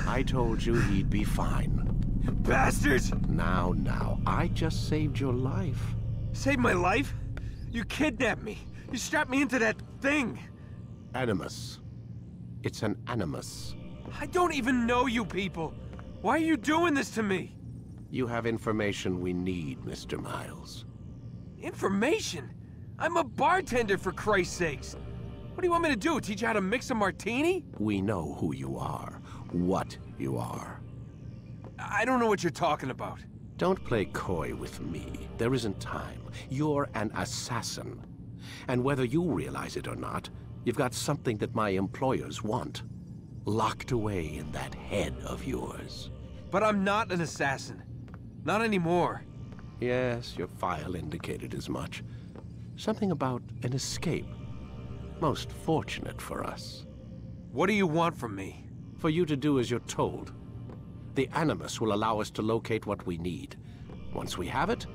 I told you he'd be fine. Bastards! Now, I just saved your life. Saved my life? You kidnapped me. You strapped me into that thing. Animus. It's an animus. I don't even know you people. Why are you doing this to me? You have information we need, Mr. Miles. Information? I'm a bartender, for Christ's sakes. What do you want me to do? Teach you how to mix a martini? We know who you are, what you are. I don't know what you're talking about. Don't play coy with me. There isn't time. You're an assassin. And whether you realize it or not, you've got something that my employers want. Locked away in that head of yours. But I'm not an assassin. Not anymore. Yes, your file indicated as much. Something about an escape. Most fortunate for us. What do you want from me? For you to do as you're told. The Animus will allow us to locate what we need. Once we have it,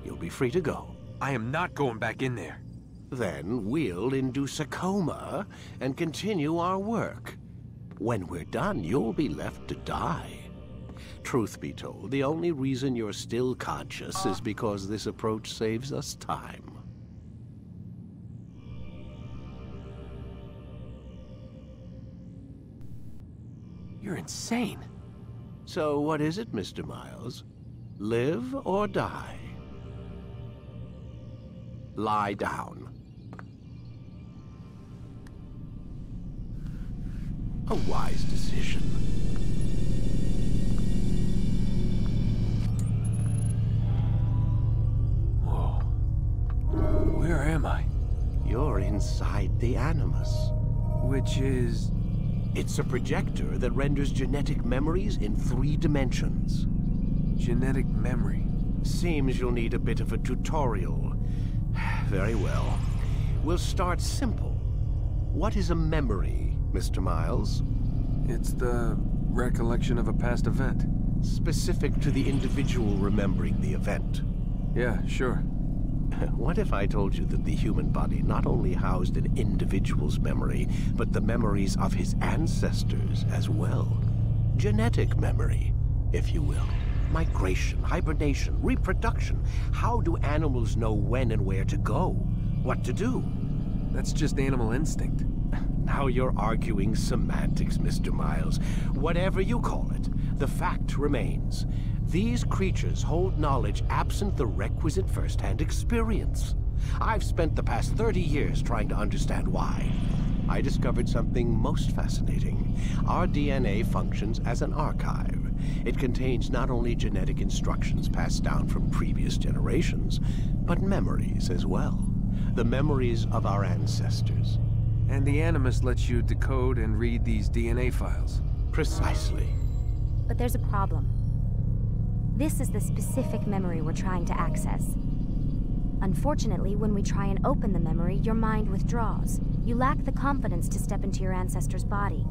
you'll be free to go. I am not going back in there. Then we'll induce a coma and continue our work. When we're done, you'll be left to die. Truth be told, the only reason you're still conscious is because this approach saves us time. You're insane. So what is it, Mr. Miles? Live or die? Lie down. A wise decision. Whoa. Where am I? You're inside the Animus. Which is... It's a projector that renders genetic memories in 3 dimensions. Genetic memory. Seems you'll need a bit of a tutorial. Very well. We'll start simple. What is a memory, Mr. Miles? It's the recollection of a past event. Specific to the individual remembering the event. Yeah, sure. What if I told you that the human body not only housed an individual's memory, but the memories of his ancestors as well? Genetic memory, if you will. Migration, hibernation, reproduction. How do animals know when and where to go? What to do? That's just animal instinct. Now you're arguing semantics, Mr. Miles. Whatever you call it, the fact remains. These creatures hold knowledge absent the requisite first-hand experience. I've spent the past 30 years trying to understand why. I discovered something most fascinating. Our DNA functions as an archive. It contains not only genetic instructions passed down from previous generations, but memories as well. The memories of our ancestors. And the Animus lets you decode and read these DNA files. Precisely. But there's a problem. This is the specific memory we're trying to access. Unfortunately, when we try and open the memory, your mind withdraws. You lack the confidence to step into your ancestor's body.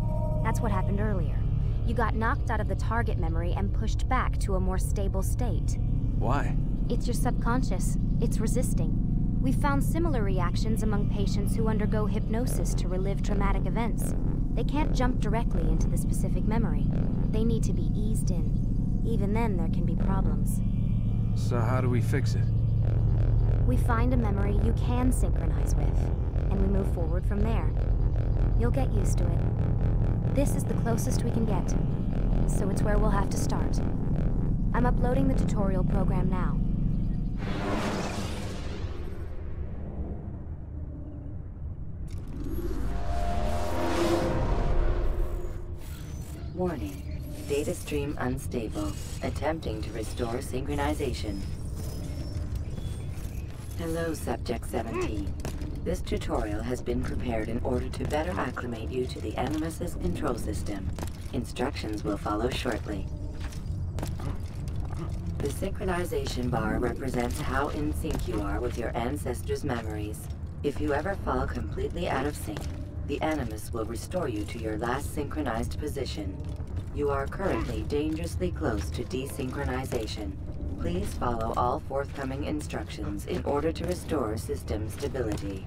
That's what happened earlier. You got knocked out of the target memory and pushed back to a more stable state. Why? It's your subconscious. It's resisting. We've found similar reactions among patients who undergo hypnosis to relive traumatic events. They can't jump directly into the specific memory. They need to be eased in. Even then, there can be problems. So how do we fix it? We find a memory you can synchronize with, and we move forward from there. You'll get used to it. This is the closest we can get, so it's where we'll have to start. I'm uploading the tutorial program now. Warning. Data stream unstable. Attempting to restore synchronization. Hello, Subject 17. This tutorial has been prepared in order to better acclimate you to the Animus's control system. Instructions will follow shortly. The synchronization bar represents how in sync you are with your ancestors' memories. If you ever fall completely out of sync, the Animus will restore you to your last synchronized position. You are currently dangerously close to desynchronization. Please follow all forthcoming instructions in order to restore system stability.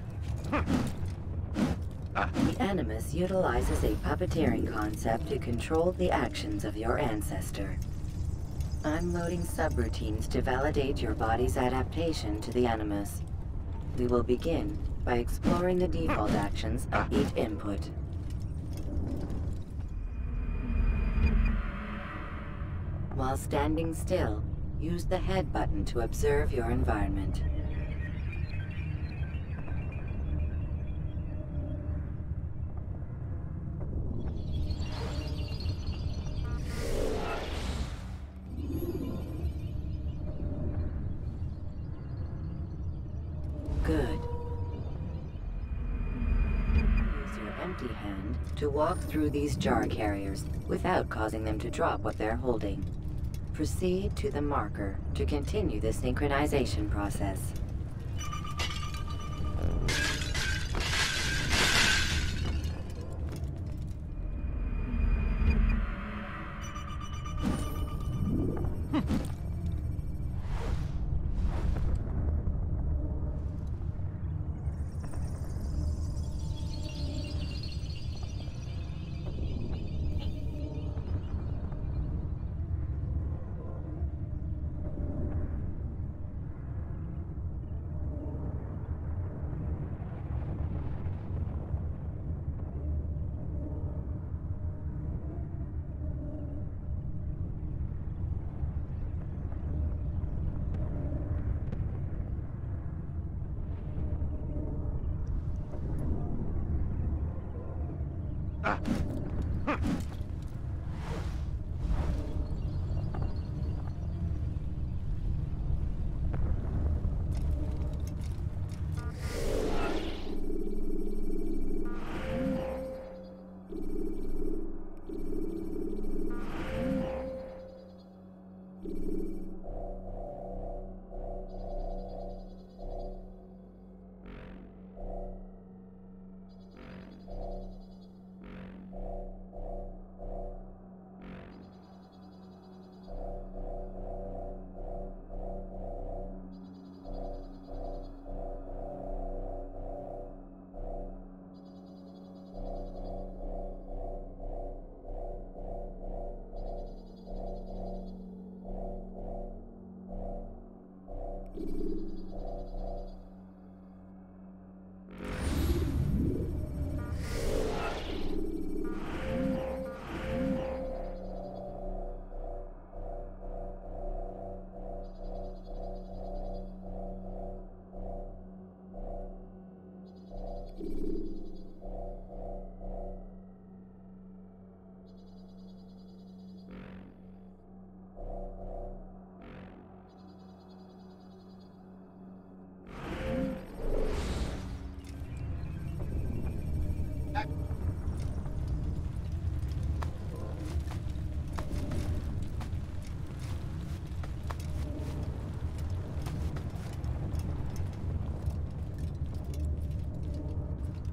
The Animus utilizes a puppeteering concept to control the actions of your ancestor. I'm loading subroutines to validate your body's adaptation to the Animus. We will begin by exploring the default actions of each input. While standing still, use the head button to observe your environment. Good. Use your empty hand to walk through these jar carriers without causing them to drop what they're holding. Proceed to the marker to continue the synchronization process.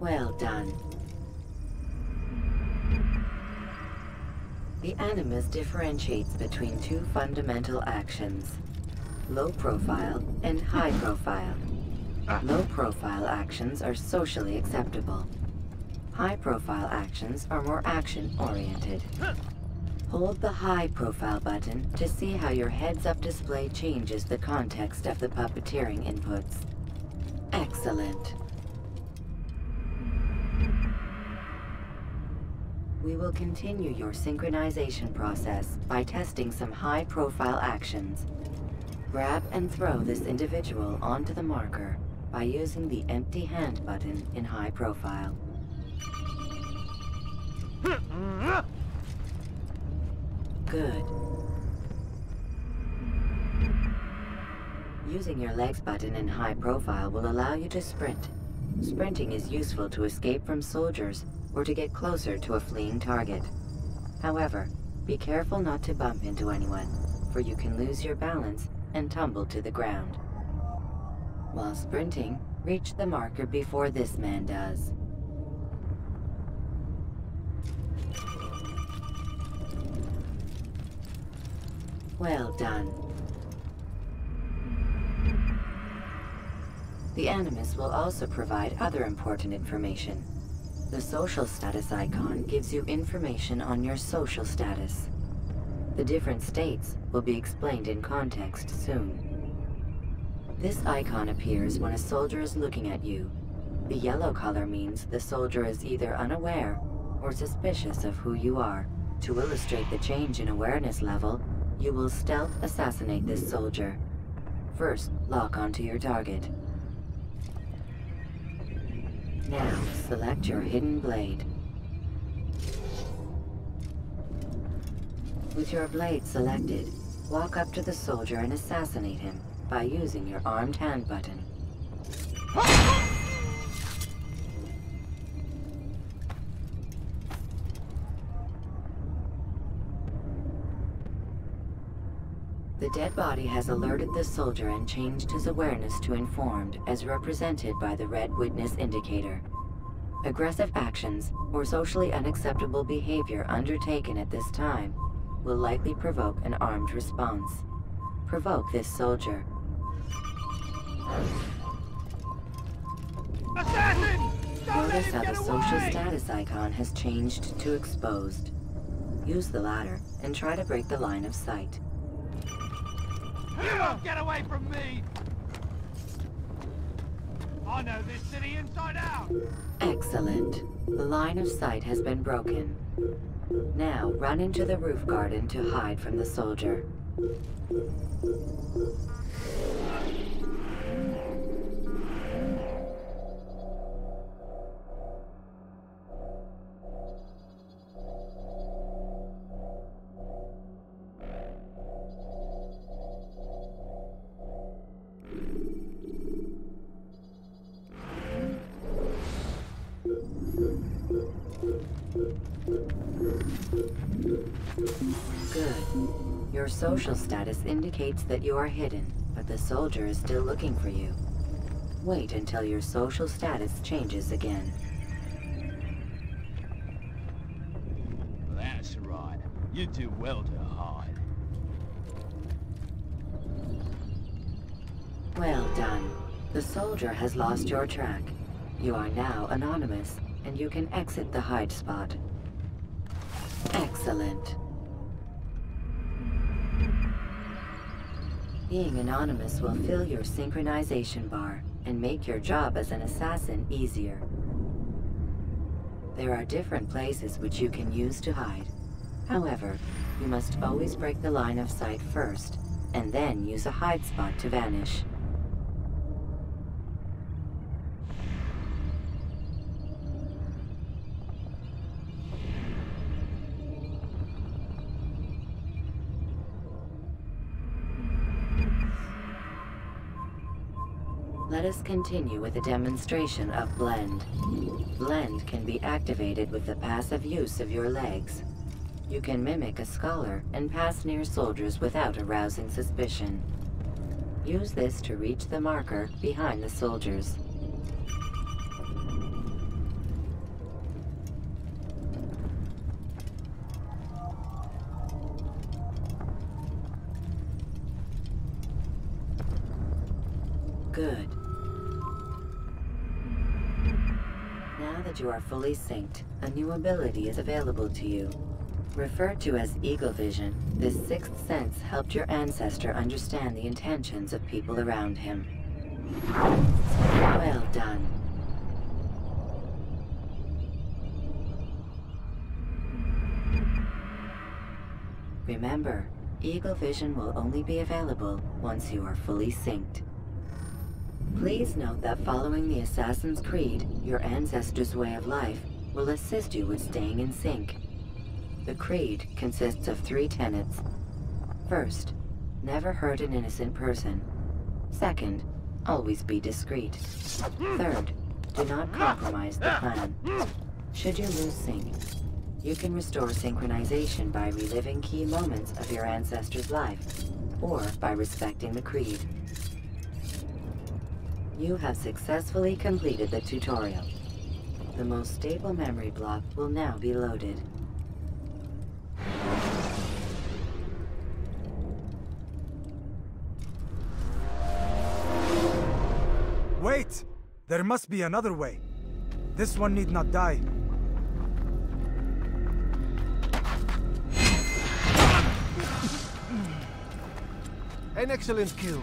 Well done. The Animus differentiates between two fundamental actions: low profile and high profile. Low profile actions are socially acceptable. High profile actions are more action-oriented. Hold the high profile button to see how your heads-up display changes the context of the puppeteering inputs. Excellent. We will continue your synchronization process by testing some high-profile actions. Grab and throw this individual onto the marker by using the empty hand button in high profile. Good. Using your legs button in high profile will allow you to sprint. Sprinting is useful to escape from soldiers or to get closer to a fleeing target. However, be careful not to bump into anyone, for you can lose your balance and tumble to the ground. While sprinting, reach the marker before this man does. Well done. The Animus will also provide other important information. The social status icon gives you information on your social status. The different states will be explained in context soon. This icon appears when a soldier is looking at you. The yellow color means the soldier is either unaware or suspicious of who you are. To illustrate the change in awareness level, you will stealth assassinate this soldier. First, lock onto your target. Now, select your hidden blade. With your blade selected, walk up to the soldier and assassinate him by using your armed hand button. The dead body has alerted the soldier and changed his awareness to informed, as represented by the red witness indicator. Aggressive actions or socially unacceptable behavior undertaken at this time will likely provoke an armed response. Provoke this soldier. Assassin! Notice how the social status icon has changed to exposed. Use the ladder and try to break the line of sight. You won't get away from me! I know this city inside out! Excellent. The line of sight has been broken. Now run into the roof garden to hide from the soldier. Good. Your social status indicates that you are hidden, but the soldier is still looking for you. Wait until your social status changes again. That's right. You do well to hide. Well done. The soldier has lost your track. You are now anonymous, and you can exit the hide spot. Excellent. Being anonymous will fill your synchronization bar and make your job as an assassin easier. There are different places which you can use to hide. However, you must always break the line of sight first, and then use a hide spot to vanish. Let us continue with a demonstration of Blend. Blend can be activated with the passive use of your legs. You can mimic a scholar and pass near soldiers without arousing suspicion. Use this to reach the marker behind the soldiers. Good. Now that you are fully synced, a new ability is available to you. Referred to as Eagle Vision, this sixth sense helped your ancestor understand the intentions of people around him. Well done. Remember, Eagle Vision will only be available once you are fully synced. Please note that following the Assassin's Creed, your ancestors' way of life will assist you with staying in sync. The Creed consists of 3 tenets. First, never hurt an innocent person. Second, always be discreet. Third, Do not compromise the plan. Should you lose sync, you can restore synchronization by reliving key moments of your ancestor's life, or by respecting the creed. You have successfully completed the tutorial. The most stable memory block will now be loaded. Wait! There must be another way. This one need not die. An excellent kill.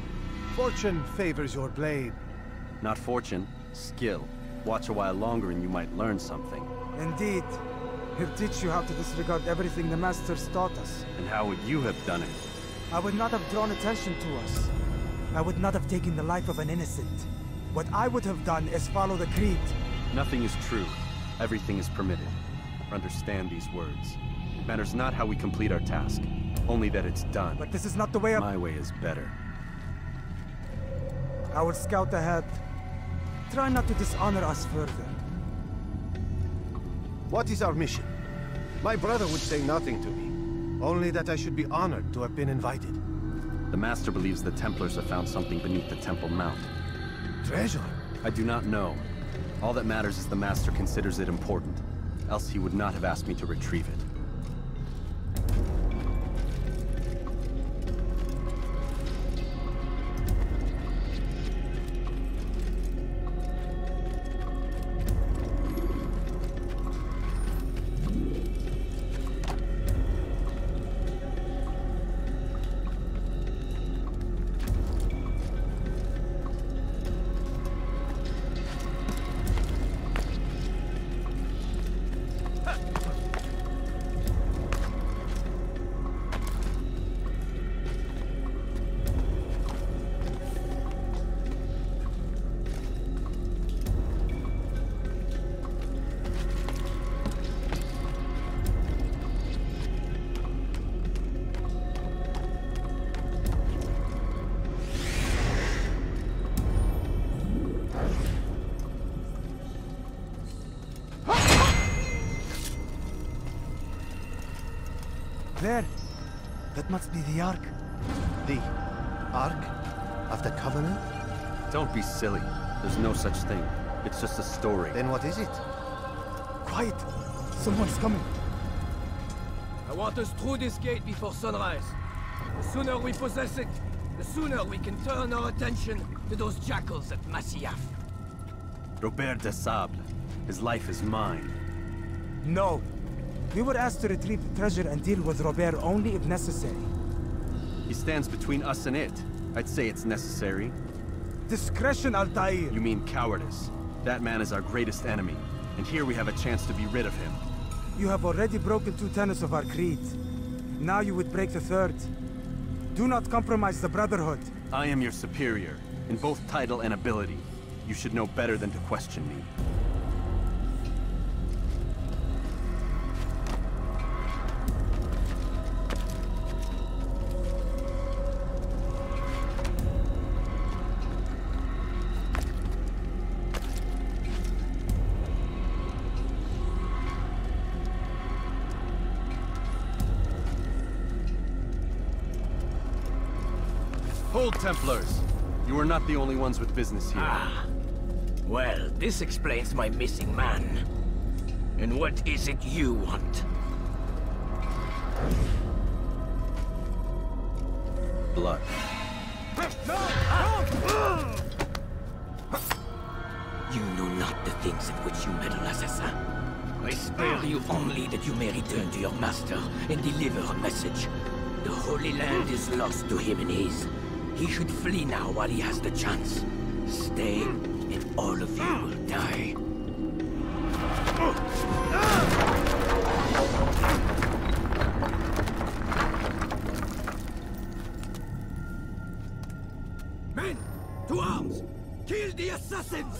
Fortune favors your blade. Not fortune, skill. Watch a while longer and you might learn something. Indeed. He'll teach you how to disregard everything the Masters taught us. And how would you have done it? I would not have drawn attention to us. I would not have taken the life of an innocent. What I would have done is follow the creed. Nothing is true. Everything is permitted. Understand these words. It matters not how we complete our task, only that it's done. But this is not the way of— My way is better. I will scout ahead. Try not to dishonor us further. What is our mission? My brother would say nothing to me. Only that I should be honored to have been invited. The Master believes the Templars have found something beneath the Temple Mount. Treasure? I do not know. All that matters is the Master considers it important. Else he would not have asked me to retrieve it. There! That must be the Ark. The Ark of the Covenant? Don't be silly. There's no such thing. It's just a story. Then what is it? Quiet! Someone's coming. I want us through this gate before sunrise. The sooner we possess it, the sooner we can turn our attention to those jackals at Masyaf. Robert de Sable. His life is mine. No. We were asked to retrieve the treasure and deal with Robert only if necessary. He stands between us and it. I'd say it's necessary. Discretion, Altair! You mean cowardice. That man is our greatest enemy, and here we have a chance to be rid of him. You have already broken 2 tenets of our creed. Now you would break the 3rd. Do not compromise the Brotherhood. I am your superior, in both title and ability. You should know better than to question me. Hold, Templars! You are not the only ones with business here. Ah. Well, this explains my missing man. And what is it you want? Blood. You know not the things in which you meddle, assassin. I spare you only that you may return to your master and deliver a message. The Holy Land is lost to him and his. He should flee now while he has the chance. Stay, and all of you will die. Men, to arms! Kill the assassins!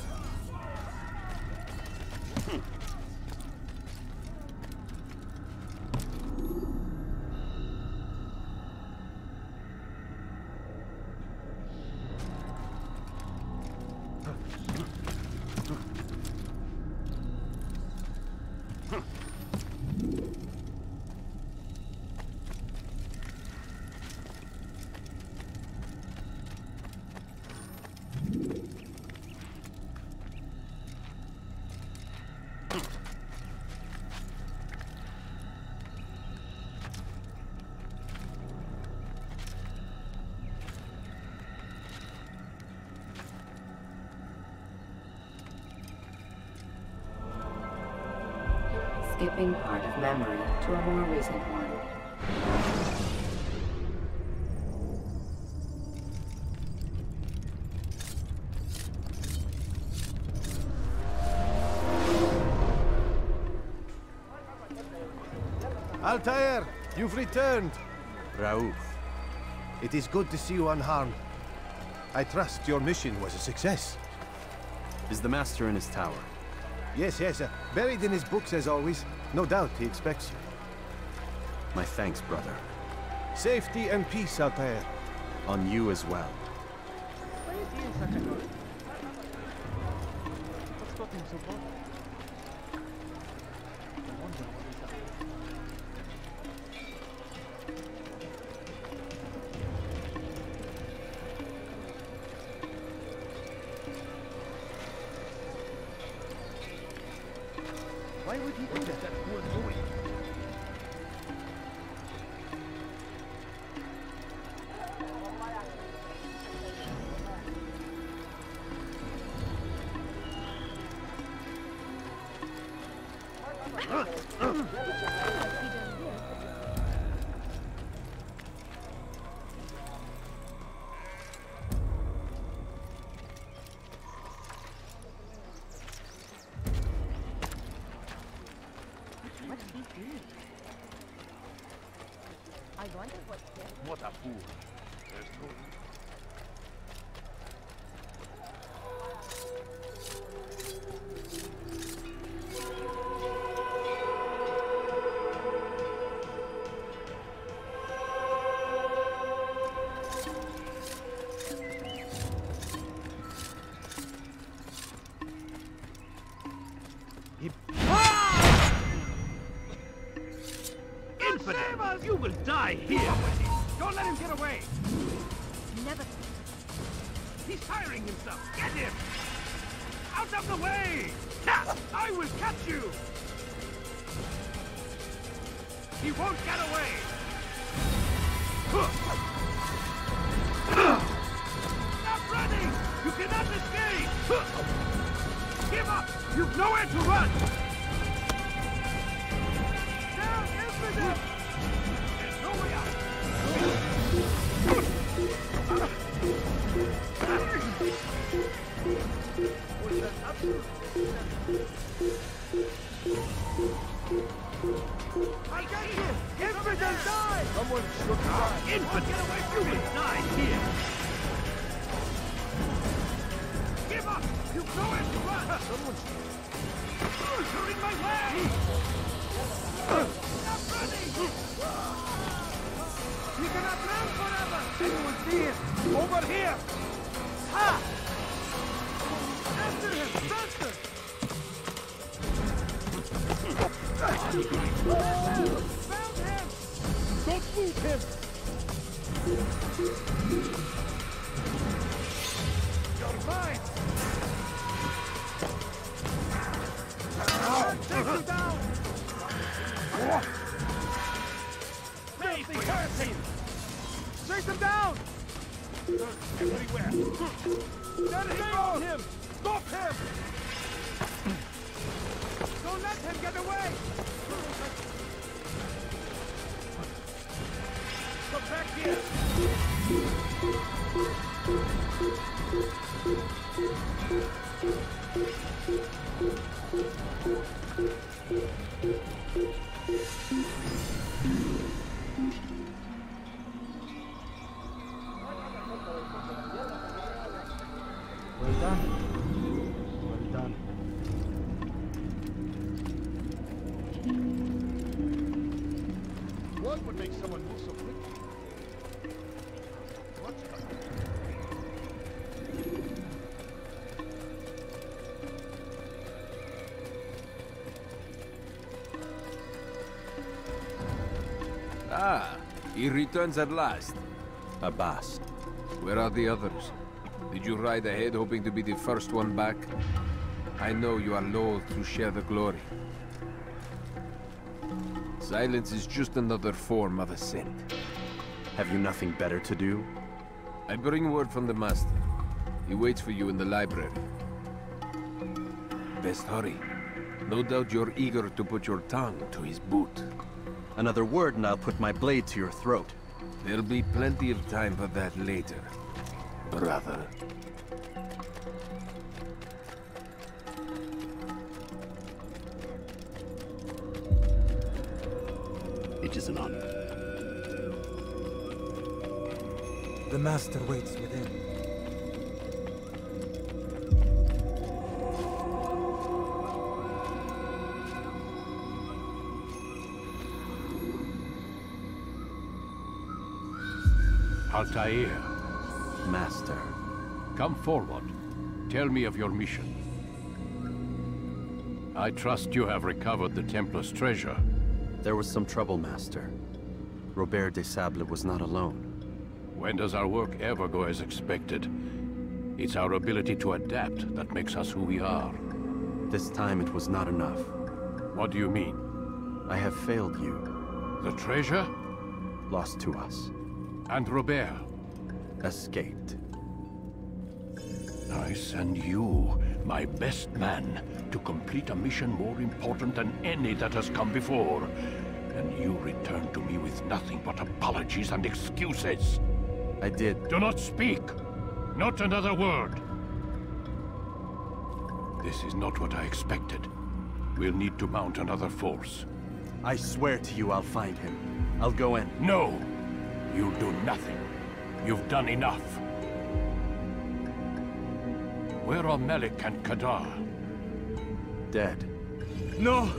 skipping part of memory to a more recent one. Altair, you've returned. Rauf. It is good to see you unharmed. I trust your mission was a success. Is the Master in his tower? Yes, buried in his books as always. No doubt he expects you. My thanks, brother. Safety and peace, Altair. On you as well. Why would he do that? That poor Louis. What a fool. There's no... Infidel! You will die here! Don't let him get away! Never. He's tiring himself! Get him! Out of the way! I will catch you! He won't get away! Stop running! You cannot escape! Give up! You've nowhere to run! Down, infidel! There's no way out! I got you! Infidel, die! Someone should die! Infidel, get away from me! Die here! Give up! You've nowhere to run! Someone you're in my way! Stop running! You cannot run forever! Anyone see him? Over here! Ha! After him! Faster! Found him! Don't move him! You're mine! Take you down! Chase him down! Everywhere! Stay on him! Stop him! Don't let him get away! Come back here! Well done. Well done. What would make someone move so quickly? What? Ah, he returns at last. Abbas. Where are the others? Did you ride ahead hoping to be the first one back? I know you are loath to share the glory. Silence is just another form of assent. Have you nothing better to do? I bring word from the Master. He waits for you in the library. Best hurry. No doubt you're eager to put your tongue to his boot. Another word and I'll put my blade to your throat. There'll be plenty of time for that later, brother. It is an honor. The Master waits within. Altair, Master. come forward. Tell me of your mission. I trust you have recovered the Templar's treasure. There was some trouble, Master. Robert de Sable was not alone. When does our work ever go as expected? It's our ability to adapt that makes us who we are. This time it was not enough. What do you mean? I have failed you. The treasure? Lost to us. And Robert? Escaped. I send you, my best man, to complete a mission more important than any that has come before. And you return to me with nothing but apologies and excuses. I did. Do not speak! Not another word! This is not what I expected. We'll need to mount another force. I swear to you I'll find him. I'll go in. No! You'll do nothing. You've done enough. Where are Melik and Kadar? Dead. No!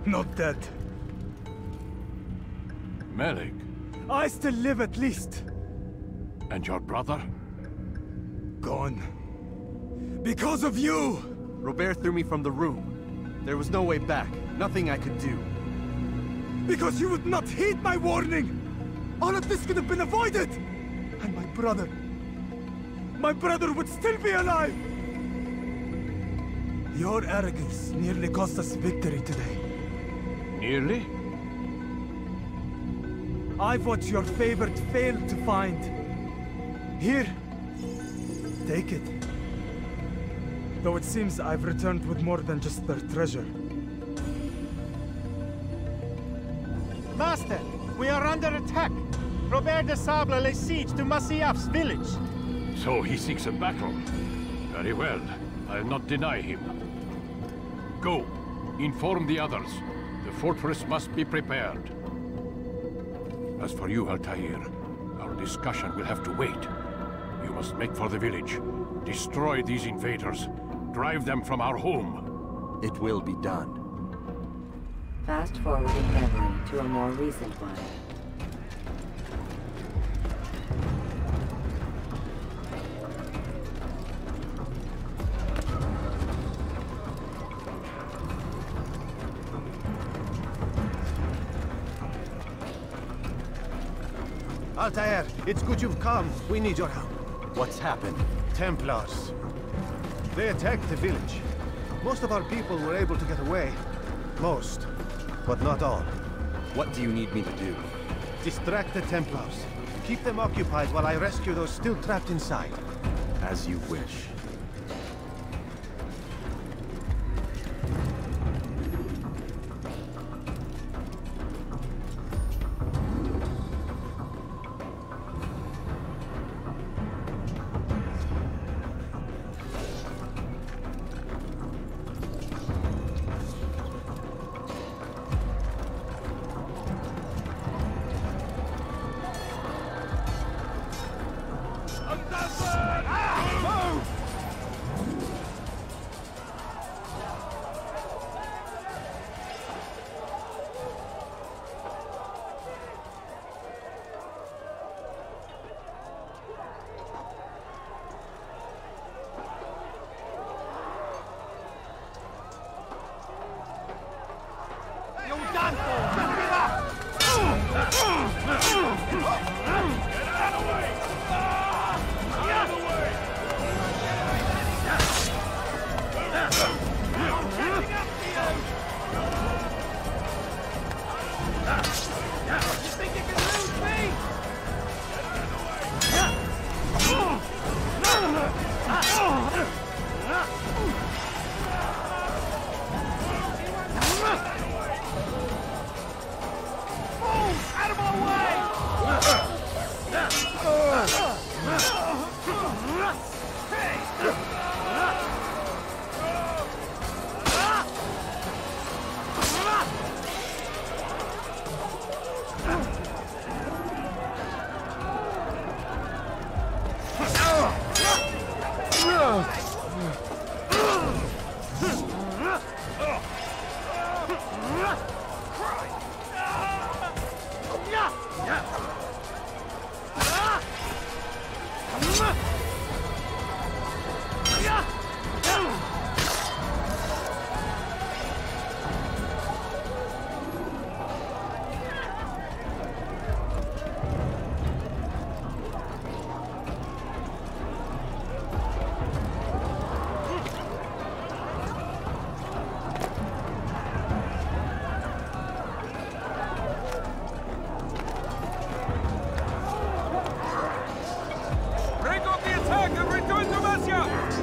Not dead. Melik? I still live at least. And your brother? Gone. Because of you! Robert threw me from the room. There was no way back. Nothing I could do. Because you would not heed my warning! All of this could have been avoided! And my brother would still be alive! Your arrogance nearly cost us victory today. Nearly? I've what your favorite failed to find. Here, take it. Though it seems I've returned with more than just their treasure. Master, we are under attack. Robert de Sable lays siege to Masyaf's village. So he seeks a battle. Very well. I'll not deny him. Go. Inform the others. The fortress must be prepared. As for you, Altair, our discussion will have to wait. You must make for the village. Destroy these invaders. Drive them from our home. It will be done. Fast-forwarding memory to a more recent one. Altair, it's good you've come. We need your help. What's happened? Templars. They attacked the village. Most of our people were able to get away. Most, but not all. What do you need me to do? Distract the Templars. Keep them occupied while I rescue those still trapped inside. As you wish.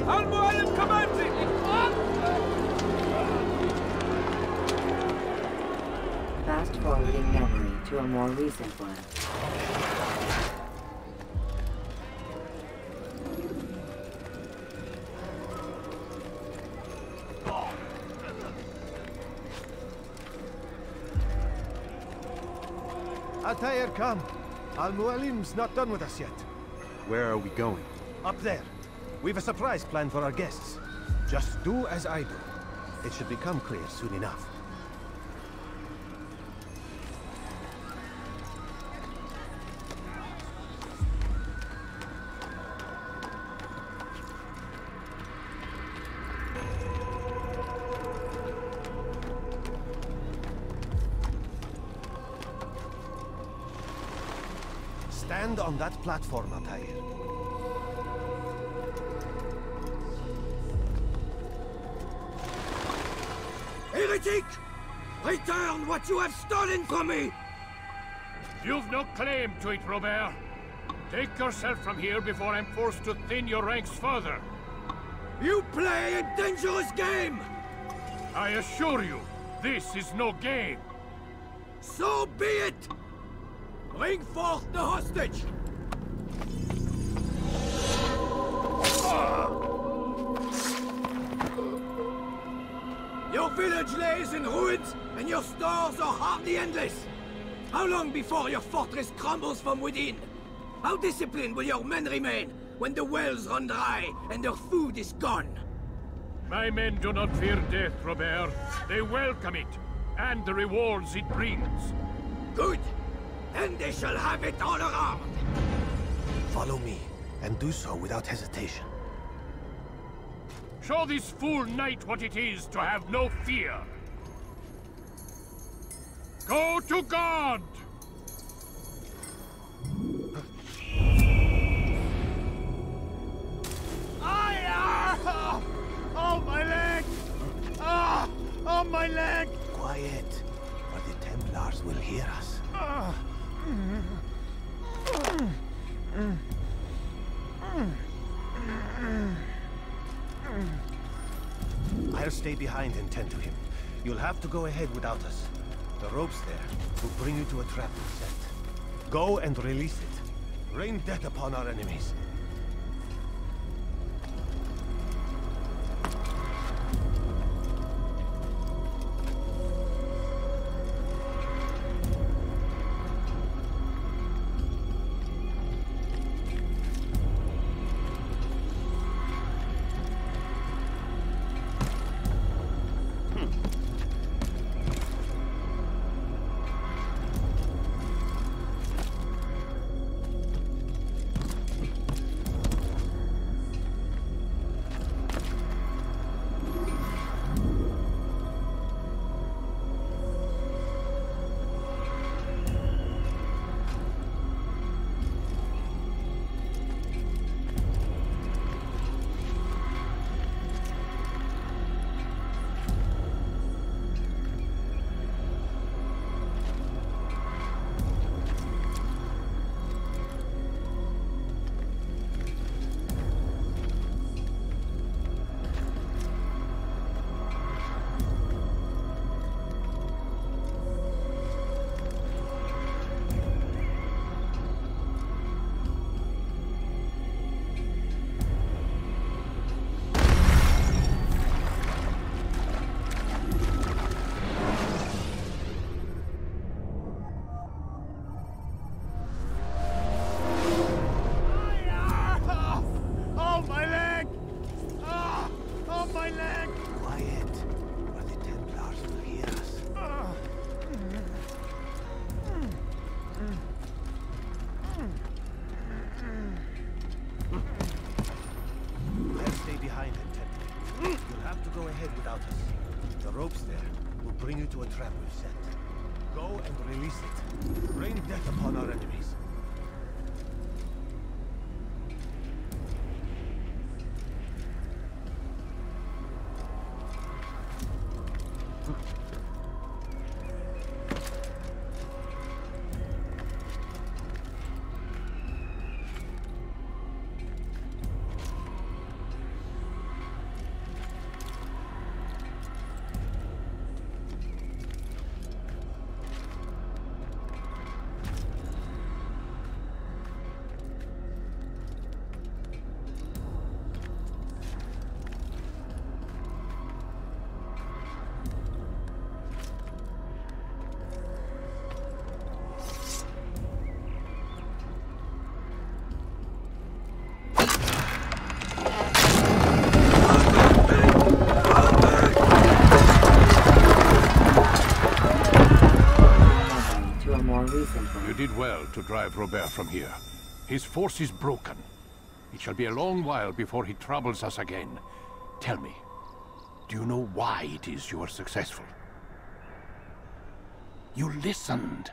Al-Mualim commencing! Fast-forwarding memory to a more recent one. Altair, come. Al-Mualim's not done with us yet. Where are we going? Up there. We've a surprise plan for our guests. Just do as I do. It should become clear soon enough. Stand on that platform, Altair. Heretic! Return what you have stolen from me! You've no claim to it, Robert. Take yourself from here before I'm forced to thin your ranks further. You play a dangerous game! I assure you, this is no game. So be it! Bring forth the hostage! Your village lays in ruins, and your stores are hardly endless. How long before your fortress crumbles from within? How disciplined will your men remain when the wells run dry and their food is gone? My men do not fear death, Robert. They welcome it, and the rewards it brings. Good. Then they shall have it all around. Follow me, and do so without hesitation. Show this fool knight what it is to have no fear. Go to God! Oh, my leg! Oh, my leg! Quiet, or the Templars will hear us. I'll stay behind and tend to him. You'll have to go ahead without us. The ropes there will bring you to a trap we've set. Go and release it. Rain death upon our enemies. To a trap we've set. Go and release it. Rain death upon our enemies. well to drive Robert from here. His force is broken. It shall be a long while before he troubles us again. Tell me, do you know why it is you are successful? You listened.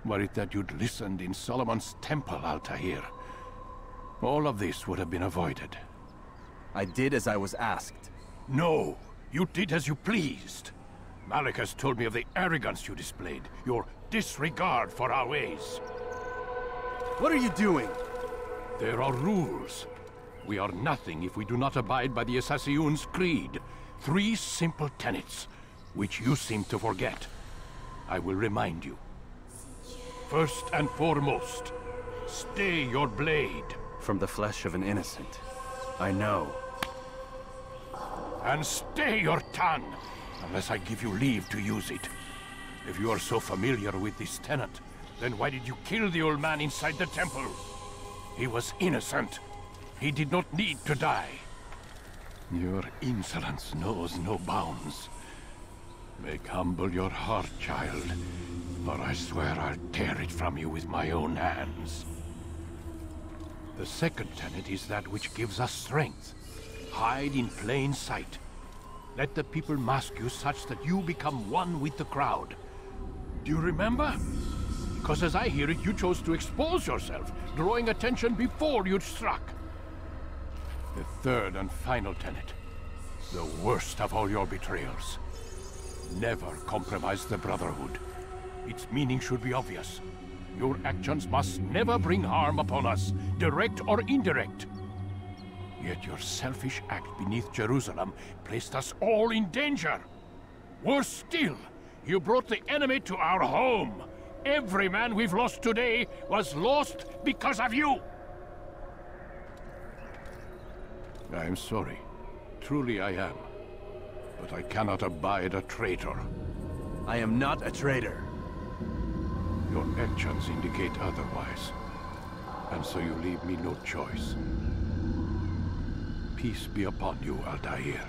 Were it that you'd listened in Solomon's temple, Altair, all of this would have been avoided. I did as I was asked. No, you did as you pleased. Malik has told me of the arrogance you displayed, your disregard for our ways. What are you doing? There are rules. We are nothing if we do not abide by the Assassin's creed. 3 simple tenets, which you seem to forget. I will remind you. First and foremost, stay your blade. From the flesh of an innocent. I know. And stay your tongue, unless I give you leave to use it. If you are so familiar with this tenet, then why did you kill the old man inside the temple? He was innocent. He did not need to die. Your insolence knows no bounds. Make humble your heart, child, or I swear I'll tear it from you with my own hands. The second tenet is that which gives us strength. Hide in plain sight. Let the people mask you such that you become one with the crowd. Do you remember? Because as I hear it, you chose to expose yourself, drawing attention before you'd struck. The third and final tenet. The worst of all your betrayals. Never compromise the Brotherhood. Its meaning should be obvious. Your actions must never bring harm upon us, direct or indirect. Yet your selfish act beneath Jerusalem placed us all in danger. Worse still, you brought the enemy to our home. Every man we've lost today was lost because of you. I am sorry. Truly I am. But I cannot abide a traitor. I am not a traitor. Your actions indicate otherwise. And so you leave me no choice. Peace be upon you, Altair.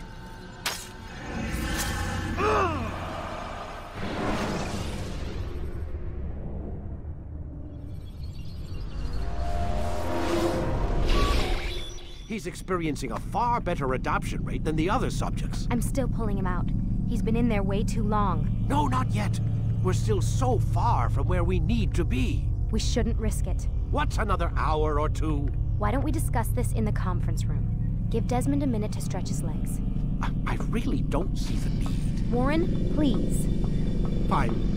He's experiencing a far better adoption rate than the other subjects. I'm still pulling him out. He's been in there way too long. No, not yet. We're still so far from where we need to be. We shouldn't risk it. What's another hour or two? Why don't we discuss this in the conference room? Give Desmond a minute to stretch his legs. I really don't see the need. Warren, please. Fine.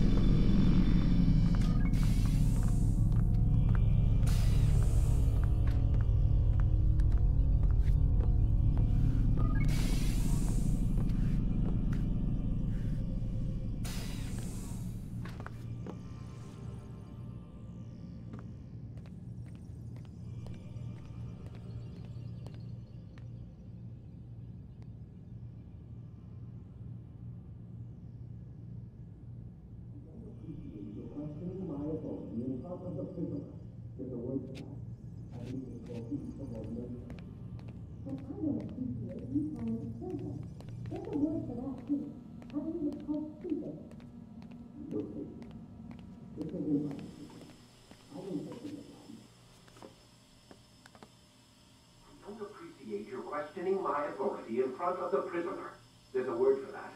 You're questioning my authority in front of the prisoner. There's a word for that.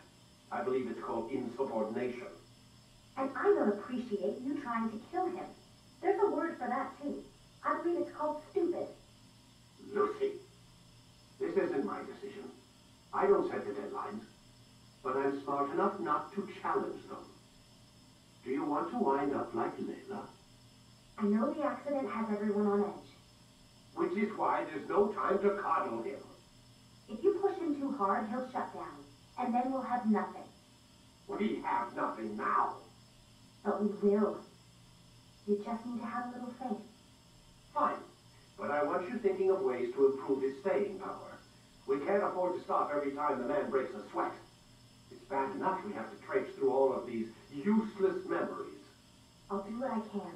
I believe it's called insubordination. And I don't appreciate you trying to kill him. There's a word for that, too. I believe it's called stupid. Lucy, this isn't my decision. I don't set the deadlines. But I'm smart enough not to challenge them. Do you want to wind up like Layla? I know the accident has everyone on edge. Which is why there's no time to coddle him. If you push him too hard, he'll shut down. And then we'll have nothing. We have nothing now. But we will. You just need to have a little faith. Fine. But I want you thinking of ways to improve his staying power. We can't afford to stop every time the man breaks a sweat. It's bad enough we have to traipse through all of these useless memories. I'll do what I can.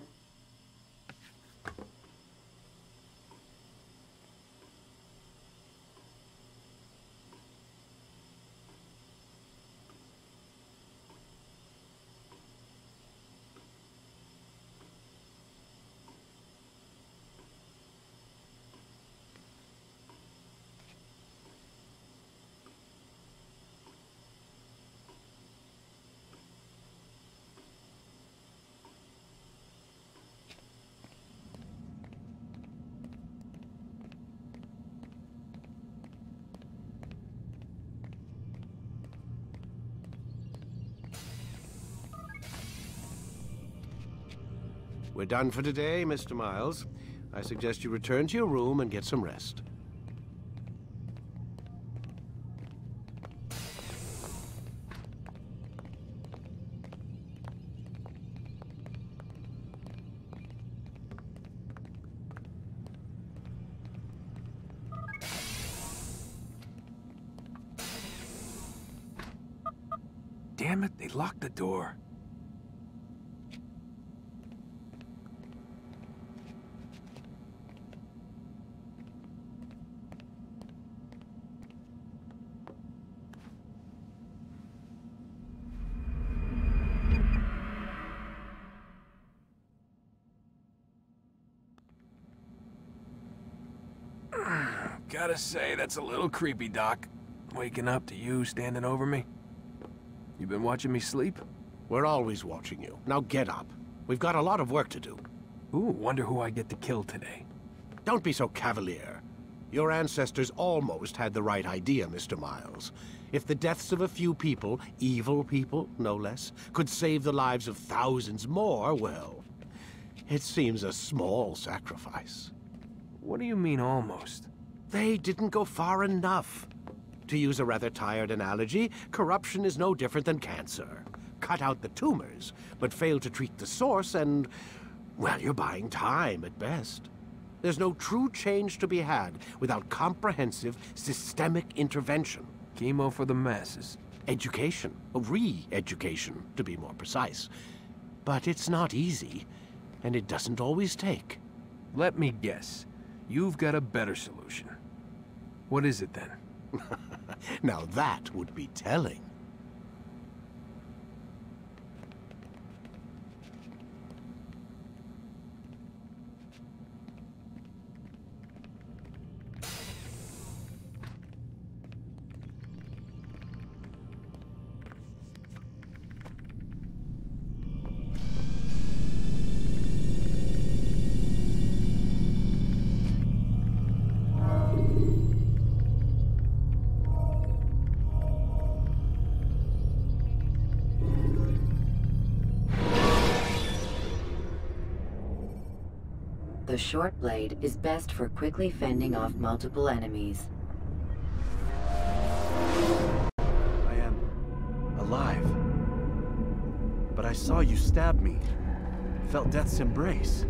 We're done for today, Mr. Miles. I suggest you return to your room and get some rest. Damn it, they locked the door. Gotta say, that's a little creepy, Doc. Waking up to you standing over me. You been watching me sleep? We're always watching you. Now get up. We've got a lot of work to do. Ooh, wonder who I get to kill today. Don't be so cavalier. Your ancestors almost had the right idea, Mr. Miles. If the deaths of a few people, evil people, no less, could save the lives of thousands more, well, it seems a small sacrifice. What do you mean, almost? They didn't go far enough. To use a rather tired analogy, corruption is no different than cancer. Cut out the tumors, but fail to treat the source and, well, you're buying time at best. There's no true change to be had without comprehensive, systemic intervention. Chemo for the masses. Education, re-education, to be more precise. But it's not easy, and it doesn't always take. Let me guess. You've got a better solution. What is it, then? Now that would be telling. The short blade is best for quickly fending off multiple enemies. I am alive. But I saw you stab me. Felt death's embrace.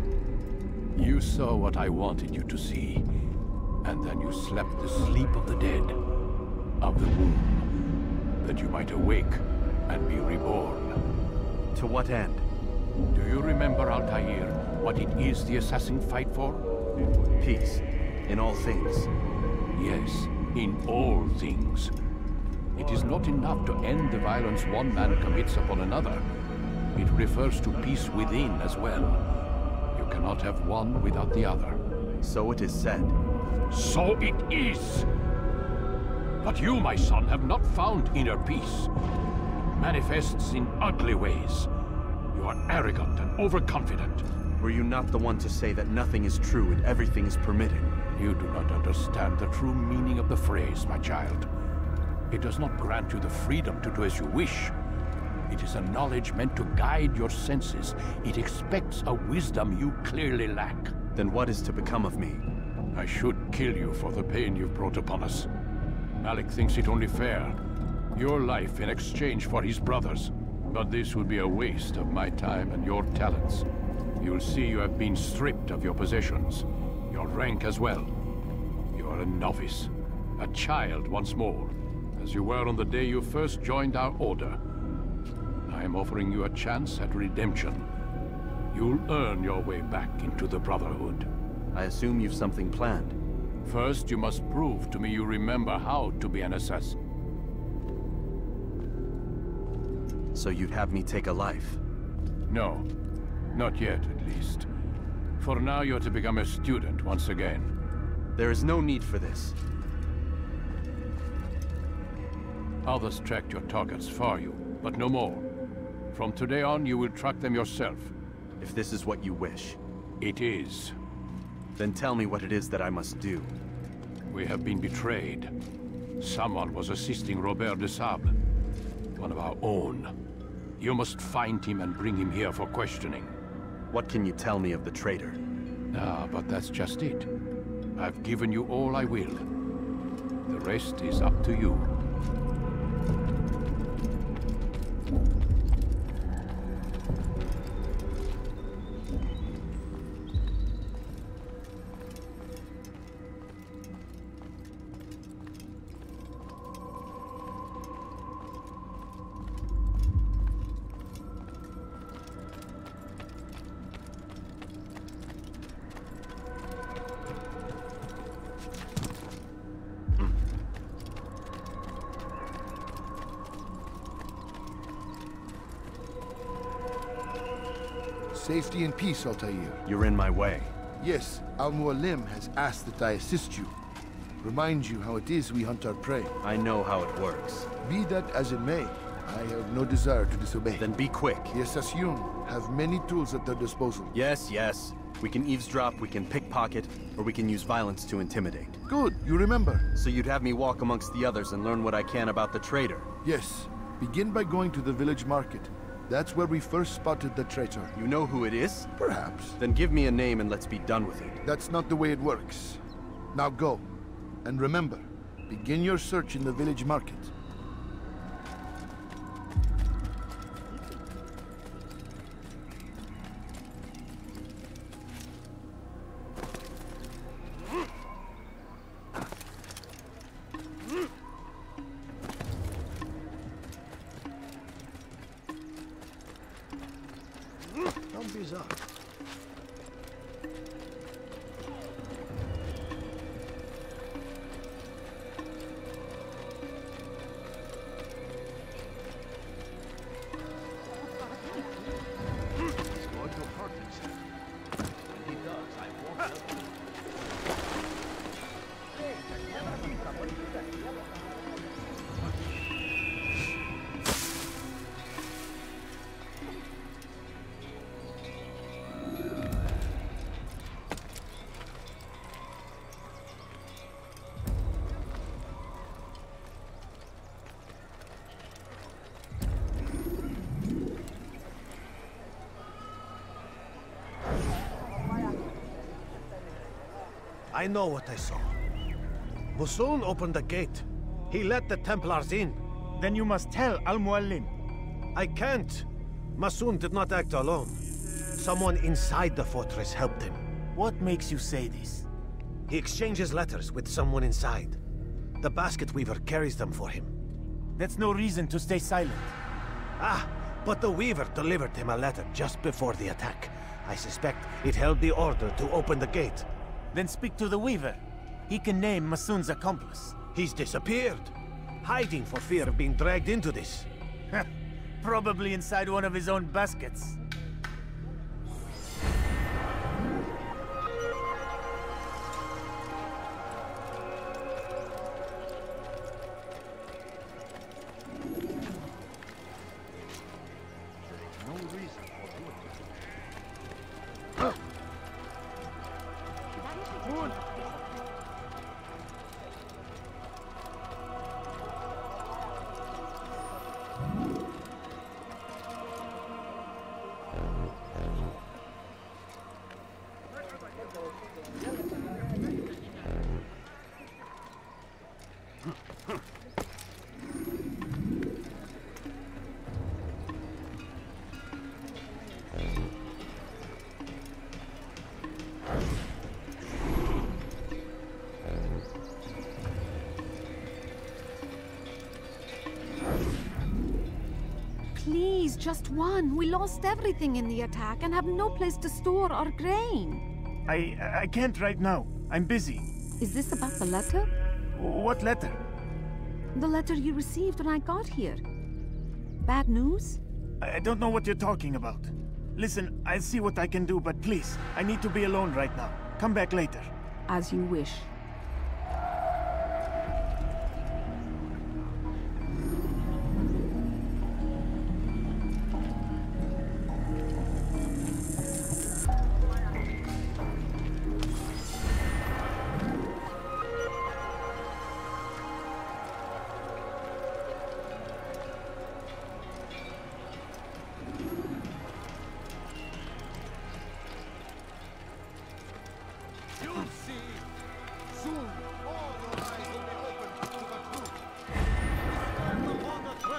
You saw what I wanted you to see. And then you slept the sleep of the dead. Of the womb. That you might awake and be reborn. To what end? Do you remember, Altair, what it is the assassin fight for? Peace. In all things. Yes, in all things. It is not enough to end the violence one man commits upon another. It refers to peace within as well. You cannot have one without the other. So it is said. So it is! But you, my son, have not found inner peace. It manifests in ugly ways. You are arrogant and overconfident. Were you not the one to say that nothing is true and everything is permitted? You do not understand the true meaning of the phrase, my child. It does not grant you the freedom to do as you wish. It is a knowledge meant to guide your senses. It expects a wisdom you clearly lack. Then what is to become of me? I should kill you for the pain you've brought upon us. Malik thinks it only fair. Your life in exchange for his brother's. But this would be a waste of my time and your talents. You'll see you have been stripped of your possessions, your rank as well. You are a novice, a child once more, as you were on the day you first joined our order. I am offering you a chance at redemption. You'll earn your way back into the Brotherhood. I assume you've something planned. First, you must prove to me you remember how to be an assassin. So you'd have me take a life? No. Not yet, at least. For now, you're to become a student once again. There is no need for this. Others tracked your targets for you, but no more. From today on, you will track them yourself. If this is what you wish. It is. Then tell me what it is that I must do. We have been betrayed. Someone was assisting Robert de Sable, one of our own. You must find him and bring him here for questioning. What can you tell me of the traitor? Ah, but that's just it. I've given you all I will. The rest is up to you. Safety and peace, Altair. You're in my way. Yes, Al-Mualim has asked that I assist you. Remind you how it is we hunt our prey. I know how it works. Be that as it may, I have no desire to disobey. Then be quick. The Assassin have many tools at their disposal. Yes, yes. We can eavesdrop, we can pickpocket, or we can use violence to intimidate. Good, you remember. So you'd have me walk amongst the others and learn what I can about the traitor? Yes. Begin by going to the village market. That's where we first spotted the traitor. You know who it is? Perhaps. Then give me a name and let's be done with it. That's not the way it works. Now go. And remember, begin your search in the village market. I know what I saw. Masoon opened the gate. He let the Templars in. Then you must tell Al-Mualim. I can't. Masoon did not act alone. Someone inside the fortress helped him. What makes you say this? He exchanges letters with someone inside. The basket weaver carries them for him. That's no reason to stay silent. Ah, but the weaver delivered him a letter just before the attack. I suspect it held the order to open the gate. Then speak to the weaver. He can name Masoon's accomplice. He's disappeared. Hiding for fear of being dragged into this. Probably inside one of his own baskets. Please, just one. We lost everything in the attack and have no place to store our grain. I can't right now. I'm busy. Is this about the letter? What letter? The letter you received when I got here. Bad news? I don't know what you're talking about. Listen, I'll see what I can do, but please, I need to be alone right now. Come back later. As you wish.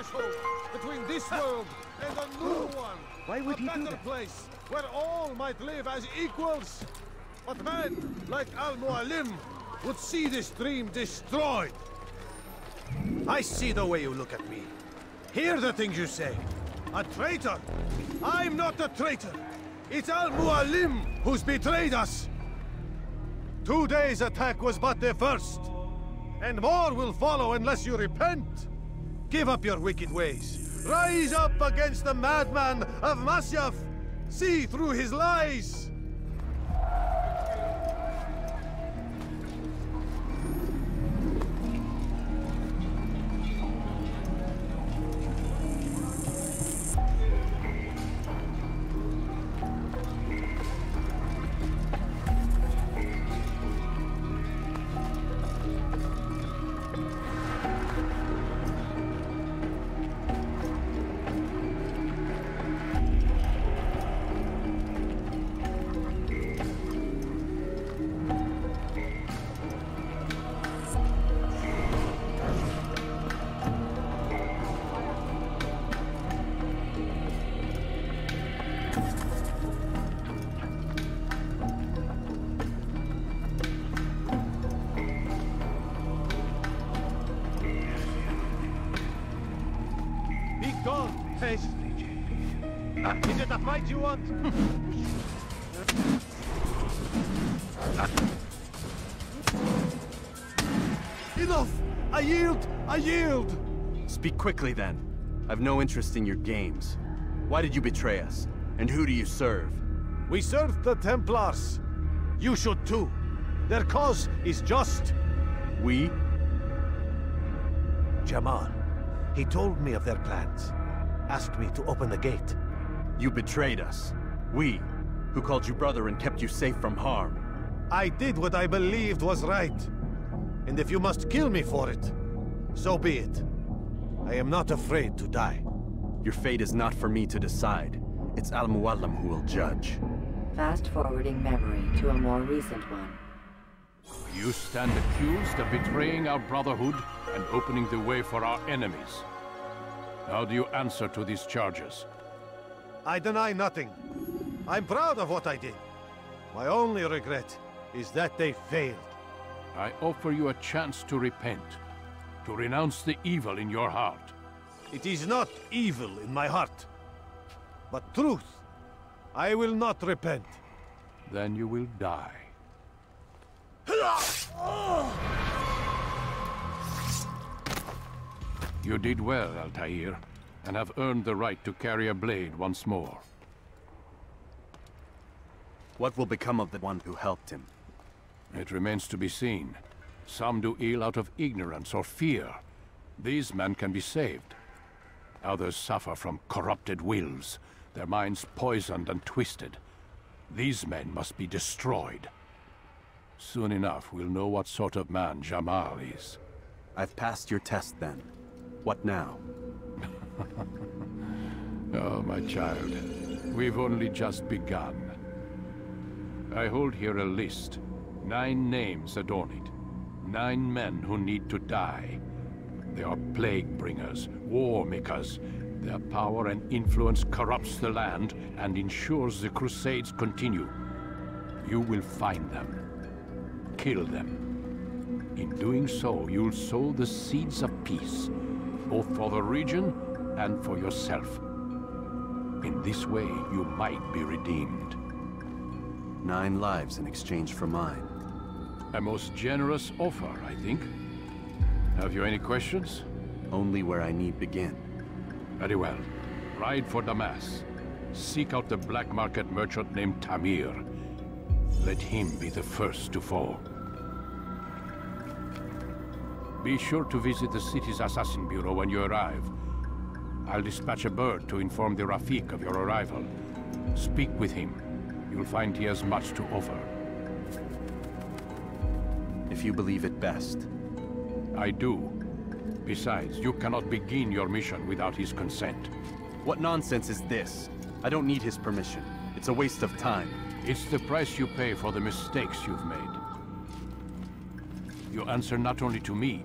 threshold between this world and a new one. Why would he do A better that? place where all might live as equals. But men like Al-Mualim would see this dream destroyed. I see the way you look at me. Hear the things you say. A traitor? I'm not a traitor. It's Al-Mualim who's betrayed us. Today's attack was but the first. And more will follow unless you repent. Give up your wicked ways. Rise up against the madman of Masyaf. See through his lies. Face. Is it a fight you want? Enough! I yield! I yield! Speak quickly then. I've no interest in your games. Why did you betray us? And who do you serve? We serve the Templars. You should too. Their cause is just. We? Jamal. He told me of their plans. Asked me to open the gate. You betrayed us. We, who called you brother and kept you safe from harm. I did what I believed was right. And if you must kill me for it, so be it. I am not afraid to die. Your fate is not for me to decide. It's Al-Mualim who will judge. Fast-forwarding memory to a more recent one. You stand accused of betraying our Brotherhood and opening the way for our enemies. How do you answer to these charges? I deny nothing. I'm proud of what I did. My only regret is that they failed. I offer you a chance to repent, to renounce the evil in your heart. It is not evil in my heart, but truth. I will not repent. Then you will die. You did well, Altair, and have earned the right to carry a blade once more. What will become of the one who helped him? It remains to be seen. Some do ill out of ignorance or fear. These men can be saved. Others suffer from corrupted wills, their minds poisoned and twisted. These men must be destroyed. Soon enough, we'll know what sort of man Jamal is. I've passed your test then. What now? Oh, my child. We've only just begun. I hold here a list. 9 names adorn it. 9 men who need to die. They are plague bringers, war makers. Their power and influence corrupts the land and ensures the Crusades continue. You will find them. Kill them. In doing so, you'll sow the seeds of peace, both for the region and for yourself. In this way, you might be redeemed. 9 lives in exchange for mine. A most generous offer, I think. Have you any questions? Only where I need begin. Very well. Ride for Damas. Seek out the black market merchant named Tamir. Let him be the first to fall. Be sure to visit the city's assassin bureau when you arrive. I'll dispatch a bird to inform the Rafik of your arrival. Speak with him. You'll find he has much to offer. If you believe it best. I do. Besides, you cannot begin your mission without his consent. What nonsense is this? I don't need his permission. It's a waste of time. It's the price you pay for the mistakes you've made. You answer not only to me,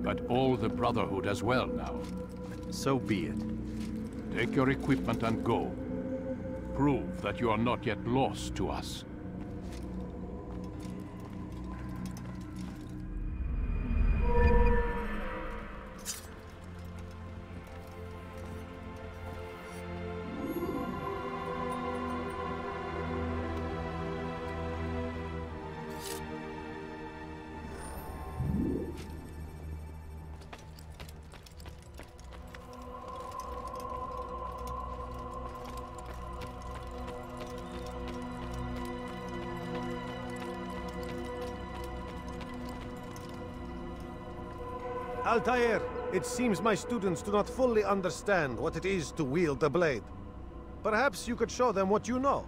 but all the Brotherhood as well now. So be it. Take your equipment and go. Prove that you are not yet lost to us. Altair, it seems my students do not fully understand what it is to wield the blade. Perhaps you could show them what you know.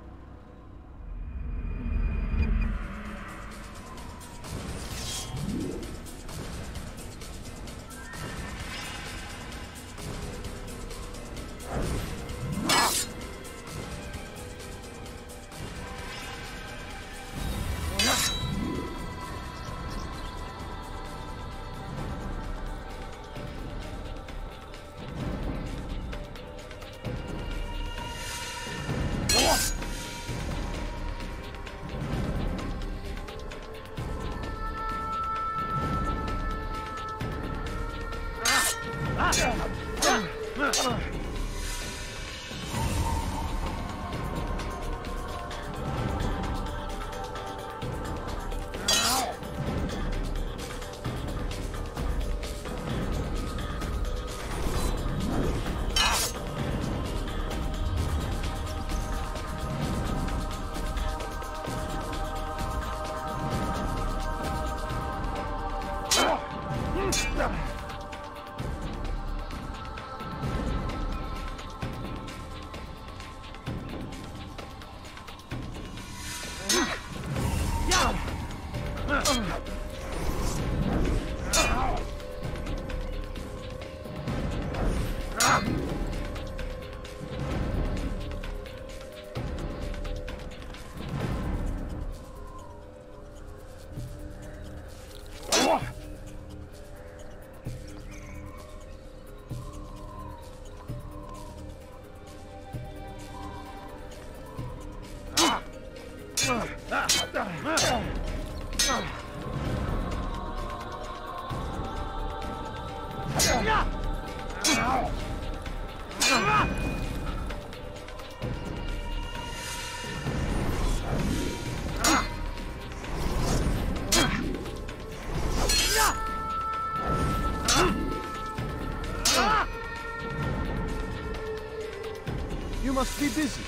You must be busy.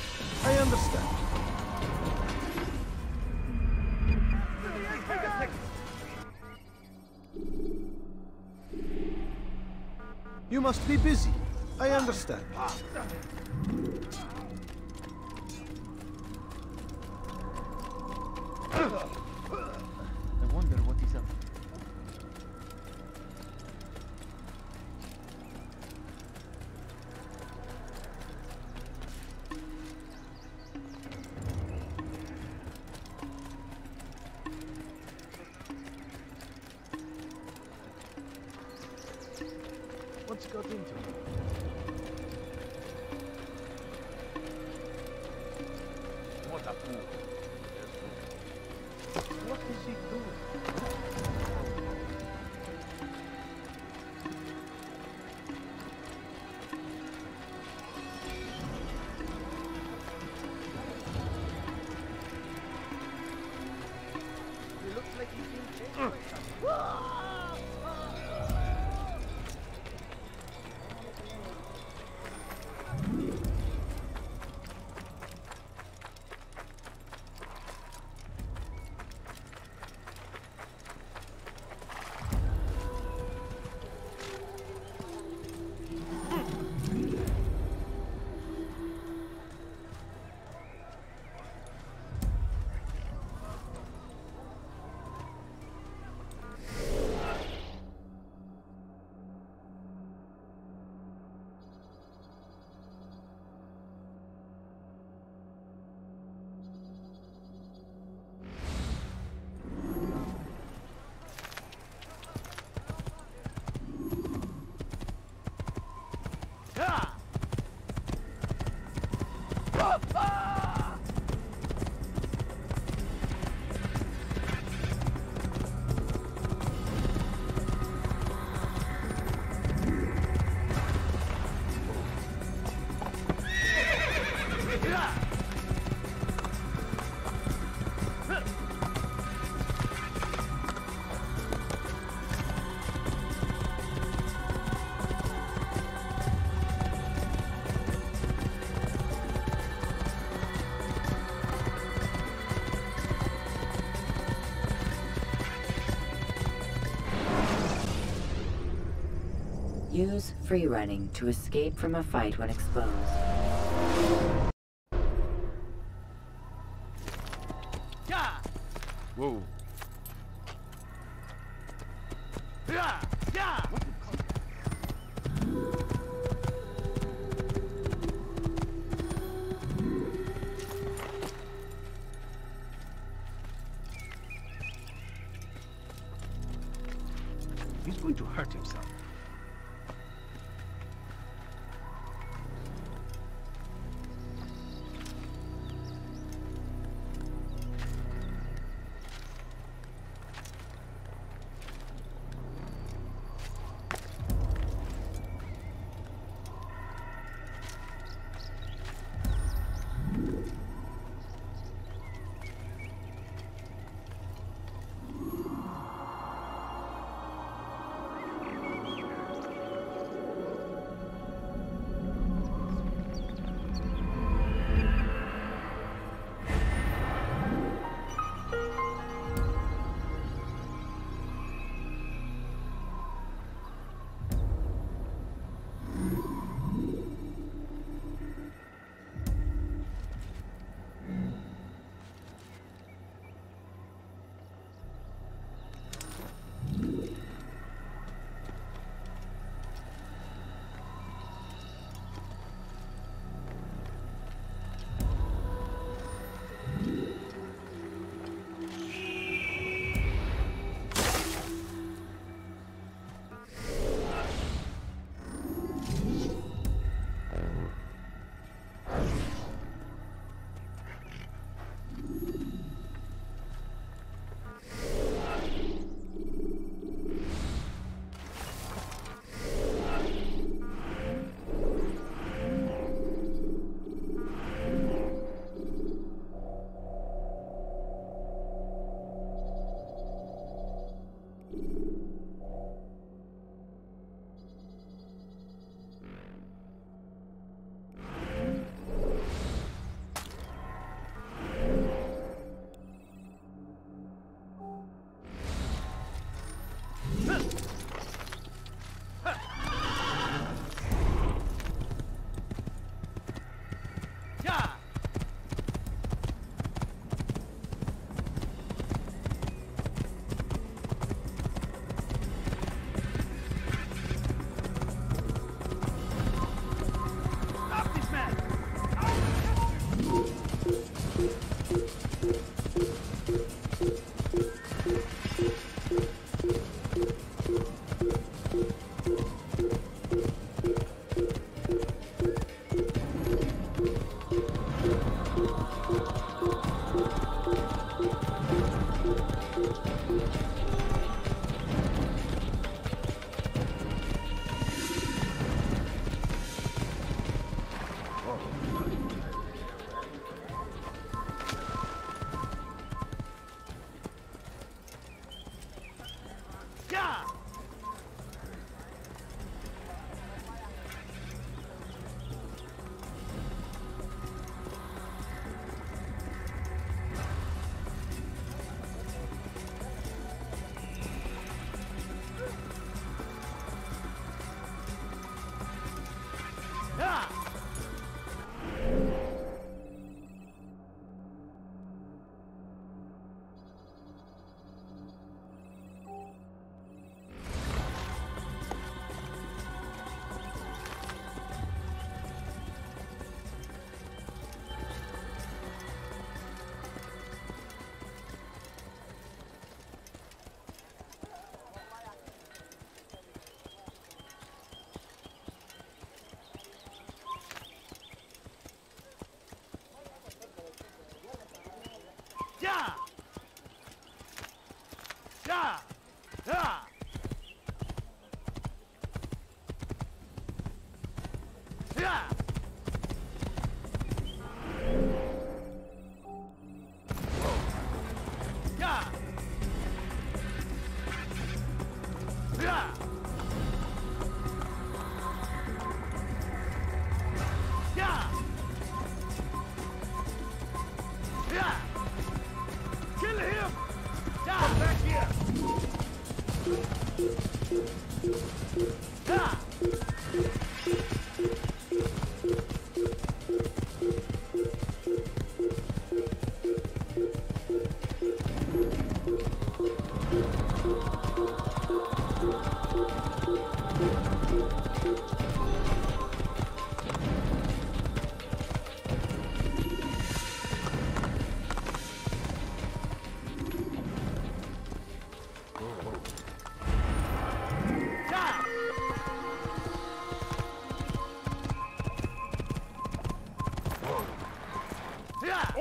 I understand. You must be busy. I understand. I wonder what he's up to. What's got into him? What a fool. What is he doing? He looks like he's being chased by something. Use free running to escape from a fight when exposed. Whoa. He's going to hurt himself.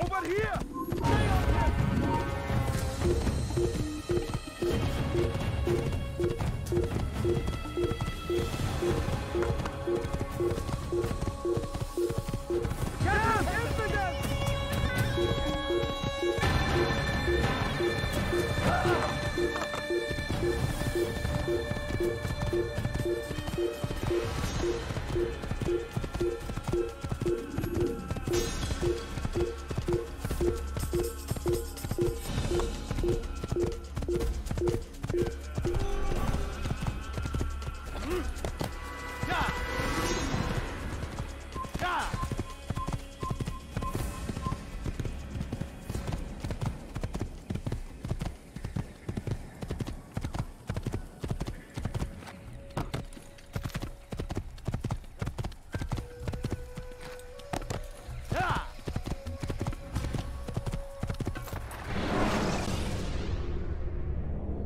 Over here!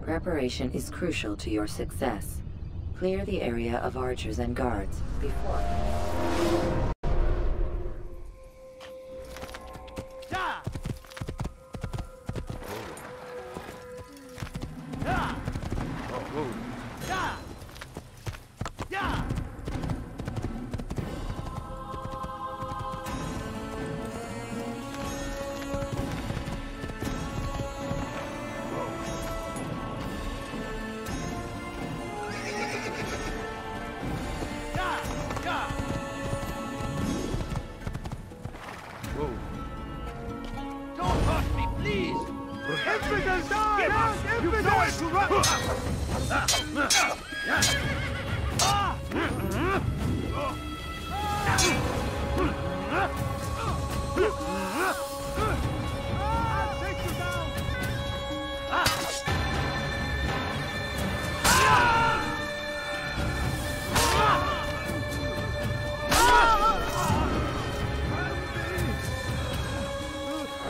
Preparation is crucial to your success. Clear the area of archers and guards before.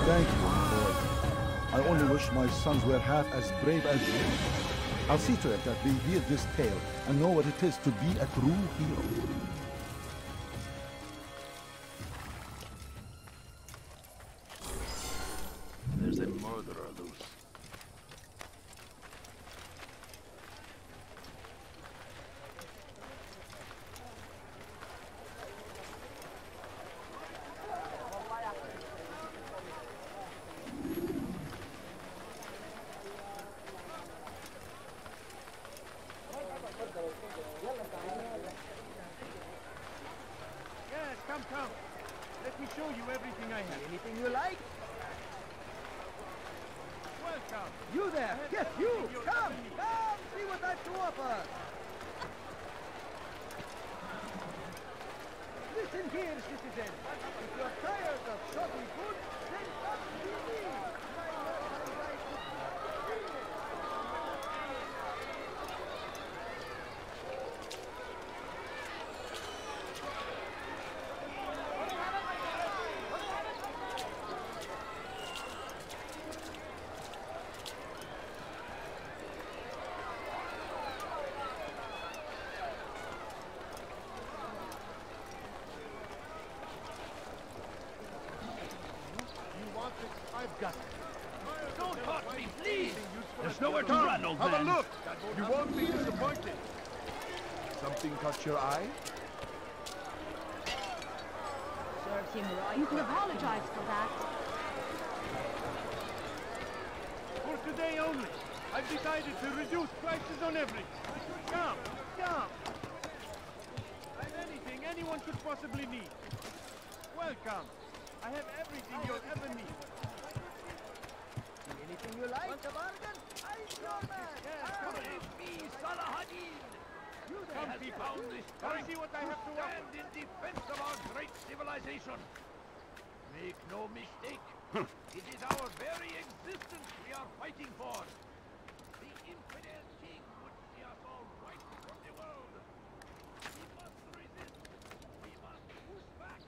Thank you, my boy. I only wish my sons were half as brave as you. I'll see to it that they hear this tale and know what it is to be a true hero. There's a murderer loose. Yes, come. Let me show you everything I have. Anything you like? Welcome. You there! Yes, you! Come! See what I've to offer! Listen here, citizen. If you're tired of shopping food, then come to me. I've got it. Don't hurt me, please! There's nowhere to run, old man. Have a look! You won't be disappointed. Something caught your eye? Serves him right. You can apologize for that. For today only, I've decided to reduce prices on everything. Come. I've anything anyone could possibly need. Welcome. I have everything you'll ever need. Anything you like? Want a bargain? I'm your man. Yes, come in. Me, Salahadin! Come, people. Come see what I have to offer. Stand in defense of our great civilization. Make no mistake, it is our very existence we are fighting for. The infidel king would see us all wiped from the world. We must resist. We must push back.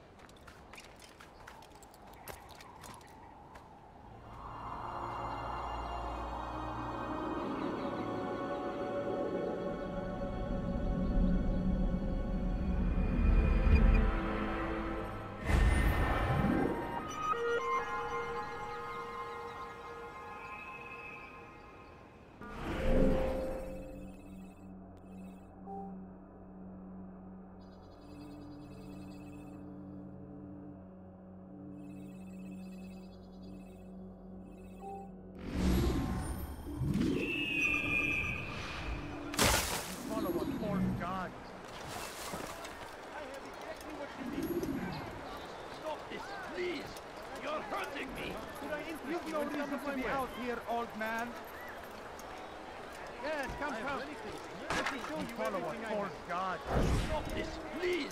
Let me show you follow a false god. Stop this, please!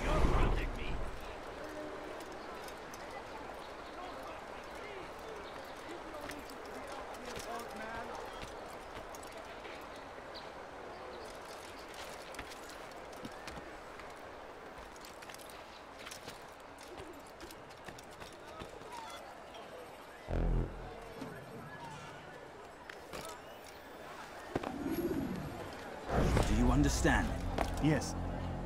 You're hurting me! Do you understand? Yes.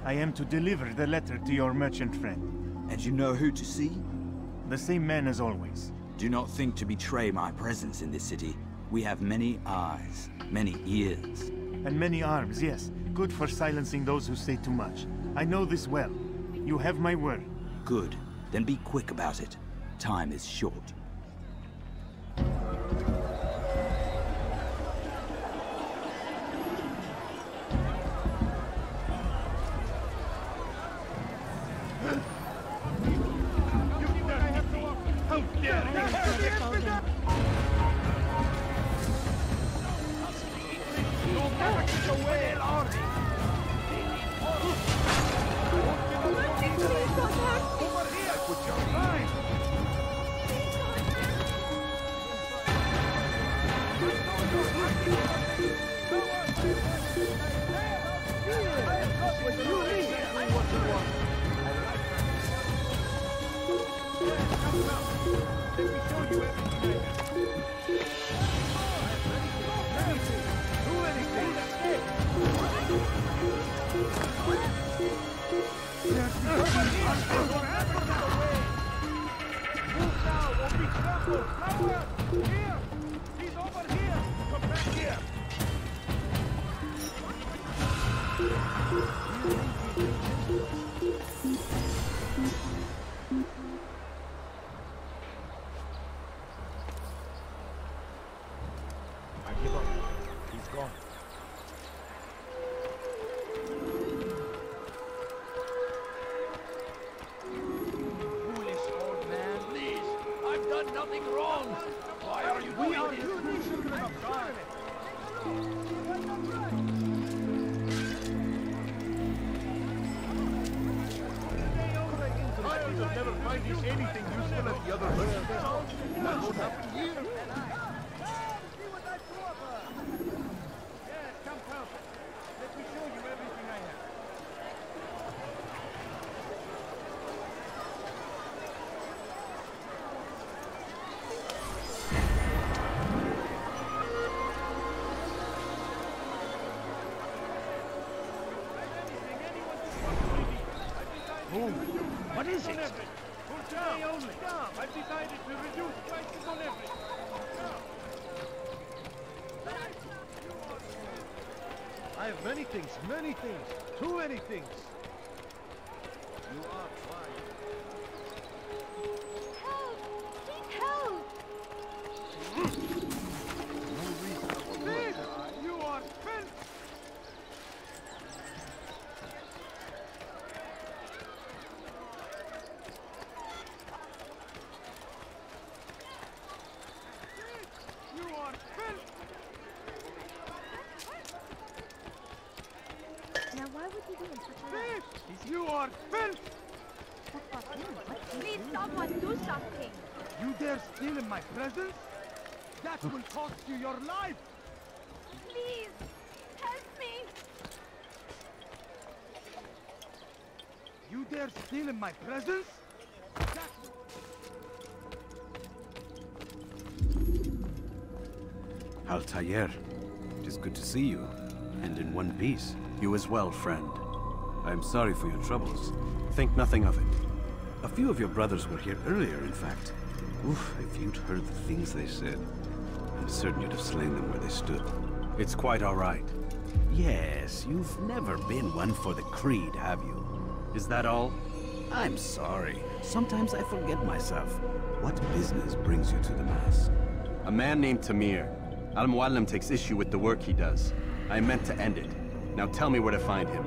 I am to deliver the letter to your merchant friend. And you know who to see? The same man as always. Do not think to betray my presence in this city. We have many eyes, many ears. And many arms, yes. Good for silencing those who say too much. I know this well. You have my word. Good. Then be quick about it. Time is short. I give up. He's gone. Foolish old man, please. I've done nothing wrong. Why are you doing this? You shouldn't have done You'll never find anything useful at the other end. That won't happen here. Yes, come. Let me show you everything I have. What is it? Stay only. I've decided to reduce prices on everything. I have many things, too many things. You are right. Help! Need help! Please! You are filth! You are filth! Now why would you be in such a rush? Filth! You are filth! Please, someone do something! You dare steal in my presence? That will cost you your life! Please, help me! You dare steal in my presence? Altair, it is good to see you, and in one piece. You as well, friend. I am sorry for your troubles. Think nothing of it. A few of your brothers were here earlier, in fact. Oof, if you'd heard the things they said, I'm certain you'd have slain them where they stood. It's quite all right. Yes, you've never been one for the creed, have you? Is that all? I'm sorry. Sometimes I forget myself. What business brings you to the Mass? A man named Tamir. Al-Mualim takes issue with the work he does. I meant to end it. Now tell me where to find him.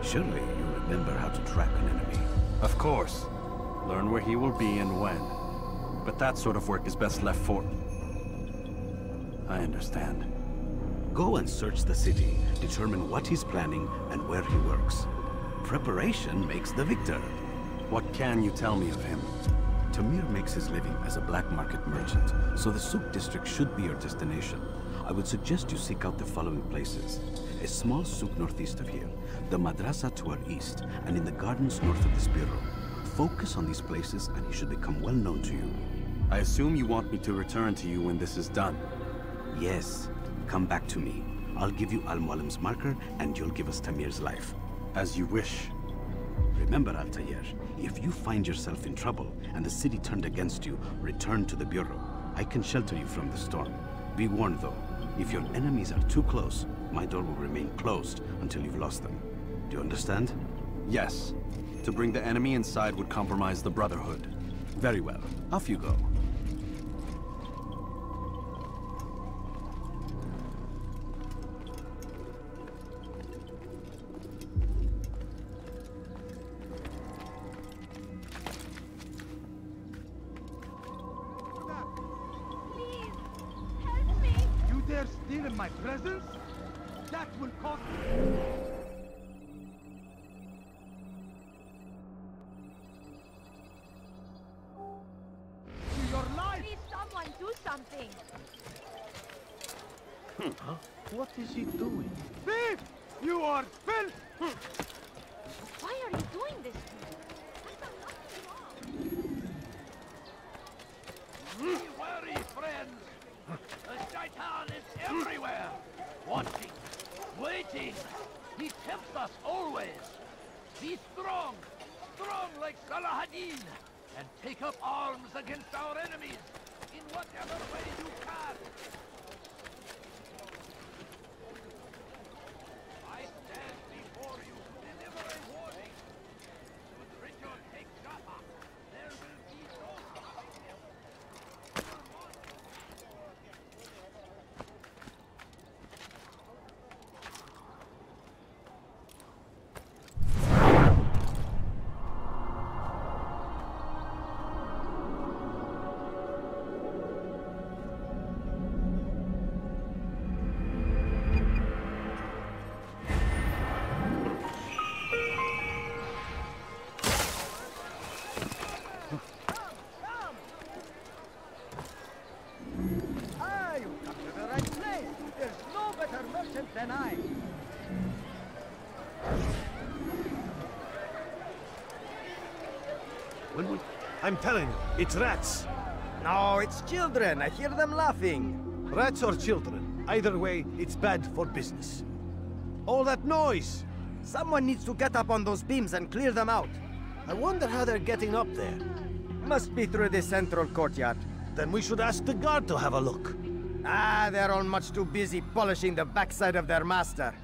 Surely you remember how to track an enemy. Of course. Learn where he will be and when. But that sort of work is best left for... I understand. Go and search the city, determine what he's planning and where he works. Preparation makes the victor. What can you tell me of him? Tamir makes his living as a black market merchant, so the Souk district should be your destination. I would suggest you seek out the following places. A small souk northeast of here, the madrasa to our east, and in the gardens north of this bureau. Focus on these places and he should become well known to you. I assume you want me to return to you when this is done. Yes. Come back to me. I'll give you Al-Mualim's marker and you'll give us Tamir's life. As you wish. Remember, Altair, if you find yourself in trouble and the city turned against you, return to the bureau. I can shelter you from the storm. Be warned though, if your enemies are too close, my door will remain closed until you've lost them. Do you understand? Yes. To bring the enemy inside would compromise the Brotherhood. Very well. Off you go. Steal in my presence? That will cost your life! Please, someone do something! Huh? What is he doing? Thief! You are filth! Why are you doing this to me? Be wary, friends! The Shaitan is everywhere! Watching, waiting! He tempts us always! Be strong! Strong like Salahadin! And take up arms against our enemies! In whatever way you can! I stand before you to deliver a warning! Should Richard take Jaffa, there will be no stopping him! Than I. I'm telling you, it's rats. No, it's children. I hear them laughing. Rats or children. Either way, it's bad for business. All that noise! Someone needs to get up on those beams and clear them out. I wonder how they're getting up there. Must be through the central courtyard. Then we should ask the guard to have a look. Ah, they're all much too busy polishing the backside of their master.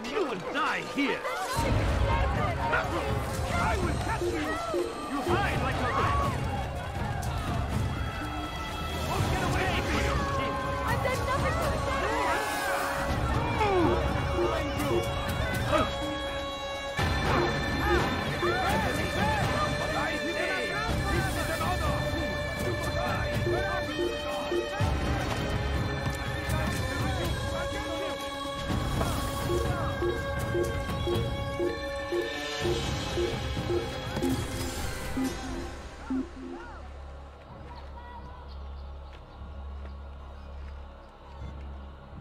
You will die here! I will catch you! You hide like a rat! Won't get away from your shit! I've done nothing to But I say, this is an honor!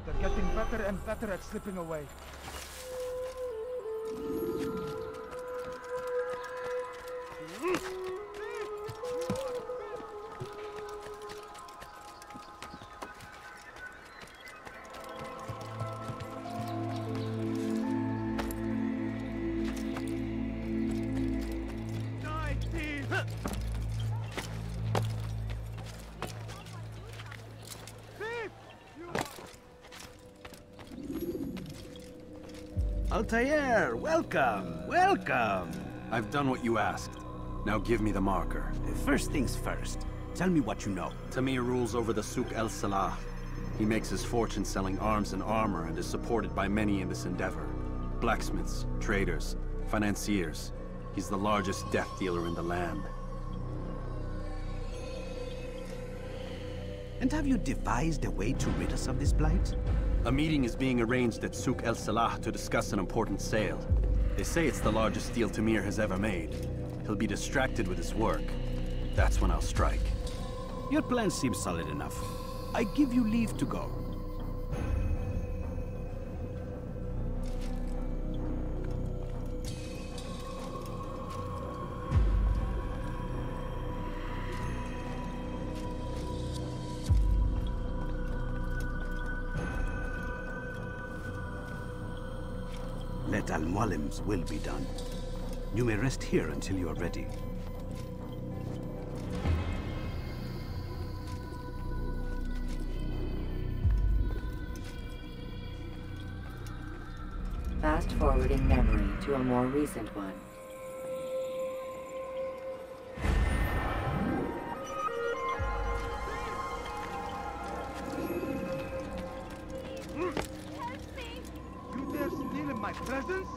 They're getting better and better at slipping away. Altair, welcome, welcome. I've done what you asked. Now give me the marker. First things first. Tell me what you know. Tamir rules over the Souk El Salah. He makes his fortune selling arms and armor and is supported by many in this endeavor. Blacksmiths, traders, financiers. He's the largest death dealer in the land. And have you devised a way to rid us of this blight? A meeting is being arranged at Souk El Salah to discuss an important sale. They say it's the largest deal Tamir has ever made. He'll be distracted with his work. That's when I'll strike. Your plan seems solid enough. I give you leave to go. Let Al-Mualim's will be done. You may rest here until you are ready. Fast-forwarding memory to a more recent one. You dare steal in my presence?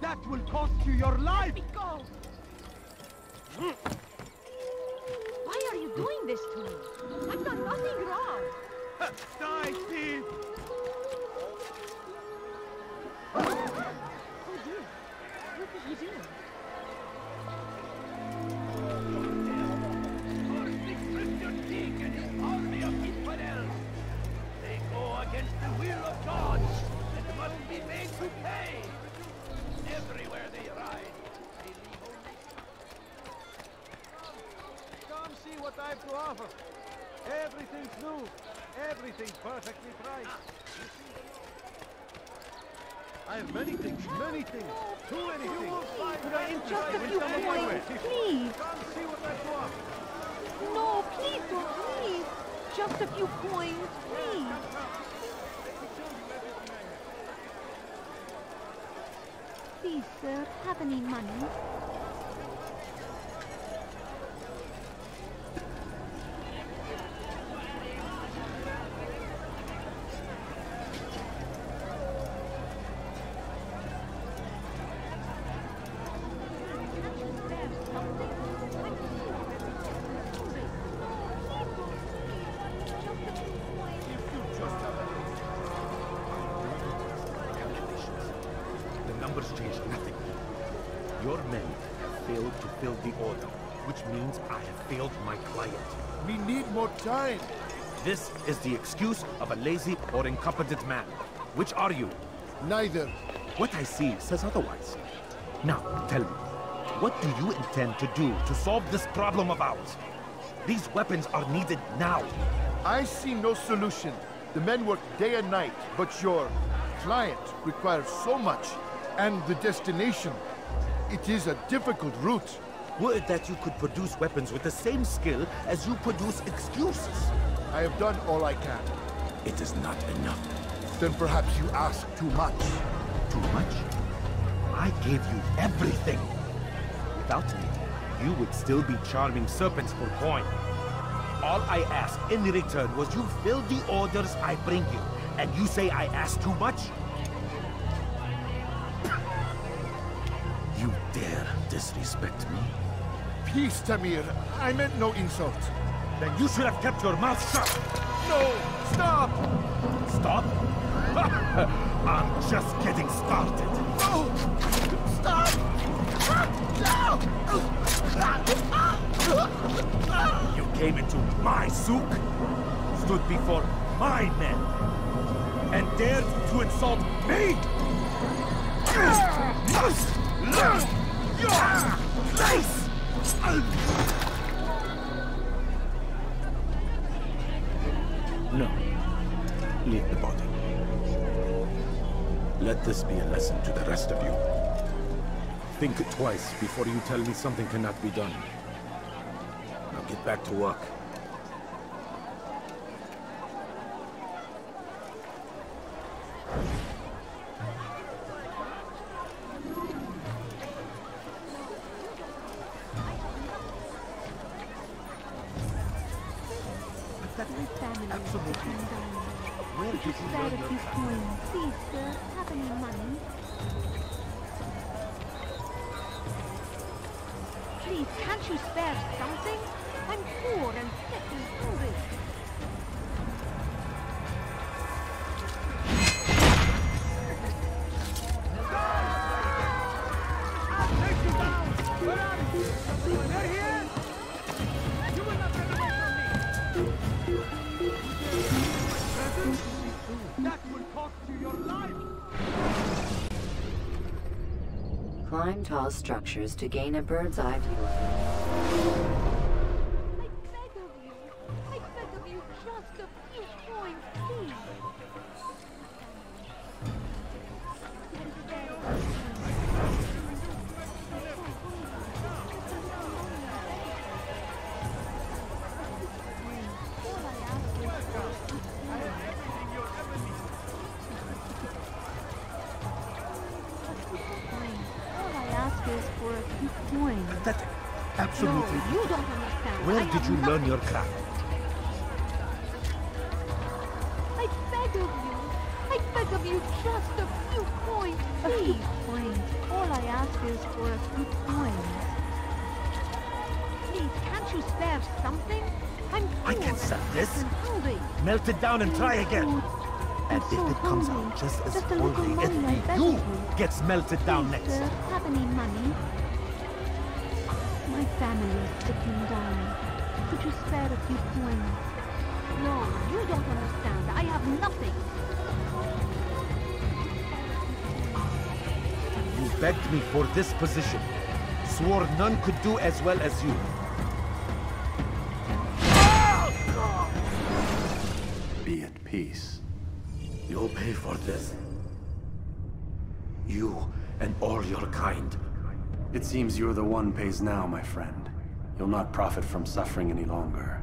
That will cost you your life! Let me go! Why are you doing this to me? I've done nothing wrong! Die, thief! Oh dear, what did he do? Christian king and his army of infidels. They go against the will of God and must be made to pay. Everywhere they ride, they leave only... Come see what I've to offer. Everything's new. Everything's perfectly priced. I have many things, too many things. Could I interest Just a few coins, please. Come see what I've to offer. No, please don't leave. Just a few coins, please. Please, sir, have any money? Changed nothing. Your men have failed to fill the order, which means I have failed my client. We need more time. This is the excuse of a lazy or incompetent man. Which are you? Neither. What I see says otherwise. Now, tell me, what do you intend to do to solve this problem of ours? These weapons are needed now. I see no solution. The men work day and night, but your client requires so much. And the destination. It is a difficult route. Would that you could produce weapons with the same skill as you produce excuses. I have done all I can. It is not enough. Then perhaps you ask too much. Too much? I gave you everything. Without me, you would still be charming serpents for coin. All I ask in return was you fill the orders I bring you. And you say I ask too much? You dare disrespect me? Peace, Tamir. I meant no insult. Then you should have kept your mouth shut. No! Stop! Stop? I'm just getting started. No! Stop! No! You came into my souk, stood before my men, and dared to insult me? Must learn your place! No. Leave the body. Let this be a lesson to the rest of you. Think twice before you tell me something cannot be done. Now get back to work. Could you spare a few coins? Please, sir, have any money? Please, can't you spare something? I'm poor and sick and hungry. I'll take you down! Where are you? They're here! You will not get away from me! Present? That will cost you your life! Climb tall structures to gain a bird's eye view. I beg of you, just a few coins, please. For a few coins. Pathetic. Absolutely. No, you don't understand. Where did you learn your craft? I beg of you, just a few coins, please. All I ask is for a few coins. Please, can't you spare something? I'm poor I can sell this. and hungry. Melt it down and try again. And if it comes out just as holy, it'll be you gets melted down next. Sir, have any money? My family is sick and dying. Could you spare a few coins? No, you don't understand. I have nothing. You begged me for this position. Swore none could do as well as you. Be at peace. You'll pay for this. You and all your kind. It seems you're the one pays now, my friend. You'll not profit from suffering any longer.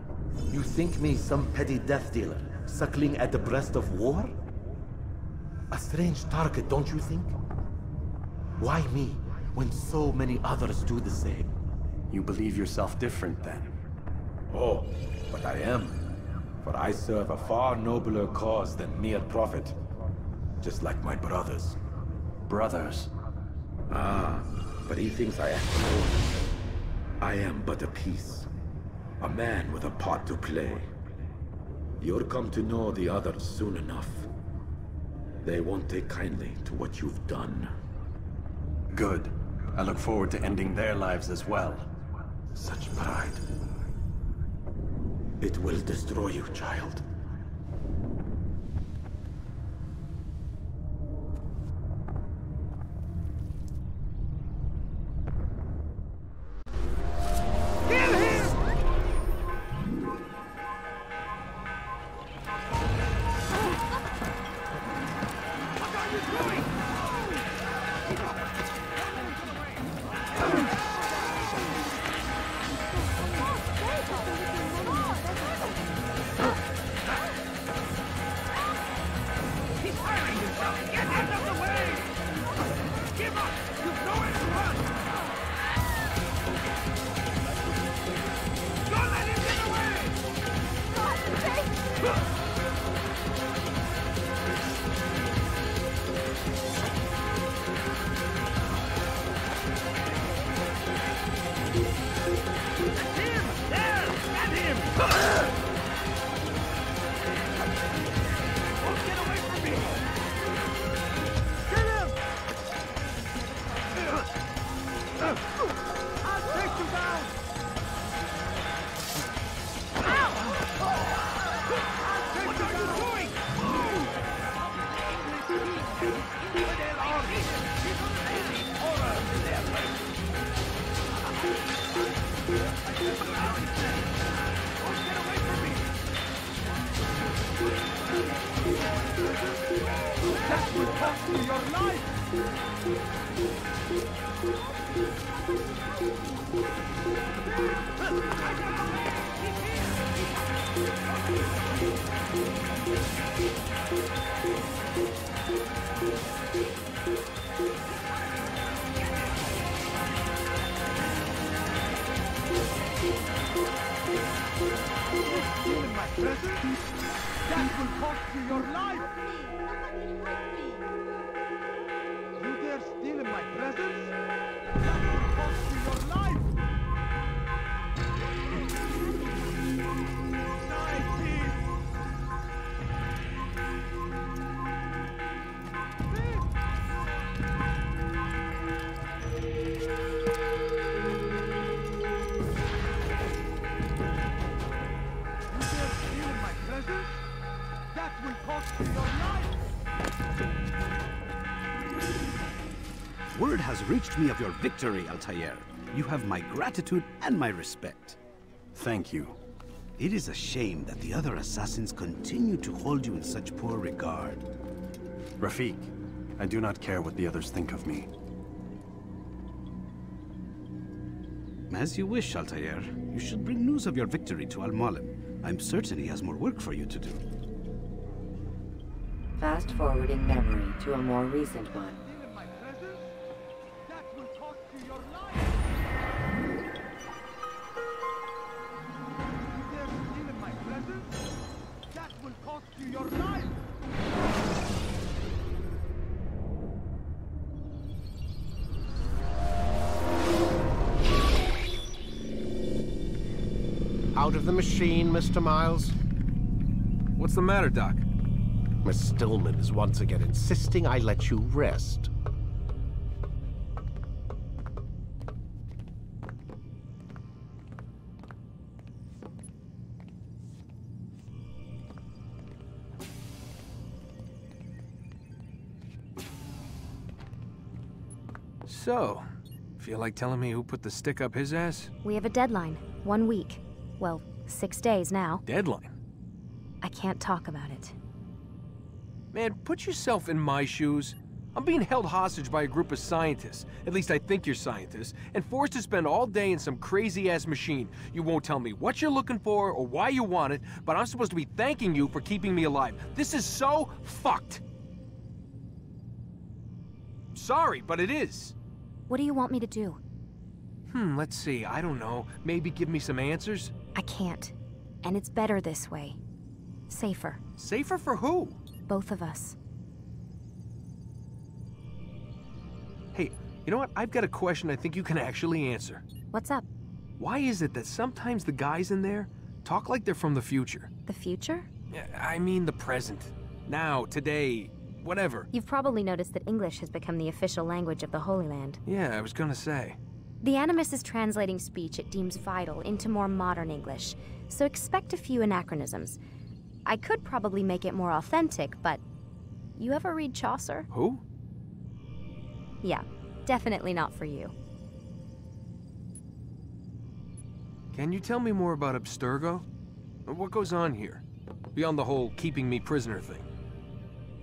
You think me some petty death dealer, suckling at the breast of war? A strange target, don't you think? Why me, when so many others do the same? You believe yourself different, then? Oh, but I am. For I serve a far nobler cause than mere profit. Just like my brothers. Brothers? Ah, but he thinks I act alone. I am but a piece. A man with a part to play. You'll come to know the others soon enough. They won't take kindly to what you've done. Good. I look forward to ending their lives as well. Such pride. It will destroy you, child. That will cost you your life! You dare steal in my presence? That will cost you your life! Die, thief! That will cost you your life! Word has reached me of your victory, Altair. You have my gratitude and my respect. Thank you. It is a shame that the other assassins continue to hold you in such poor regard. Rafik, I do not care what the others think of me. As you wish, Altair. You should bring news of your victory to Al-Mualim. I'm certain he has more work for you to do. Fast-forwarding memory to a more recent one. That will cost you your life! You dare steal in my presence? That will cost you your life! Out of the machine, Mr. Miles? What's the matter, Doc? Miss Stillman is once again insisting I let you rest. So, feel like telling me who put the stick up his ass? We have a deadline. 1 week. Well, 6 days now. Deadline? I can't talk about it. Man, put yourself in my shoes. I'm being held hostage by a group of scientists, at least I think you're scientists, and forced to spend all day in some crazy-ass machine. You won't tell me what you're looking for or why you want it, but I'm supposed to be thanking you for keeping me alive. This is so fucked. Sorry, but it is. What do you want me to do? Let's see, I don't know. Maybe give me some answers? I can't. And it's better this way. Safer. Safer for who? Both of us. Hey, you know what? I've got a question I think you can actually answer. What's up? Why is it that sometimes the guys in there talk like they're from the future? The future? I mean the present. Now, today, whatever. You've probably noticed that English has become the official language of the Holy Land. Yeah, I was gonna say. The Animus is translating speech it deems vital into more modern English, so expect a few anachronisms. I could probably make it more authentic, but... You ever read Chaucer? Who? Yeah, definitely not for you. Can you tell me more about Abstergo? What goes on here? Beyond the whole keeping me prisoner thing.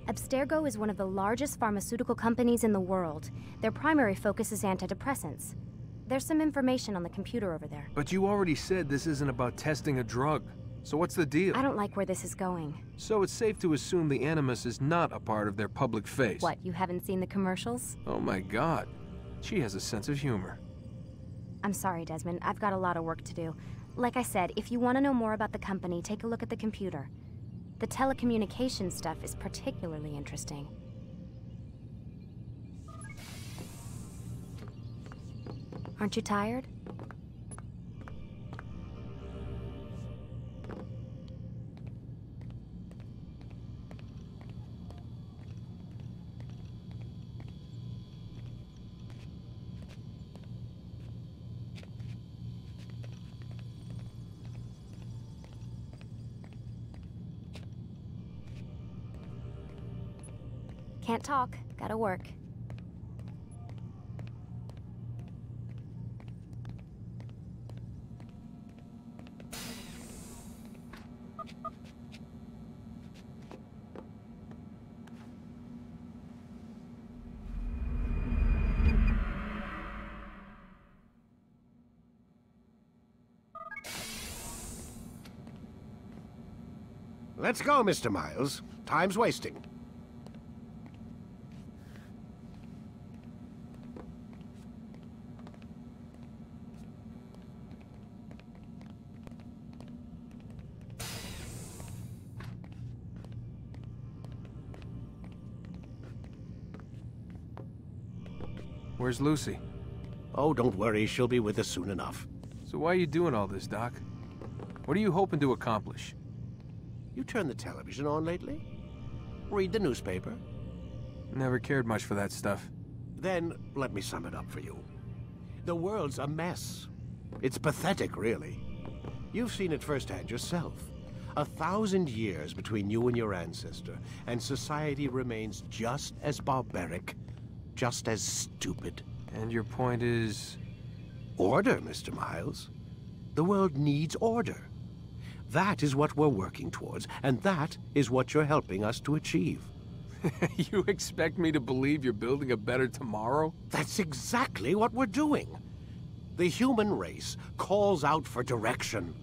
Abstergo is one of the largest pharmaceutical companies in the world. Their primary focus is antidepressants. There's some information on the computer over there. But you already said this isn't about testing a drug. So what's the deal? I don't like where this is going. So it's safe to assume the Animus is not a part of their public face. What, you haven't seen the commercials? Oh my god. She has a sense of humor. I'm sorry, Desmond. I've got a lot of work to do. Like I said, if you want to know more about the company, take a look at the computer. The telecommunications stuff is particularly interesting. Aren't you tired? Can't talk. Gotta work. Let's go, Mr. Miles. Time's wasting. Where's Lucy? Oh, don't worry, she'll be with us soon enough. So why are you doing all this, Doc? What are you hoping to accomplish? You turned the television on lately? Read the newspaper? Never cared much for that stuff. Then, let me sum it up for you. The world's a mess. It's pathetic, really. You've seen it firsthand yourself. 1,000 years between you and your ancestor, and society remains just as barbaric, just as stupid. And your point is? Order, Mr. Miles. The world needs order. That is what we're working towards, and that is what you're helping us to achieve. You expect me to believe you're building a better tomorrow? That's exactly what we're doing. The human race calls out for direction.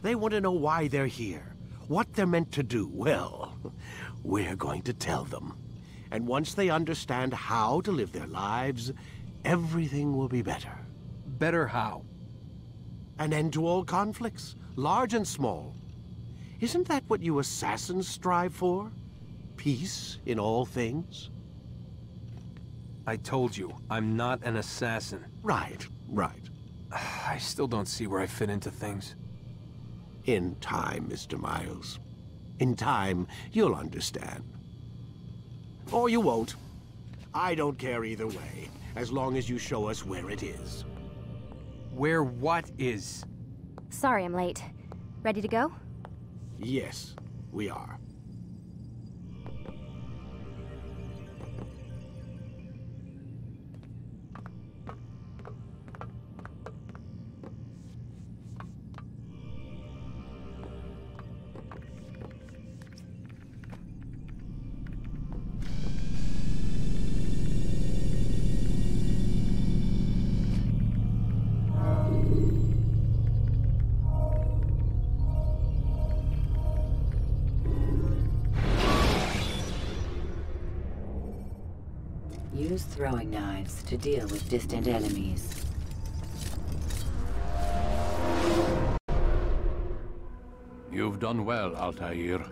They want to know why they're here, what they're meant to do. Well, we're going to tell them. And once they understand how to live their lives, everything will be better. Better how? An end to all conflicts, large and small. Isn't that what you assassins strive for? Peace in all things? I told you, I'm not an assassin. Right, right. I still don't see where I fit into things. In time, Mr. Miles. In time, you'll understand. Or you won't. I don't care either way, as long as you show us where it is. Where what is? Sorry I'm late. Ready to go? Yes, we are. Use throwing knives to deal with distant enemies. You've done well, Altair.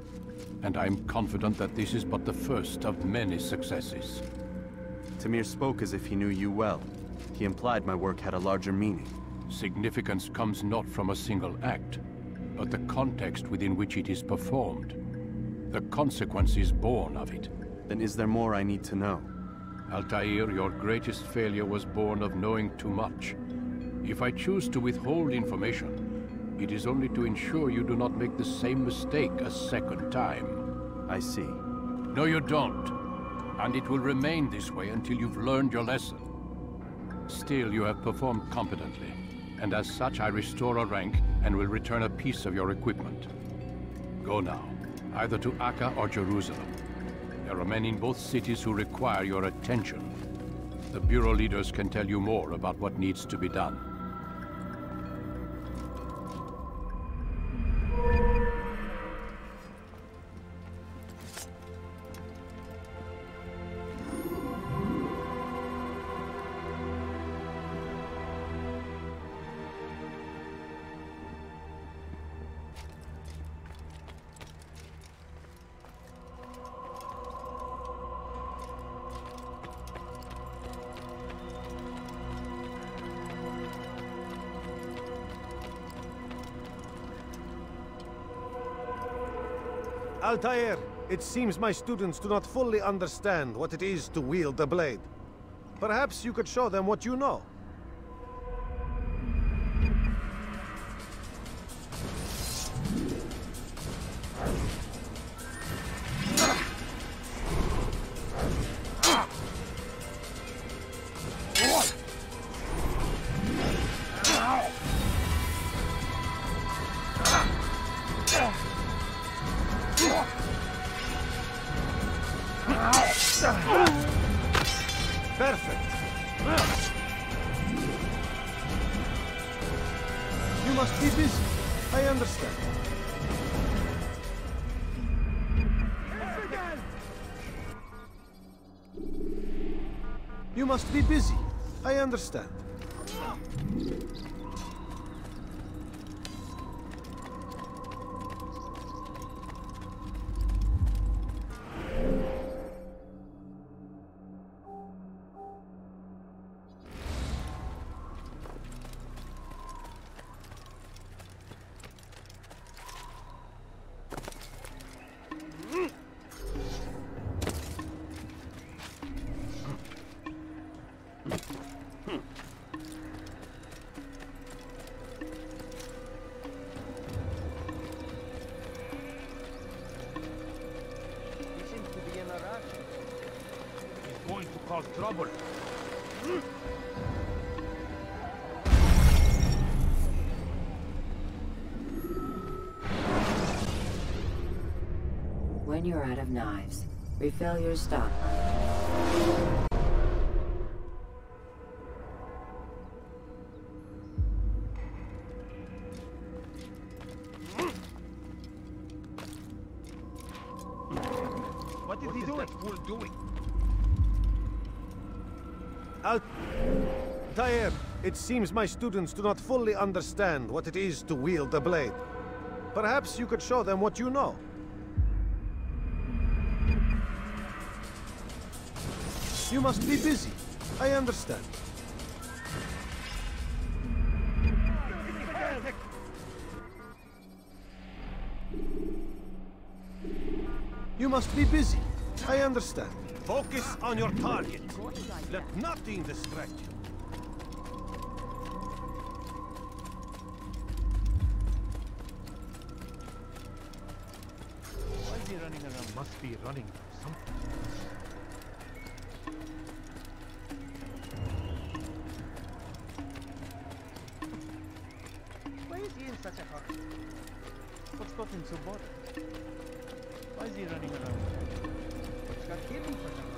And I'm confident that this is but the first of many successes. Tamir spoke as if he knew you well. He implied my work had a larger meaning. Significance comes not from a single act, but the context within which it is performed. The consequences born of it. Then is there more I need to know? Altair, your greatest failure was born of knowing too much. If I choose to withhold information, it is only to ensure you do not make the same mistake a second time. I see. No, you don't. And it will remain this way until you've learned your lesson. Still, you have performed competently, and as such I restore a rank and will return a piece of your equipment. Go now, either to Acre or Jerusalem. There are men in both cities who require your attention. The Bureau leaders can tell you more about what needs to be done. Altair, it seems my students do not fully understand what it is to wield the blade. Perhaps you could show them what you know. Perfect. You must be busy. I understand. You must be busy. I understand. He seems to be in a rush. He's going to cause trouble. When you're out of knives, refill your stock. What is he doing? Fool doing? Altair, it seems my students do not fully understand what it is to wield a blade. Perhaps you could show them what you know. You must be busy. I understand. You must be busy. I understand. Focus on your target. Let nothing distract you. Why is he running around? Must be running from something. Why is he in such a hurry? What's got him so bothered? Why is he running around? What's got him in such a hurry?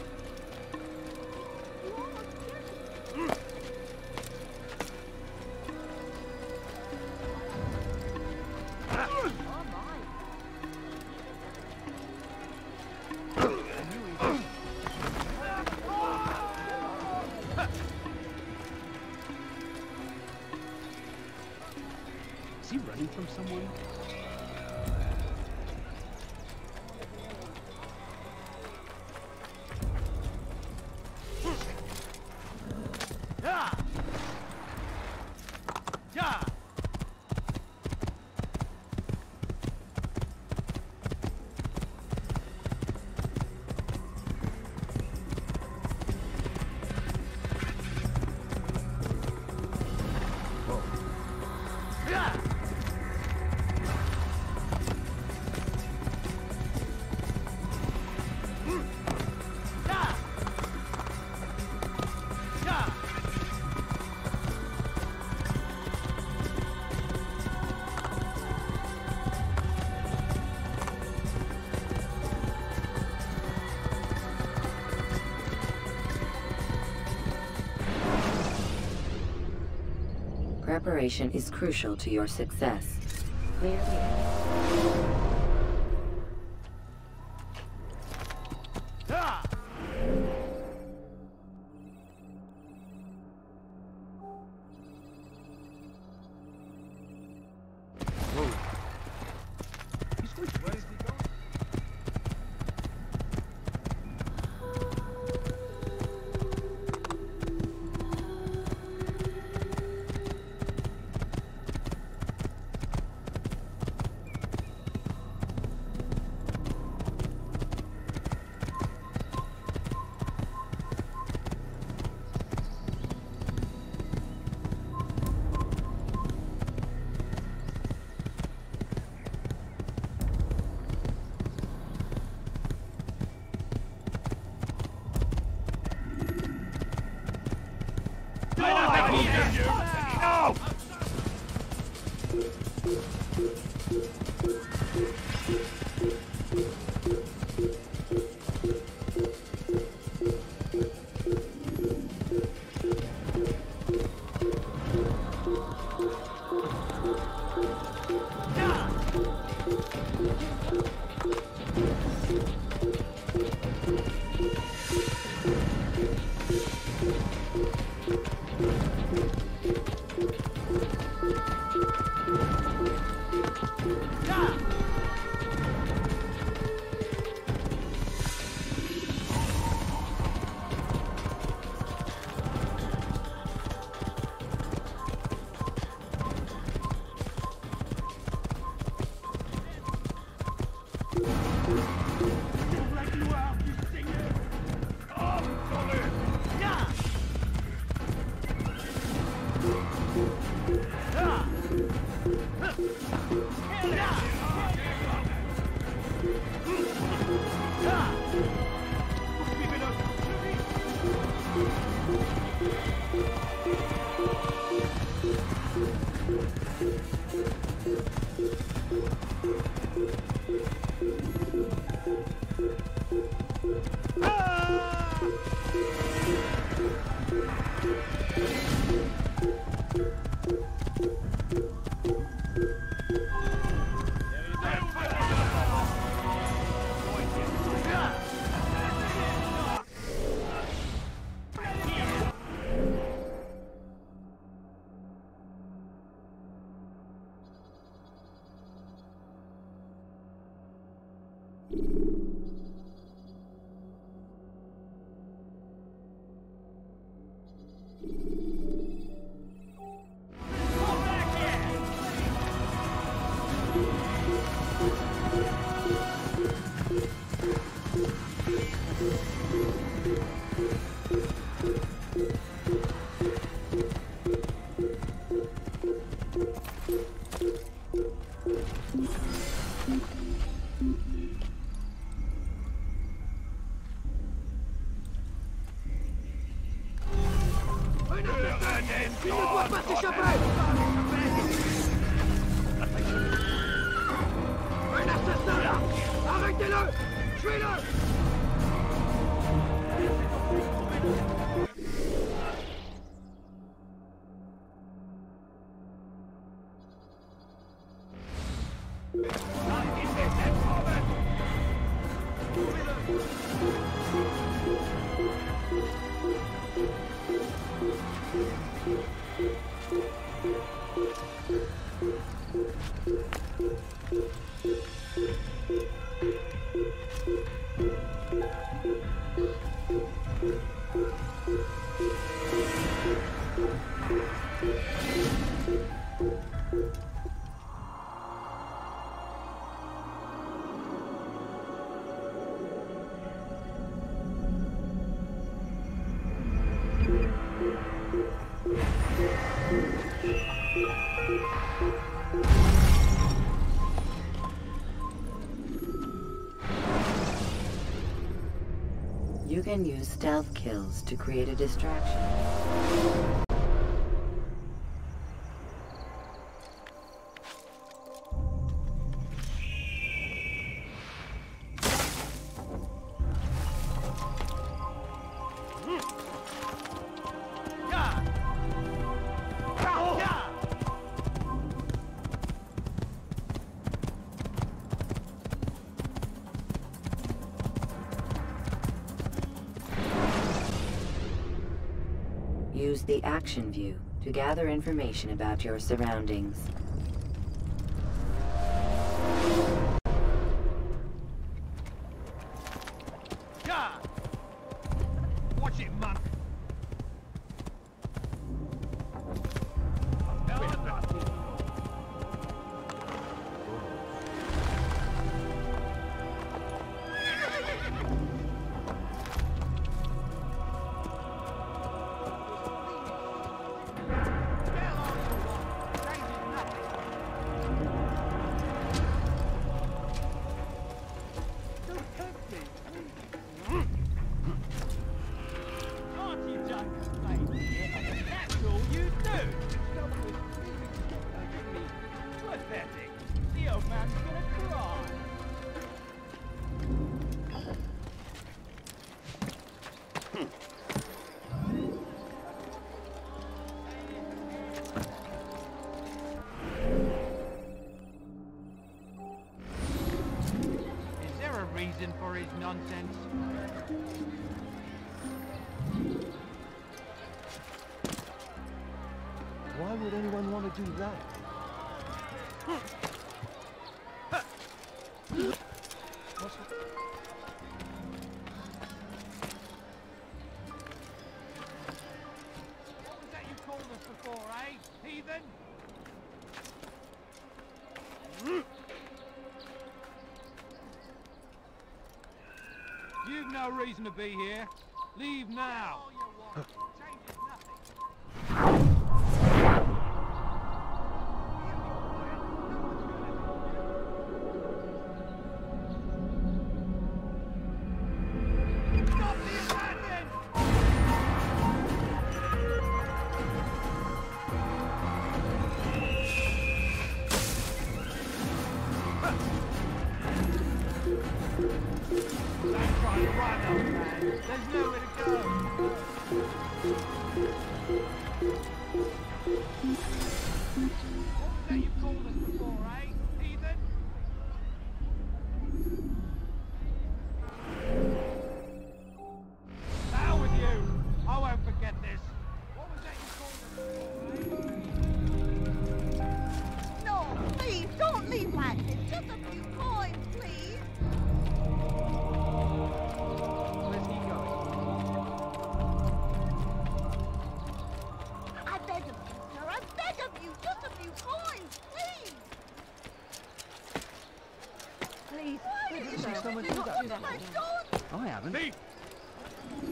Is he running from someone? Preparation is crucial to your success. Clear the air. Where is he going? No! Arrêtez-le! Tuez-le! You can use stealth kills to create a distraction. Use the action view to gather information about your surroundings. Watch it, monk! Reason for his nonsense? Why would anyone want to do that? What was that you called us before, eh? Heathen? You've no reason to be here. Leave now. That you called us before, eh, heathen? The hell with you! I won't forget this. What was that you called us before, eh? No, please, don't leave like this. Just a few coins, please. Where's he going? I beg of you, sir. I beg of you. Just a few coins, please. Please, Did you see someone do that before? I haven't. Thief!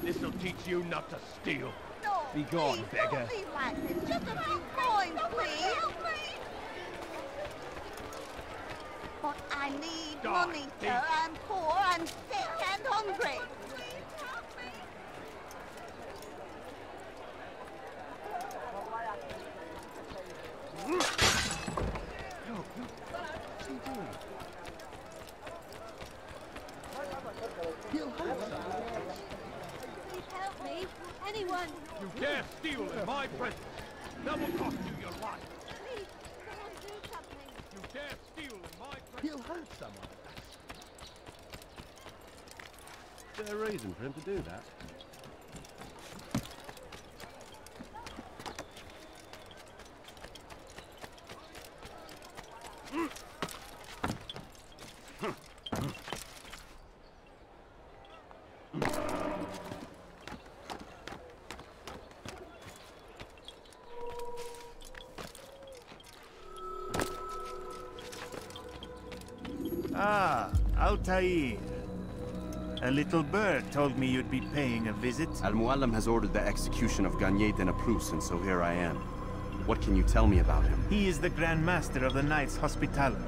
This'll teach you not to steal. No, Be gone, please, beggar. don't leave like this. Just a few coins, please. But I need money, sir. I'm poor, I'm sick and hungry. Please help me. Anyone. You dare steal in my presence. That will cost you your life. Please, someone do something. You dare steal in my presence. He'll hurt someone. Is there a reason for him to do that? Ah, Altair. A little bird told me you'd be paying a visit. Al-Mualim has ordered the execution of Garnier de Naplouse, and so here I am. What can you tell me about him? He is the Grand Master of the Knights Hospitaller,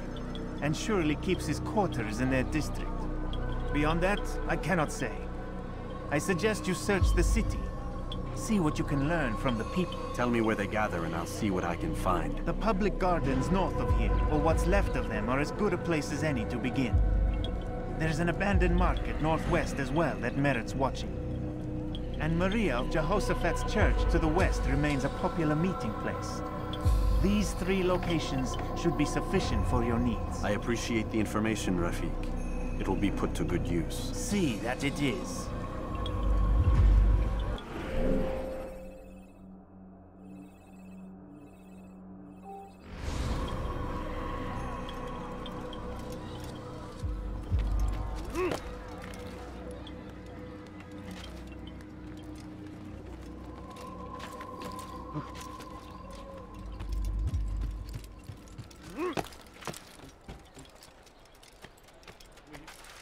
and surely keeps his quarters in their district. Beyond that, I cannot say. I suggest you search the city. See what you can learn from the people. Tell me where they gather and I'll see what I can find. The public gardens north of here, or what's left of them, are as good a place as any to begin. There's an abandoned market northwest as well that merits watching. And Maria of Jehoshaphat's church to the west remains a popular meeting place. These 3 locations should be sufficient for your needs. I appreciate the information, Rafiq. It will be put to good use. See that it is.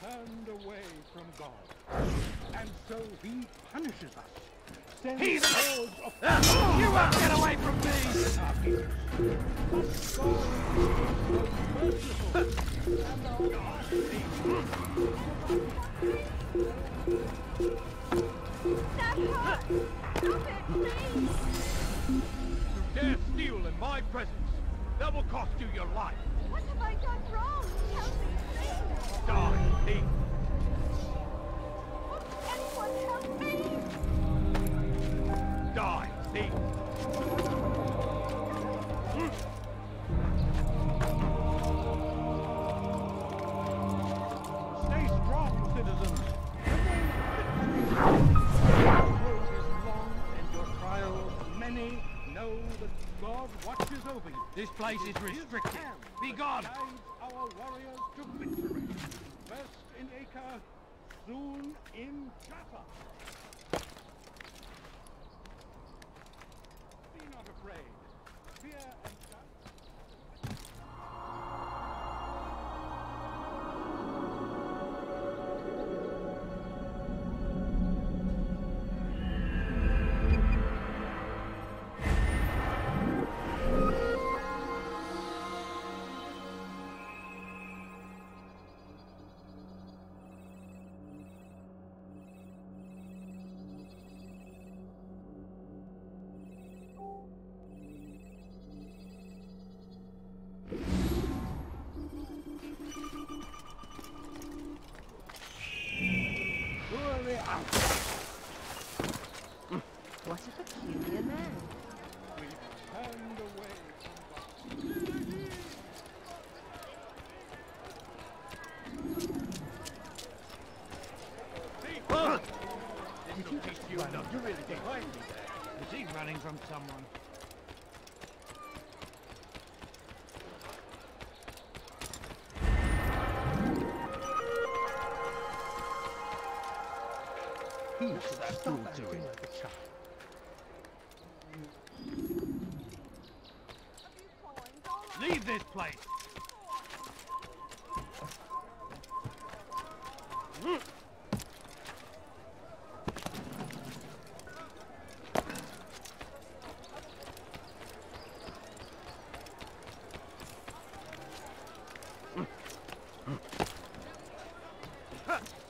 Turned away from God, and so he punishes us. He's Swords of You won't get away from me! You dare steal in my presence. That will cost you your life. What have I done wrong? Help me, please. Die, thief. Anyone help me? Die, thief. Stay strong, citizens. The road is long and your trials many. Know that God watches over you. This place is restricted. Be gone. Guides our warriors to victory. First in Acre, soon in Jaffa. Be not afraid. Fear and doubt. What a peculiar man. Turned away This'll teach you enough. You really think I'm there? Is he running from someone? He's that fool doing. Leave this place!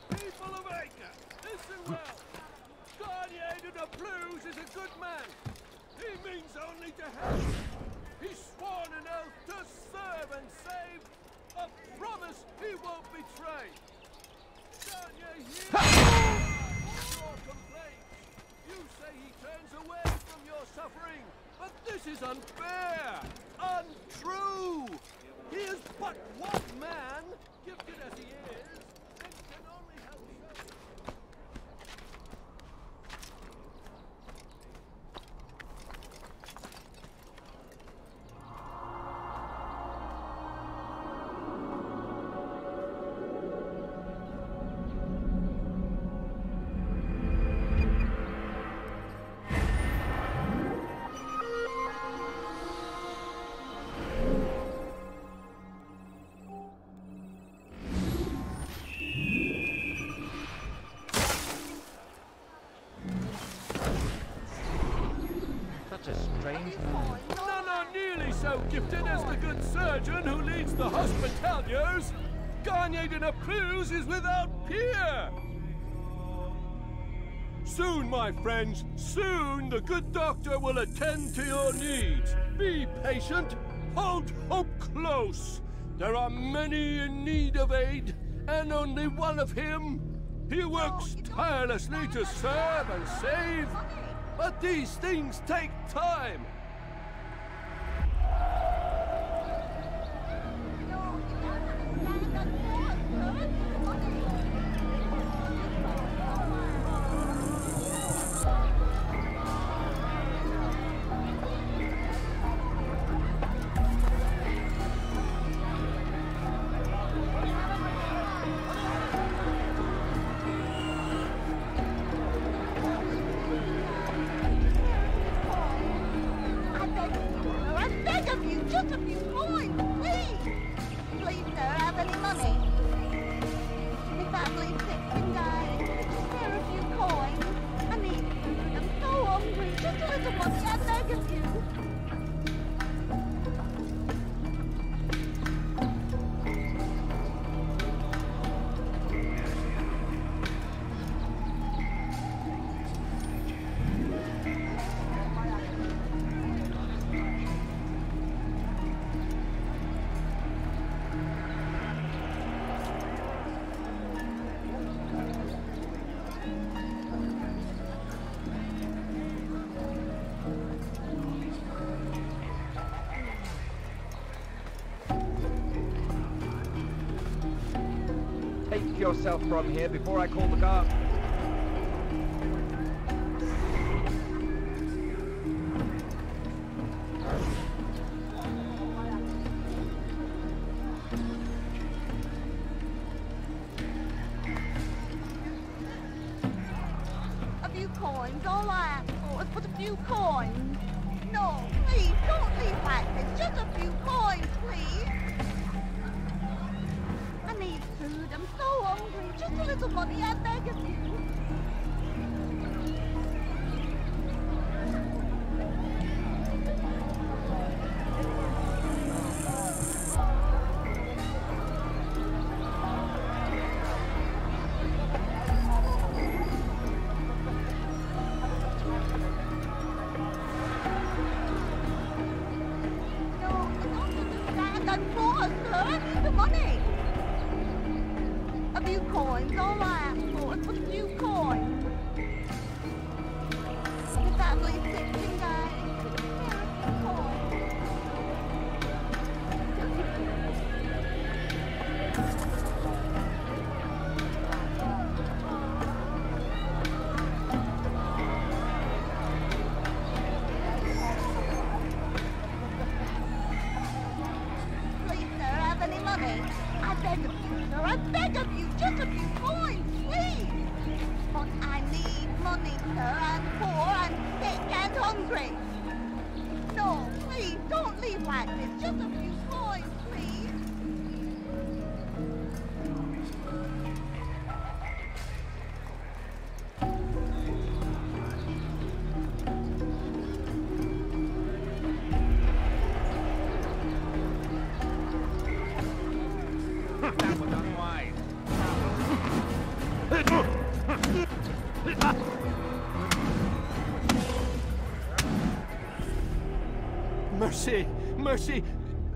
People of Acre, listen well. Garnier de la Pluge is a good man. He means only to help. He's sworn an oath to serve and save. A promise he won't betray. Garnier here. Your complaint. You say he turns away from your suffering, but this is unfair, untrue. He is but one man, gifted as he is, and can only help serve. None are nearly so gifted as the good surgeon who leads the Hospitaliers. Garnier de la Pluge is without peer. Soon, my friends, soon the good doctor will attend to your needs. Be patient, hold hope close. There are many in need of aid, and only one of him. He works tirelessly to serve and save. But these things take time. Take yourself from here before I call the guard. A few coins, all I ask for is but a few coins. No, please, don't leave like this. Just a few coins, please. I need food. I'm so hungry. Just a little money, I beg of you. I beg of you, just a few coins, please. But I need money, sir. I'm poor, I'm sick and hungry. No, please, don't leave like this. Just a few coins, please. That was unwise. Mercy! Mercy!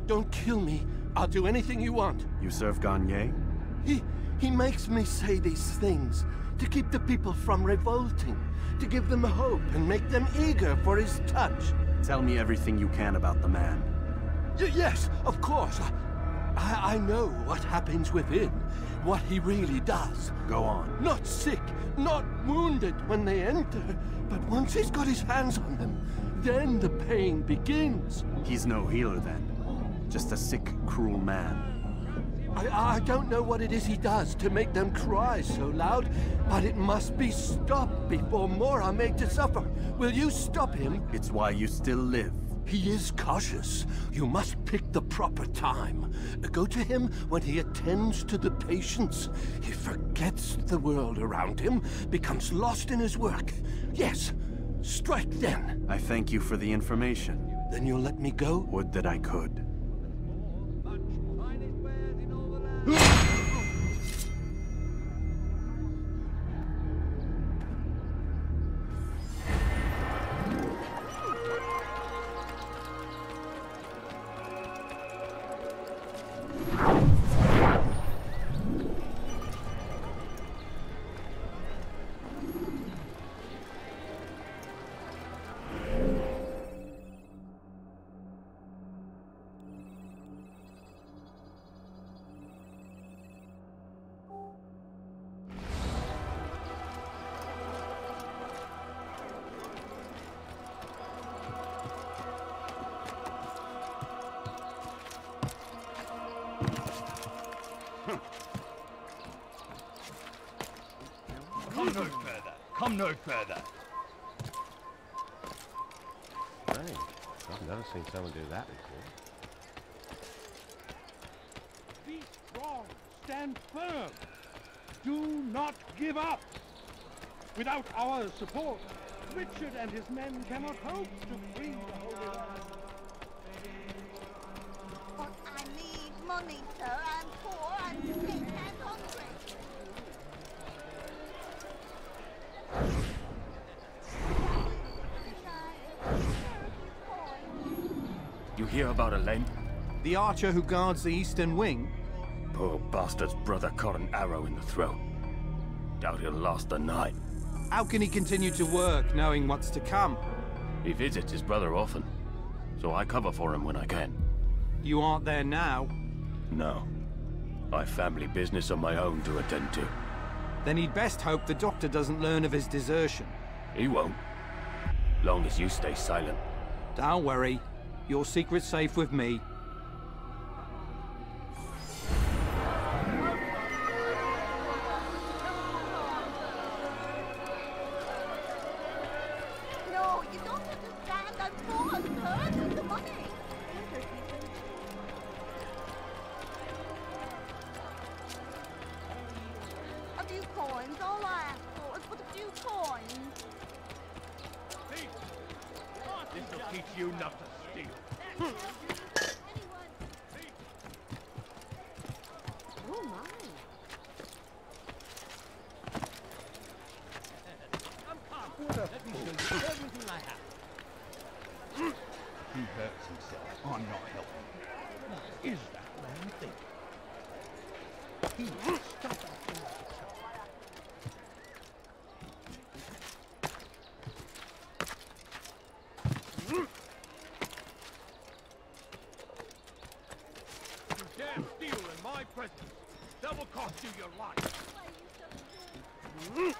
Don't kill me. I'll do anything you want. You serve Garnier? He makes me say these things to keep the people from revolting, to give them hope and make them eager for his touch. Tell me everything you can about the man. Yes, of course. I know what happens within, what he really does. Go on. Not sick, not wounded when they enter, but once he's got his hands on them, then the pain begins. He's no healer then. Just a sick, cruel man. I don't know what it is he does to make them cry so loud, but it must be stopped before more are made to suffer. Will you stop him? It's why you still live. He is cautious. You must pick the proper time. Go to him when he attends to the patients. He forgets the world around him, becomes lost in his work. Yes, strike then. I thank you for the information. Then you'll let me go? Would that I could. Come no further. Come no further. Hey, I've never seen someone do that before. Be strong. Stand firm. Do not give up. Without our support, Richard and his men cannot hope to free the Holy Land. But I need money, sir. I'm poor, I'm sick and hungry. You hear about Elaine? The archer who guards the eastern wing? Poor bastard's brother caught an arrow in the throat. Doubt he'll last the night. How can he continue to work, knowing what's to come? He visits his brother often, so I cover for him when I can. You aren't there now? No. I've family business of my own to attend to. Then he'd best hope the doctor doesn't learn of his desertion. He won't. Long as you stay silent. Don't worry. Your secret's safe with me. No, you don't understand. I'm poor, sir. I need the money. A few coins. All I ask for is but a few coins. This'll teach you not to steal. Oh my. What a fool. Everything I have. He hurts himself. I'm not helping. What is that man thinking? He will stop acting like a child. You dare steal in my presence. That will cost you your life. You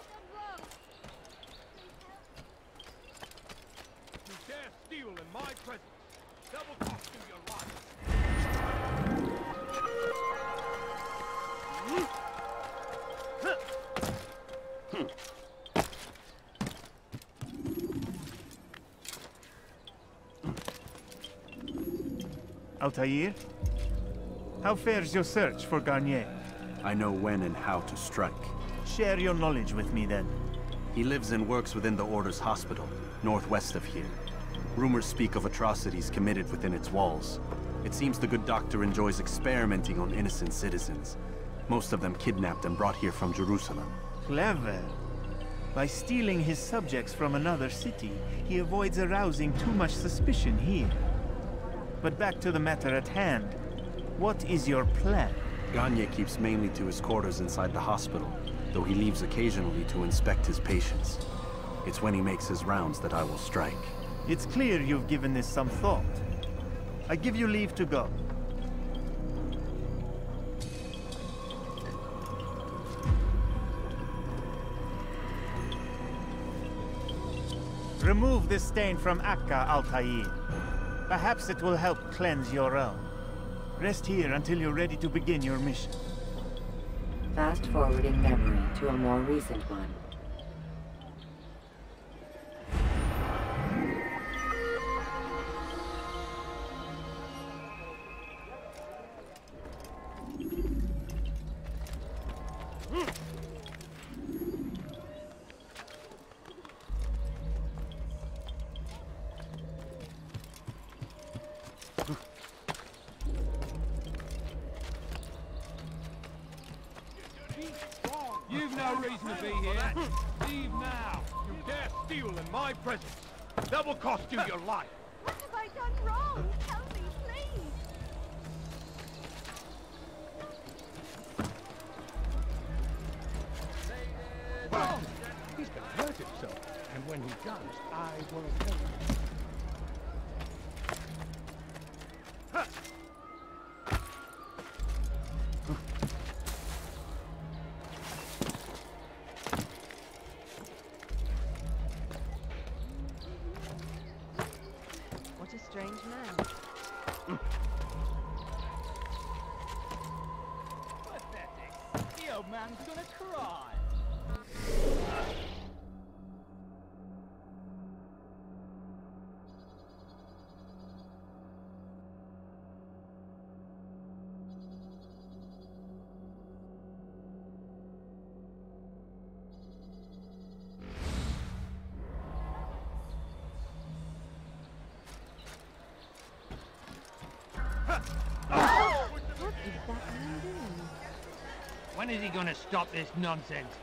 dare steal in my presence. That will cost you your life. Altair? How fares your search for Garnier? I know when and how to strike. Share your knowledge with me, then. He lives and works within the Order's hospital, northwest of here. Rumors speak of atrocities committed within its walls. It seems the good doctor enjoys experimenting on innocent citizens. Most of them kidnapped and brought here from Jerusalem. Clever. By stealing his subjects from another city, he avoids arousing too much suspicion here. But back to the matter at hand. What is your plan? Garnier keeps mainly to his quarters inside the hospital, though he leaves occasionally to inspect his patients. It's when he makes his rounds that I will strike. It's clear you've given this some thought. I give you leave to go. Remove this stain from Akka, Altair. Perhaps it will help cleanse your own. Rest here until you're ready to begin your mission. Fast-forwarding memory to a more recent one. You've no reason to be here. Leave now. You dare steal in my presence. That will cost you your life. What have I done wrong? Tell me, please. Well, he's gonna hurt himself, and when he does, I won't help him. What a strange man. Pathetic. The old man's gonna cry. What is that man doing? When is he gonna stop this nonsense?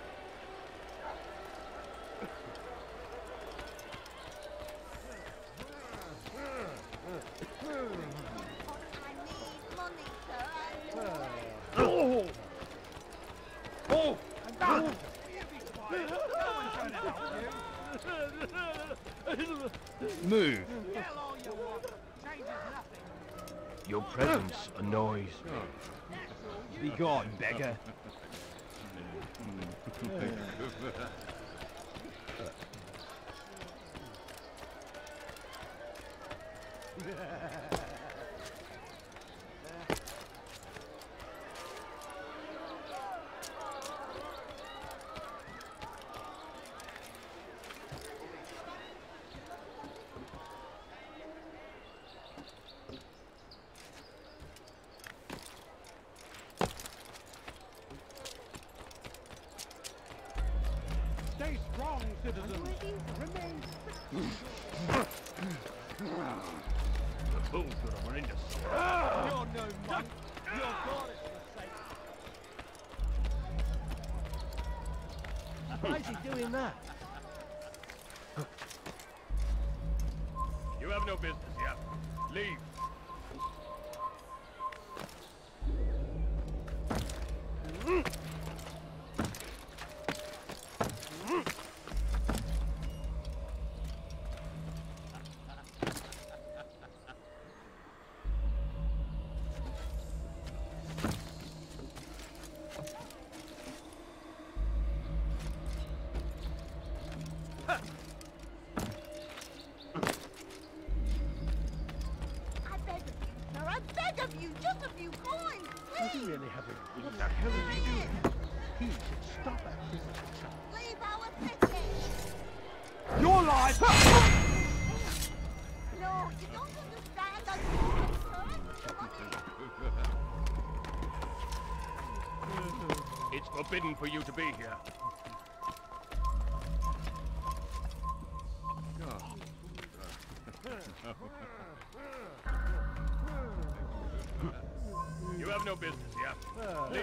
Oh! Oh! Move. Yell all you want. Changes nothing. Your presence annoys me. Be gone, beggar. Stay strong, citizens. Remain. The fool's gonna run into You're no monk. Your God is forsaken. Why is he doing that? You have no business here. Leave. I beg of you, just a few coins, Does he please. really have a... What the hell is he doing? He should stop acting like a child. Leave our city. Your life! No, you don't understand. I'm forbidden for you to be here. You have no business here. Leave.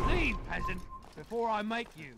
Leave, peasant, before I make you.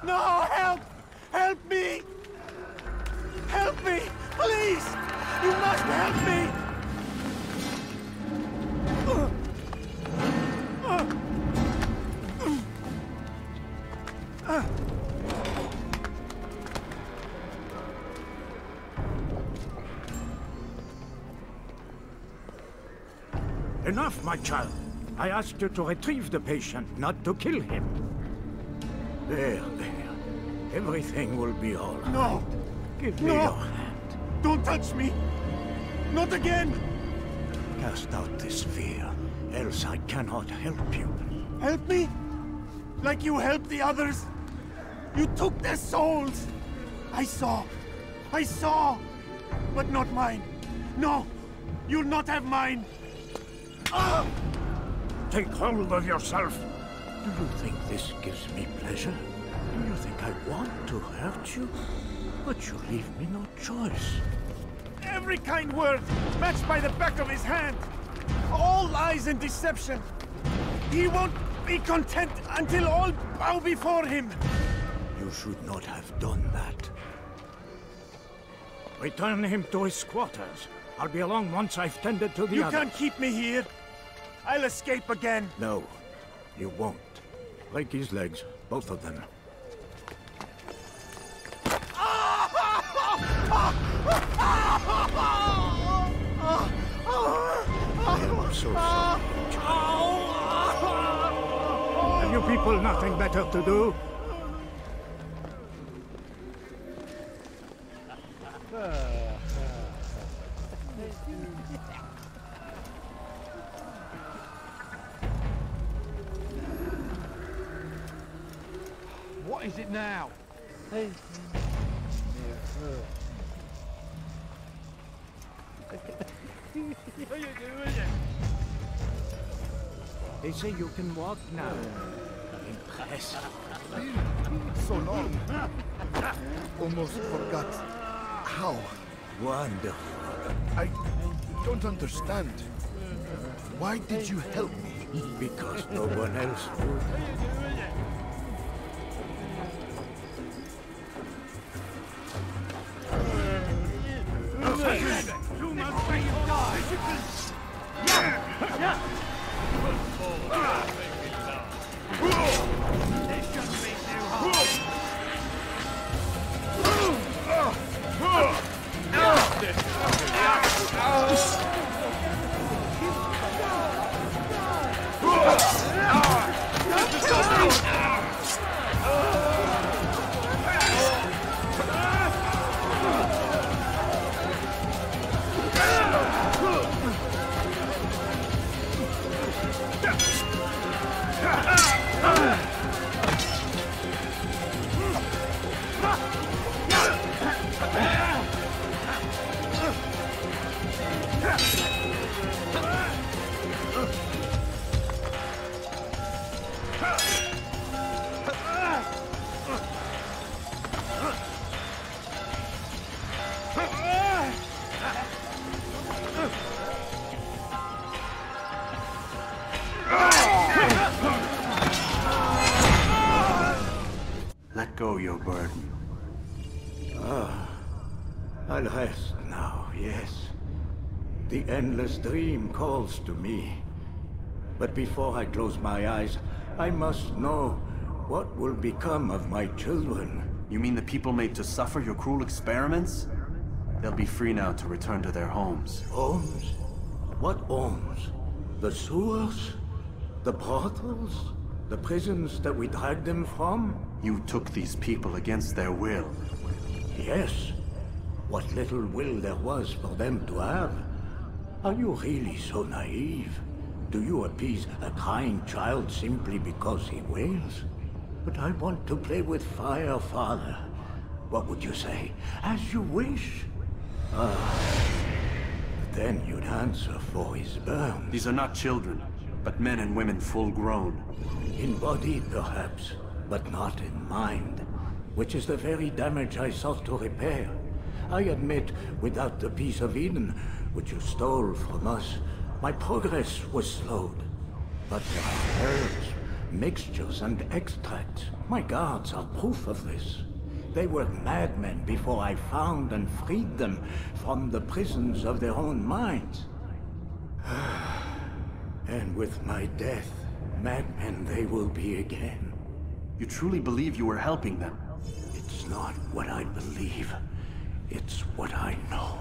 No, help! Help me! Help me! Please! You must help me! Enough, my child. I asked you to retrieve the patient, not to kill him. There. Everything will be all right. No! Give me your hand. Don't touch me! Not again! Cast out this fear, else I cannot help you. Help me? Like you helped the others? You took their souls! I saw! But not mine! No! You'll not have mine! Ah! Take hold of yourself! Do you think this gives me pleasure? Do you think I want to hurt you? But you leave me no choice. Every kind word matched by the back of his hand! All lies and deception! He won't be content until all bow before him! You should not have done that. Return him to his quarters. I'll be along once I've tended to the You others. can't keep me here! I'll escape again! No, you won't. Break his legs, both of them. I'm so sorry. Have you people nothing better to do? What is it now? Hey. What are you doing? They say you can walk now. Impressive. So long. Almost forgot. How? Wonderful. I don't understand. Why did you help me? Because no one else would. You must pay your die! This shouldn't be too hard. Let go your burden. I'll rest now, yes. The endless dream calls to me. But before I close my eyes, I must know what will become of my children. You mean the people made to suffer your cruel experiments? They'll be free now to return to their homes. Homes? What homes? The sewers? The brothels? The prisons that we dragged them from? You took these people against their will. Yes. What little will there was for them to have. Are you really so naive? Do you appease a crying child simply because he wails? But I want to play with fire, Father. What would you say? As you wish. Then you'd answer for his burn. These are not children, but men and women full grown. In body, perhaps, but not in mind. Which is the very damage I sought to repair. I admit, without the piece of Eden, which you stole from us, my progress was slowed. But there are herbs, mixtures, and extracts. My guards are proof of this. They were madmen before I found and freed them from the prisons of their own minds. And with my death, madmen they will be again. You truly believe you were helping them? It's not what I believe. It's what I know.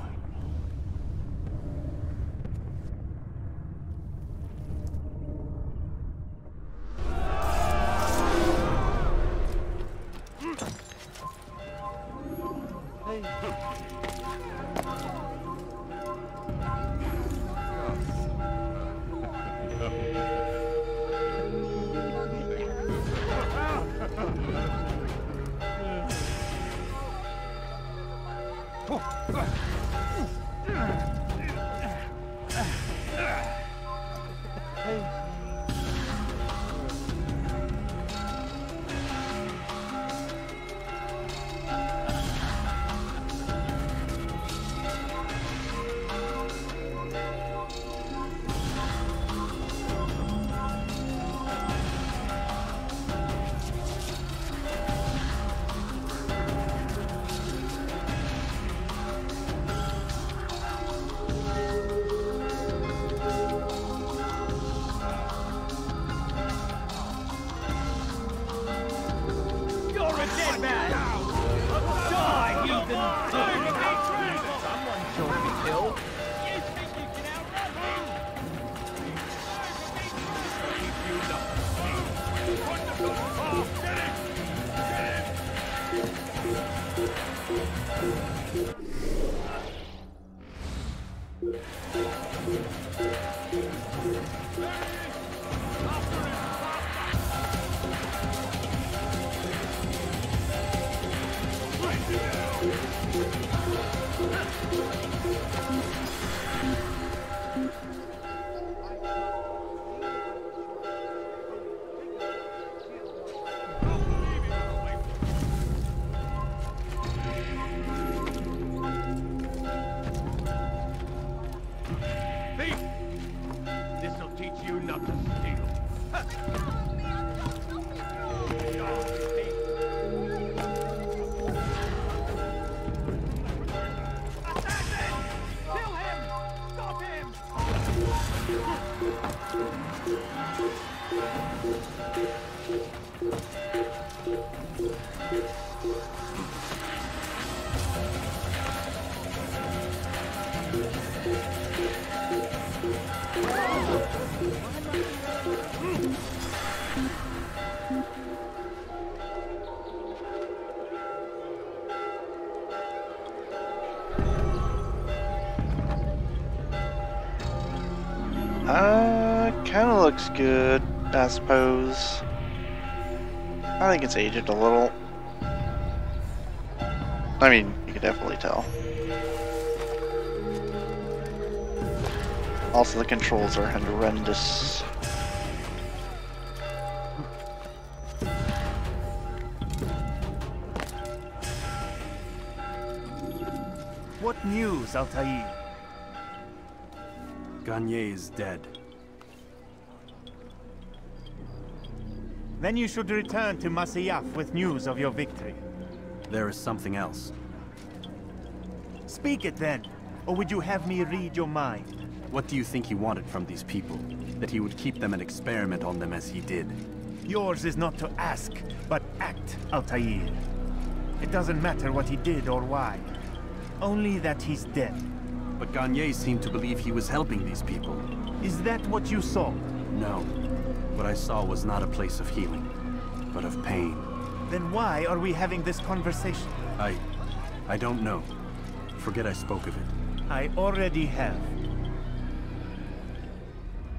This'll teach you not to steal. Kinda looks good, I suppose. I think it's aged a little. I mean, you can definitely tell. Also, the controls are horrendous. What news, Altair? Garnier is dead. Then you should return to Masyaf with news of your victory. There is something else. Speak it then, or would you have me read your mind? What do you think he wanted from these people? That he would keep them and experiment on them as he did? Yours is not to ask, but act, Altair. It doesn't matter what he did or why. Only that he's dead. But Garnier seemed to believe he was helping these people. Is that what you saw? No. What I saw was not a place of healing, but of pain. Then why are we having this conversation? I don't know. Forget I spoke of it. I already have.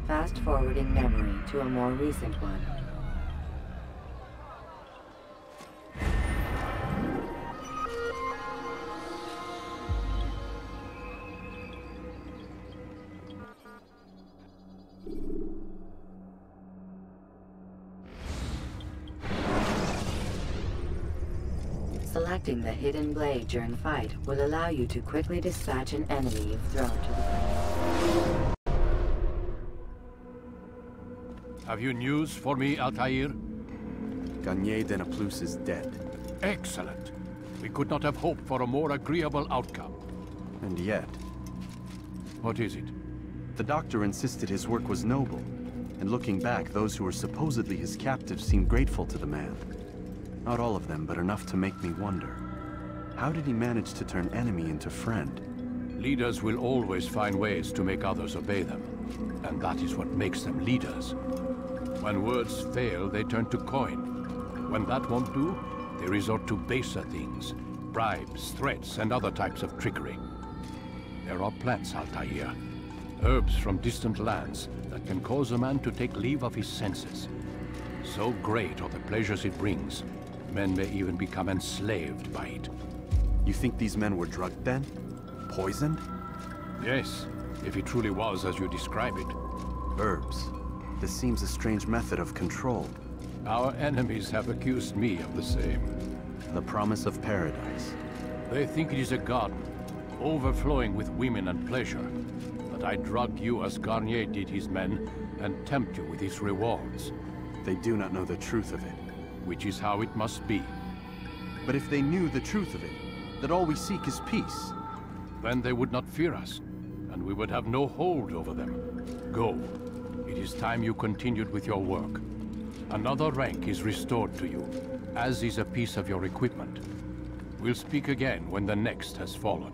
Fast-forwarding memory to a more recent one. Selecting the hidden blade during fight will allow you to quickly dispatch an enemy you've thrown to the ground. Have you news for me, Altair? Garnier de Naplouse is dead. Excellent. We could not have hoped for a more agreeable outcome. And yet... What is it? The doctor insisted his work was noble. And looking back, those who were supposedly his captives seemed grateful to the man. Not all of them, but enough to make me wonder. How did he manage to turn enemy into friend? Leaders will always find ways to make others obey them. And that is what makes them leaders. When words fail, they turn to coin. When that won't do, they resort to baser things. Bribes, threats, and other types of trickery. There are plants, Altair. Herbs from distant lands that can cause a man to take leave of his senses. So great are the pleasures it brings, men may even become enslaved by it. You think these men were drugged then? Poisoned? Yes, if it truly was as you describe it. Herbs. This seems a strange method of control. Our enemies have accused me of the same. The promise of paradise. They think it is a garden, overflowing with women and pleasure. But I drug you as Garnier did his men, and tempt you with his rewards. They do not know the truth of it. Which is how it must be. But if they knew the truth of it, that all we seek is peace, then they would not fear us, and we would have no hold over them. Go. It is time you continued with your work. Another rank is restored to you, as is a piece of your equipment. We'll speak again when the next has fallen.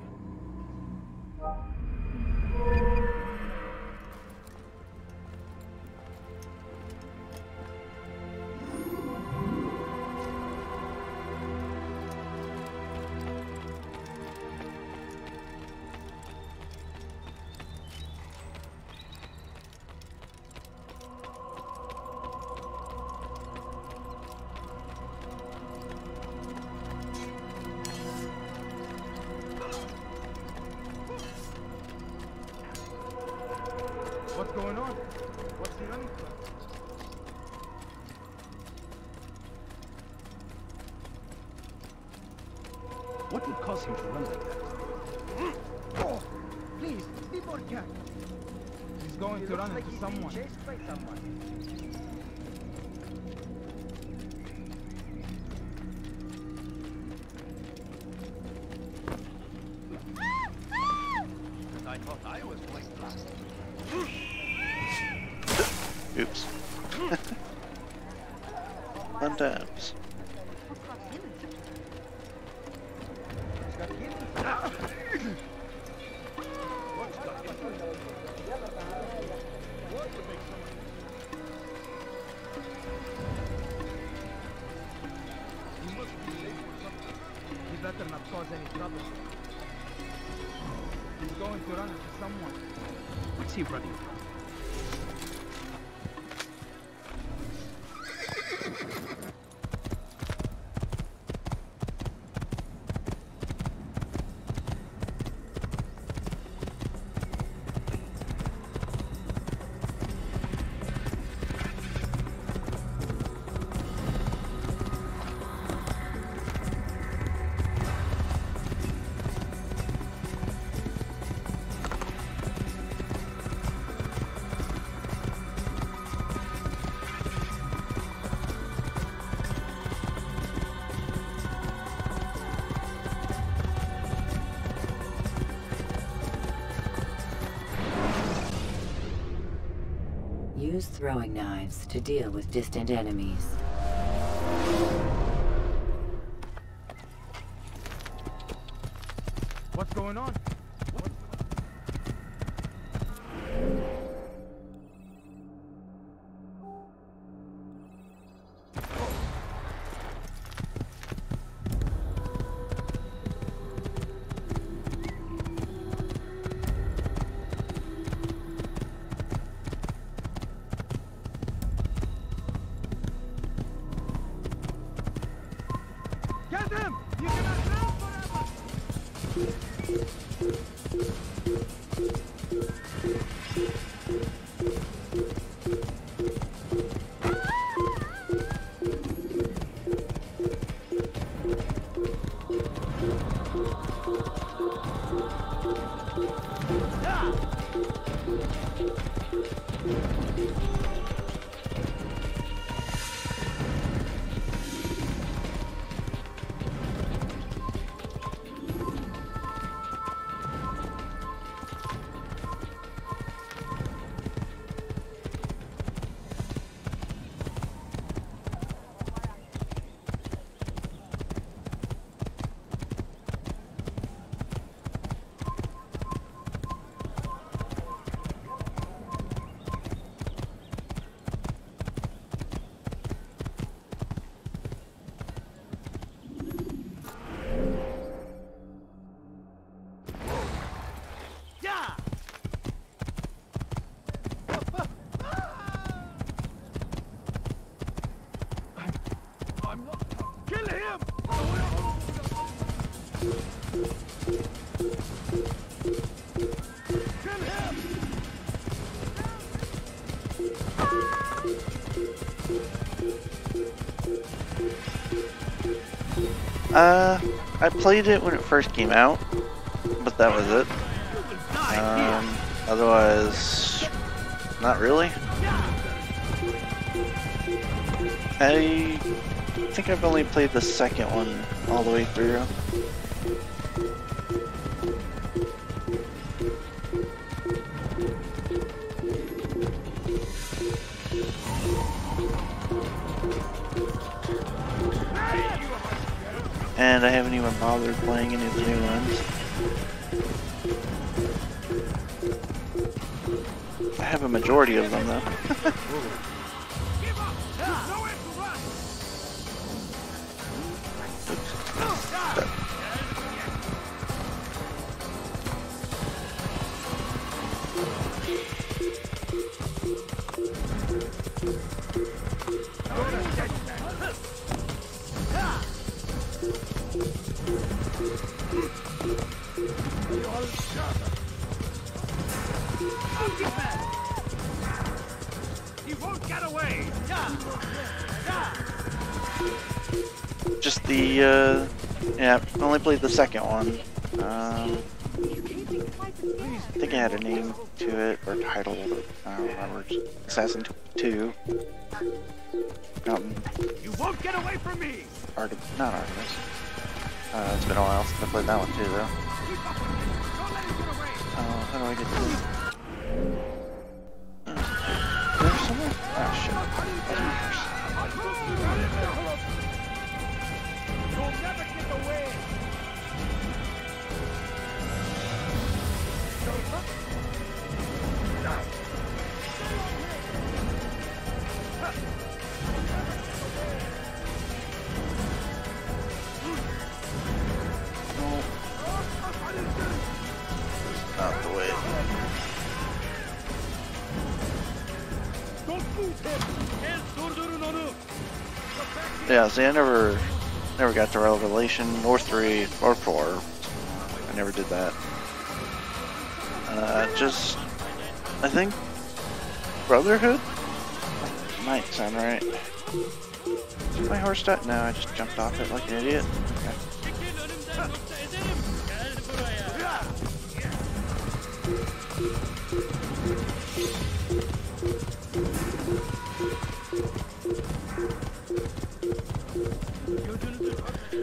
What's going on? What's he running from? What would cause him to run like that? Oh, please, be more careful. He's going to run into someone. Chased by someone. I thought I was placed last. Oops. Fun times. He better not cause any trouble. He's going to run into someone. What's he running from? use throwing knives to deal with distant enemies. What's going on? Get him! You cannot live forever! I played it when it first came out, but that was it. Otherwise, not really. I think I've only played the second one all the way through. And I haven't even bothered playing any of the new ones. I have a majority of them though. He won't get away. Just the, yeah, I only played the second one. I think it had a name to it, or title, I don't remember. Assassin 2. You won't get away from me. Not Artemis. It's been a while since I played that one too, though. How do I get to this? There's somewhere? Oh shit. You'll never get away. Not the way. Yeah, see, I never got to Revelation, or 3, or 4. I never did that. Just, I think, Brotherhood? Might sound right. Is my horse died? No, I just jumped off it like an idiot. Okay.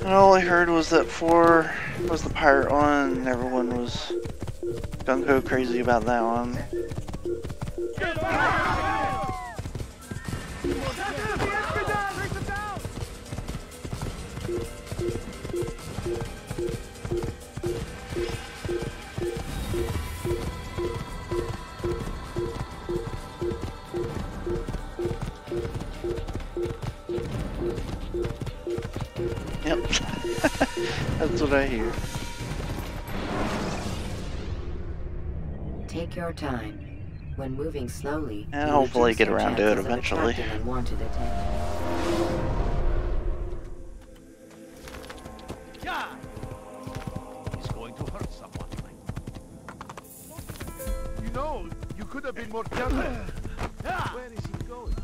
And all I heard was that 4 was the pirate one, and everyone was gung-ho crazy about that one. I hear? Take your time. When moving slowly, And you hopefully reduce get your around to it chances of eventually. attracting unwanted attention. Yeah! He's going to hurt someone. You know, you could have been more careful. Where is he going?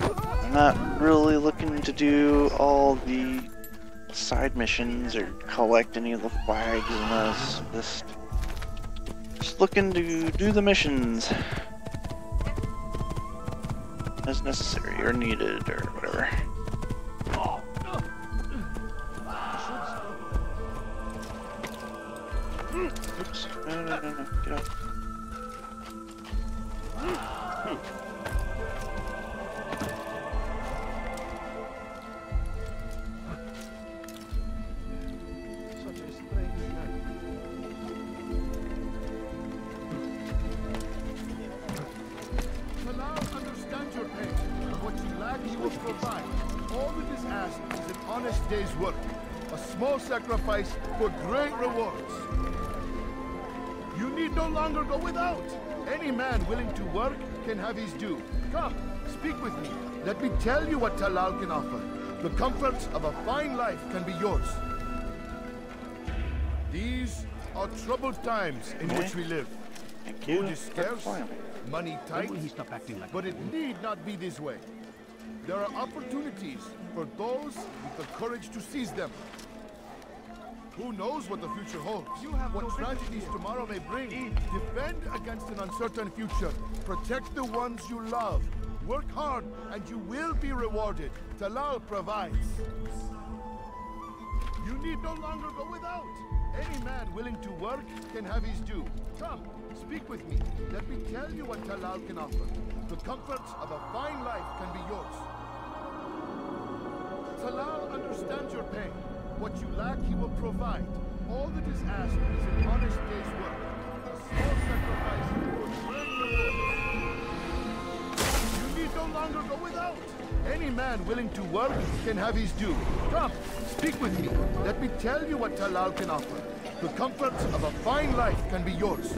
I'm not really looking to do all the side missions or collect any of the flags in this. Just looking to do the missions as necessary or needed or whatever. Oops. No. Get out. Talal understands your pain. What you lack, he will provide. All that is asked is an honest day's work. A small sacrifice for great rewards. You need no longer go without. Any man willing to work can have his due. Come, speak with me. Let me tell you what Talal can offer. The comforts of a fine life can be yours. These are troubled times in which we live. Thank you. Food is scarce, money tight, but it need not be this way. There are opportunities for those with the courage to seize them. Who knows what the future holds? What tragedies tomorrow may bring. Defend against an uncertain future. Protect the ones you love. Work hard and you will be rewarded. Talal provides. You need no longer go without. Any man willing to work can have his due. Come, speak with me. Let me tell you what Talal can offer. The comforts of a fine life can be yours. Talal understands your pain. What you lack, he will provide. All that is asked is an honest day's work. A small sacrifice for great reward. You need no longer go without. Any man willing to work can have his due. Come, speak with me. Let me tell you what Talal can offer. The comforts of a fine life can be yours.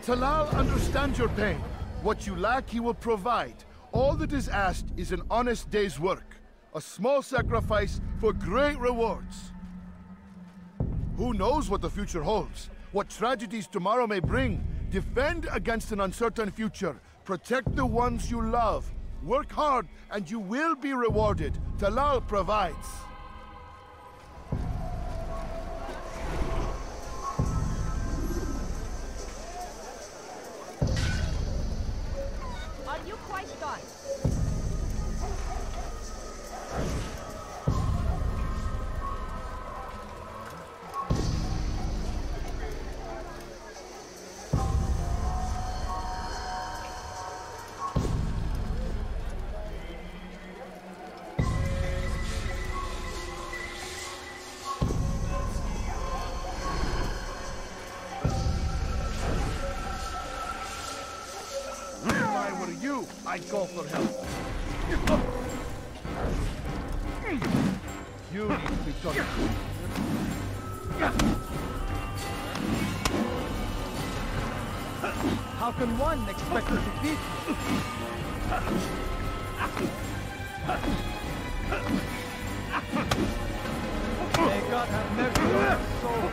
Talal understands your pain. What you lack, he will provide. All that is asked is an honest day's work. A small sacrifice for great rewards. Who knows what the future holds? What tragedies tomorrow may bring? Defend against an uncertain future. Protect the ones you love. Work hard and you will be rewarded. Talal provides. Are you quite done? I'd call for help. You need to be taught. How can one expect to defeat May God have mercy on your soul.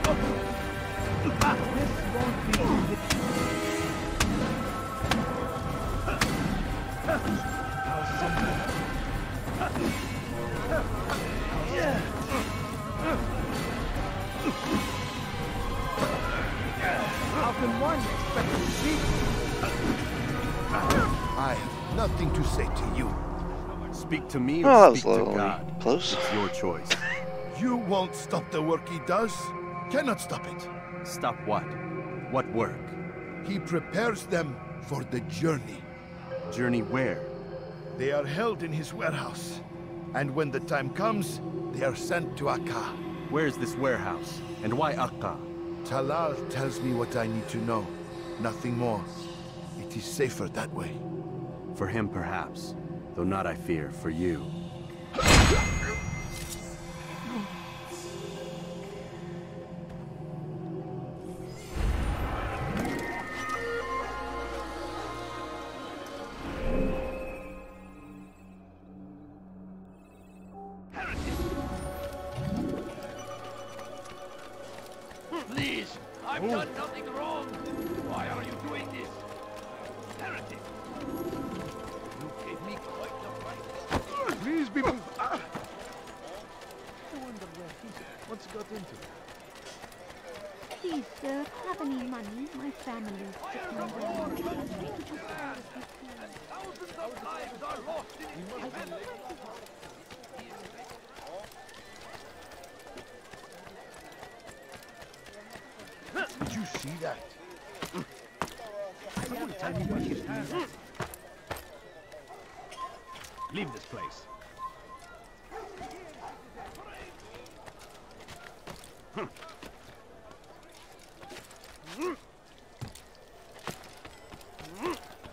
This won't be easy. How can one expect to defeat? I have nothing to say to you. Speak to me Oh, that or was speak to lonely. God. Close. It's your choice. You won't stop the work he does. Cannot stop it. Stop what? What work? He prepares them for the journey. Journey where? They are held in his warehouse. And when the time comes, they are sent to Akka. Where is this warehouse? And why Akka? Talal tells me what I need to know. Nothing more. It is safer that way. For him, perhaps. Though not, I fear, for you. Please, I've done nothing wrong. Why are you doing this? Heretic! You gave me quite the fright. Please be moved. I wonder what's got into it. Please, sir, have any money? My family's Thousands of lives are lost in this event. Did you see that? Someone tell me what he's doing. Leave this place.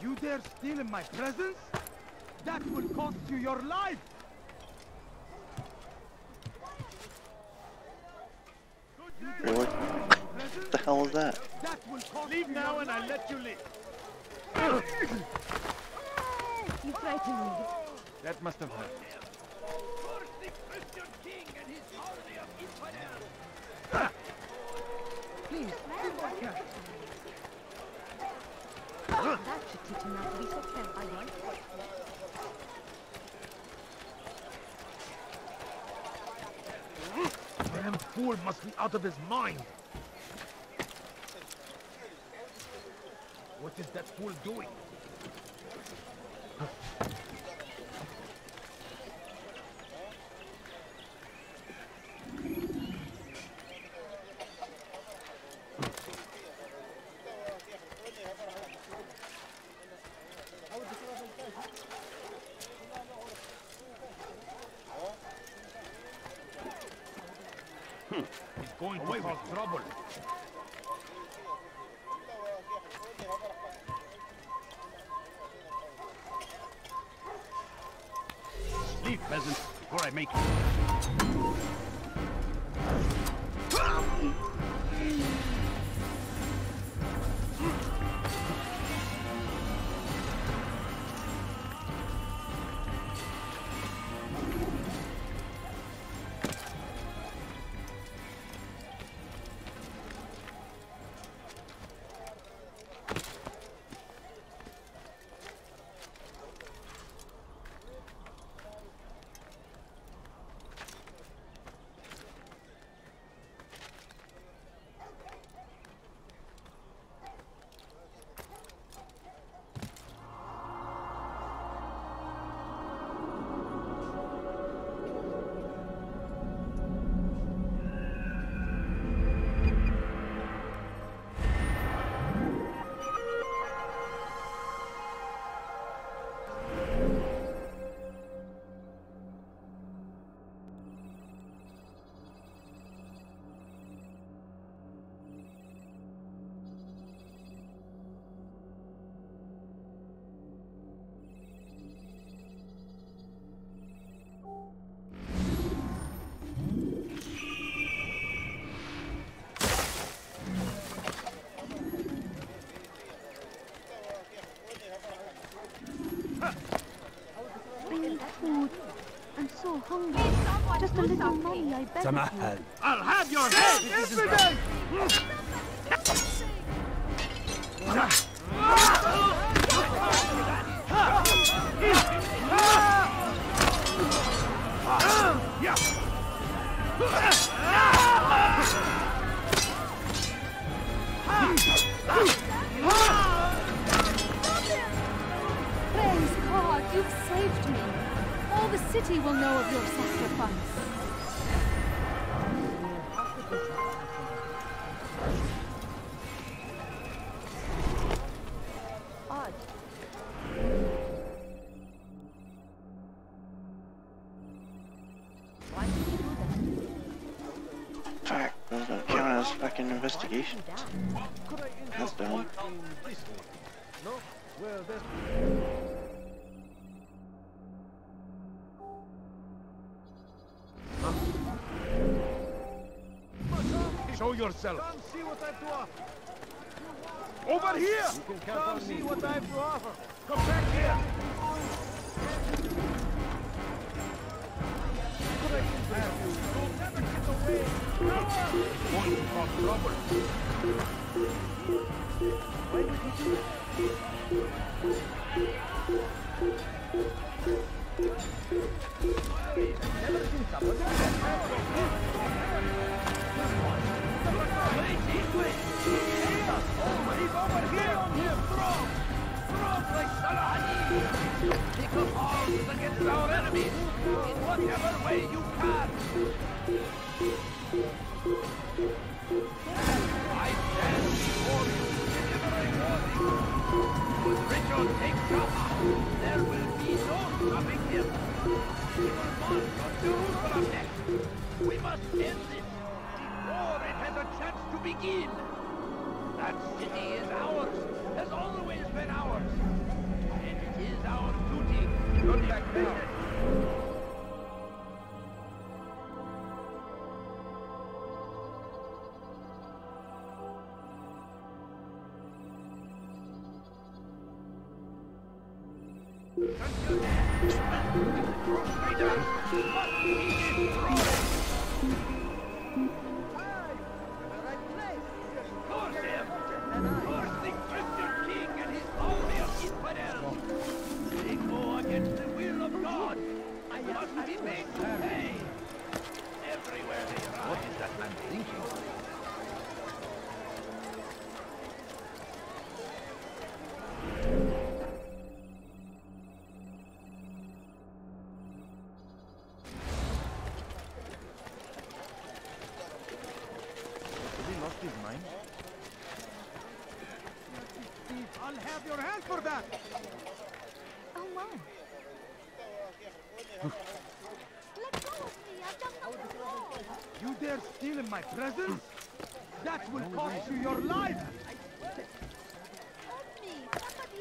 You dare steal in my presence? That will cost you your life! Really? What the hell is that? Leave now and I let you leave. You frightened me. That must have hurt. Please, give more care. That should teach him not to be so careful. Damn fool must be out of his mind. What is that fool doing? He's going to cause trouble. Leave, peasant, before I make you. Food. I'm so hungry. Just a little money, I beg of you. I'll have your head! Infidel! Praise God, you've saved me. All the city will know of your sacrifice. Odd. Why did you do that? Fuck, those don't count as fucking investigations. That's dumb. No? Well, that's... Show yourself. Come see what I have to offer. Over here! You can count on me. See what I have to offer. Come back here! I can have you. You'll never get away. Power! Going to cause trouble. Why would he do never seen someone he's over here! Strong! Strong like Salah! Pick up arms against our enemies in whatever way you can! I stand before you delivering warning. When Richard takes Jaffa, there will be no stopping him. He will march on Jerusalem next. We must end this before it has a chance to begin. That city is ours, has always been ours. And it is our duty to protect it. I'll have your hand for that! Oh, my. Let go of me! I've done nothing wrong! You dare steal in my presence? That will cost you your life! Help me! Somebody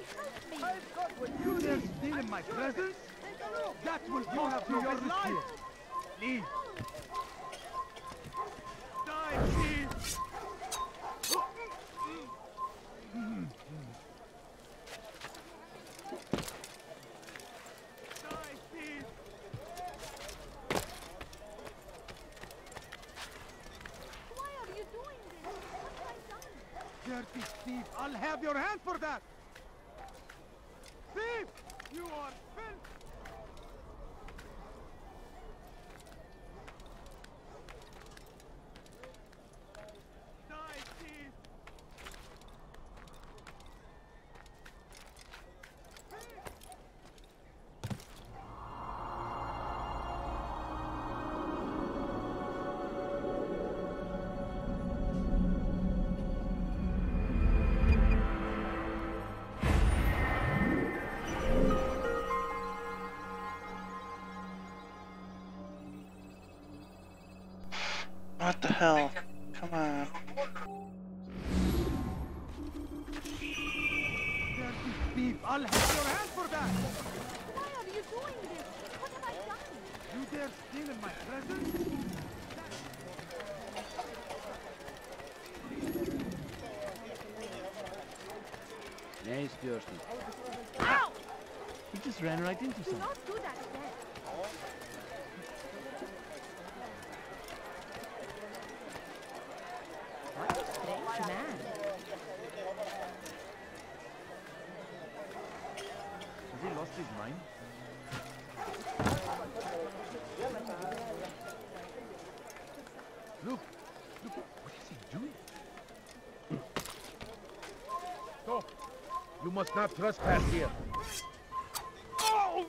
help me! You dare steal in my presence? That will cost you your life! Leave! Die, please! Dirty thief! I'll have your hand for that! Thief! You are filth! Die, thief! What the hell? Come on. Dirty thief! I'll have your hand for that! Why are you doing this? What have I done? You dare steal in my presence? Ne istiyorsun? Ow! He just ran right into Do something. not do that again. What a strange man. Has he lost his mind? Look! Look! What is he doing? Stop! You must not trespass here. Oh!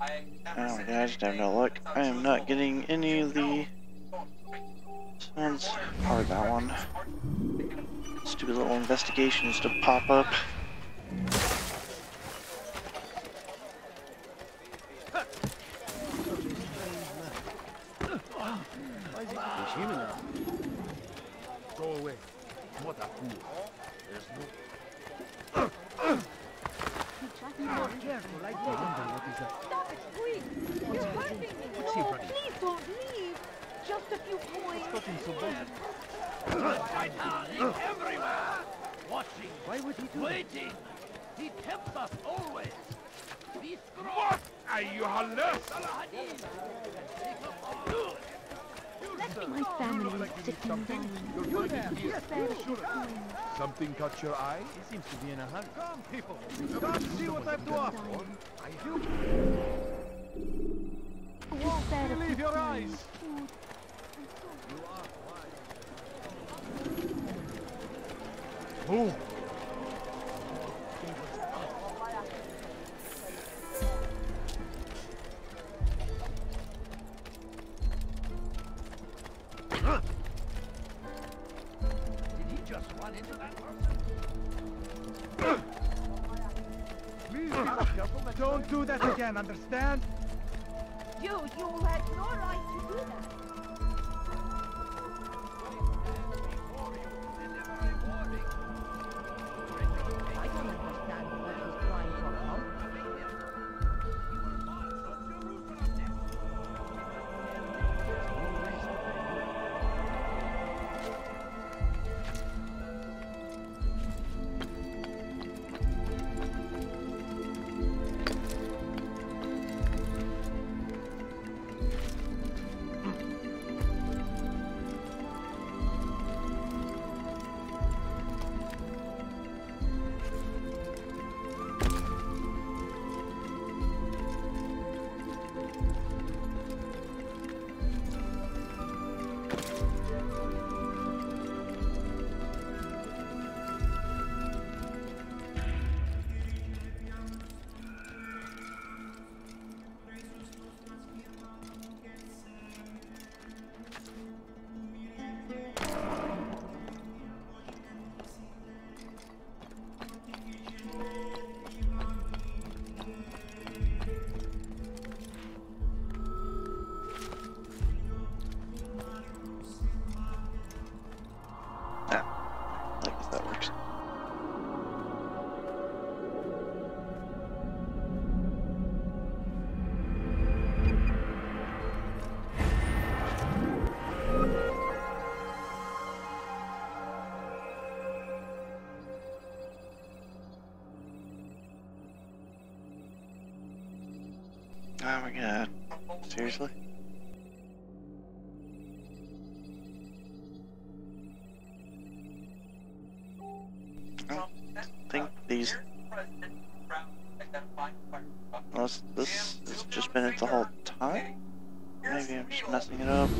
Oh my god, I just have no luck. I am not getting any of the sounds. Probably that one. Stupid little investigations to pop up. Go away. What a fool. There's no... Be more careful, like that. Stop it, quick! You're hurting me! What's he running? Please don't leave! Just a few points. What's got him so bad? He's everywhere! Watching. Why would he do Waiting. He tempts us always. Be strong. What? Ayyuhallah! My family is sitting down. You there? Yes, Very something caught your eye? He seems to be in a hurry. Come, people. Stop, see what I have to offer. I do. Believe your eyes. Oh. Did he just run into that person? Please be careful. Don't do that again, understand? You had no right to do that. I don't understand what he's trying to accomplish. Oh my god. Seriously? I think these... Unless this has just been it the whole time? Maybe I'm just messing it up.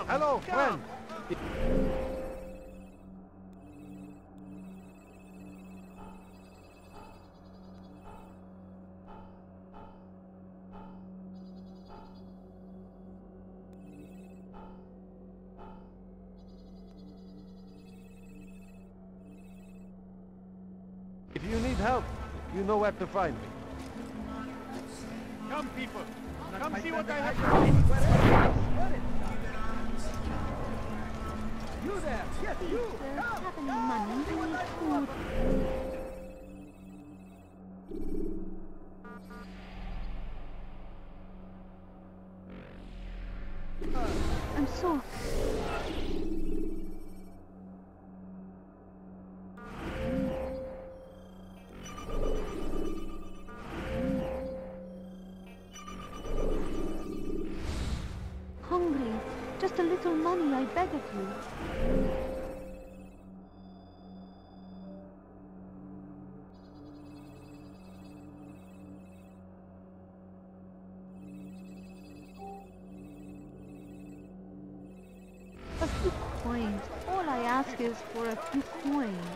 Hello, friend. If you need help, you know where to find me. Come, people. Come see what I have. You there? Yes, you. Have any money, any food? little money, I beg of you. A few coins. All I ask is for a few coins.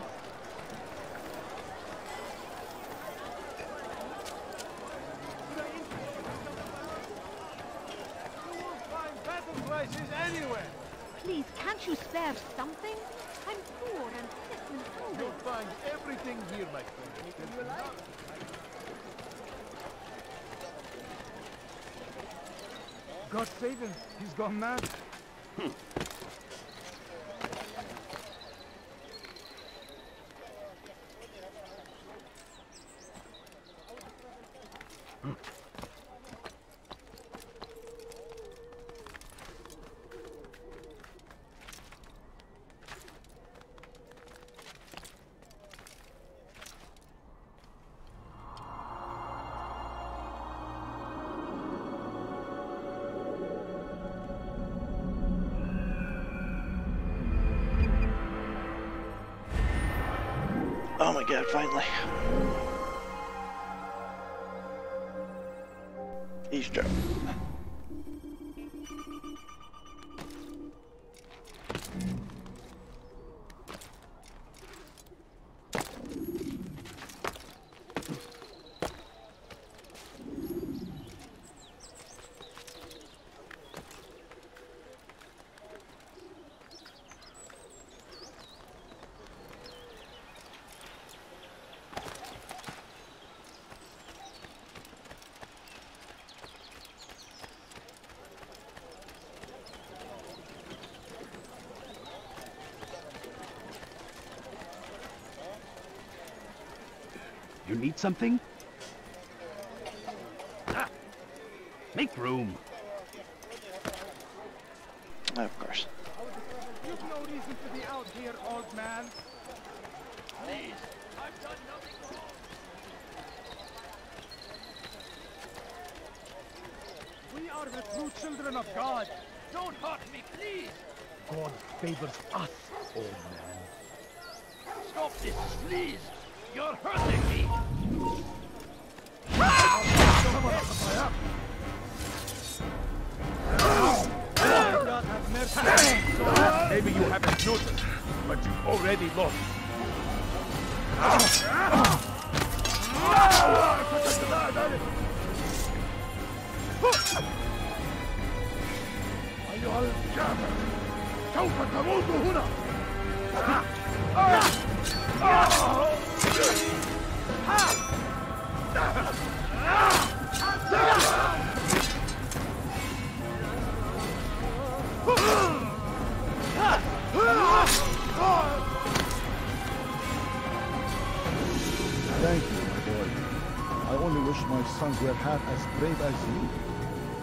Anywhere. Please, can't you spare something? I'm poor and sick and hungry. You'll find everything here, my friend. Anything you like? God save him. He's gone mad. Oh my god, finally. Eavesdrop. You need something? Ah, make room. Of course. You've no reason to be out here, old man. Please, I've done nothing wrong. We are the true children of God. Don't hurt me, please. God favors us, old man. Stop this, please. You're hurting me. God have mercy. Maybe you haven't noticed, but you've already lost. أيها الكافر سوف تموت هنا. Thank you, my boy. I only wish my sons were half as brave as you.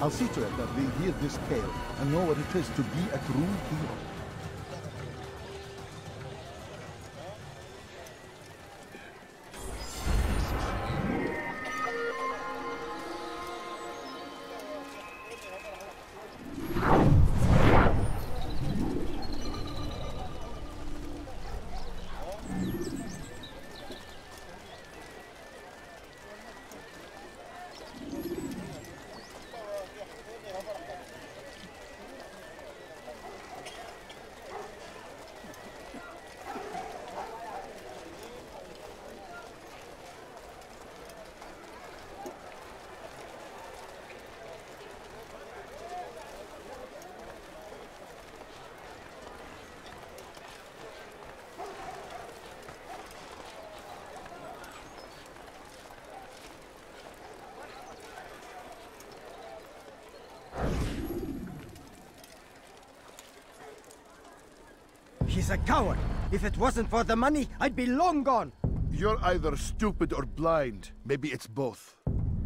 I'll see to it that they hear this tale and know what it is to be a true hero. He's a coward. If it wasn't for the money, I'd be long gone. You're either stupid or blind. Maybe it's both.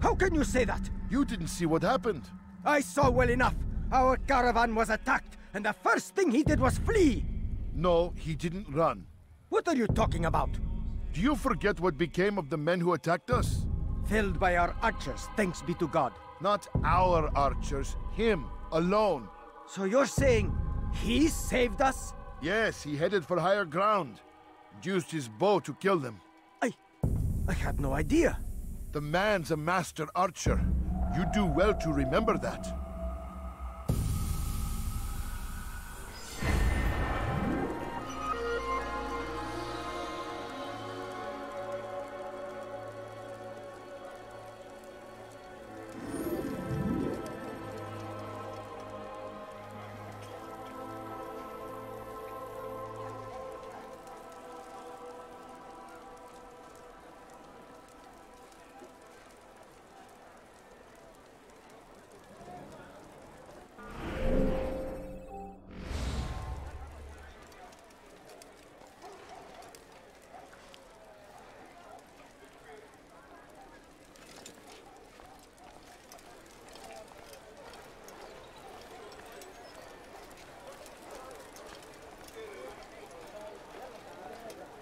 How can you say that? You didn't see what happened. I saw well enough. Our caravan was attacked, and the first thing he did was flee. No, he didn't run. What are you talking about? Do you forget what became of the men who attacked us? Felled by our archers, thanks be to God. Not our archers, him, alone. So you're saying He saved us? Yes, he headed for higher ground. Used his bow to kill them. I had no idea. The man's a master archer. You do well to remember that.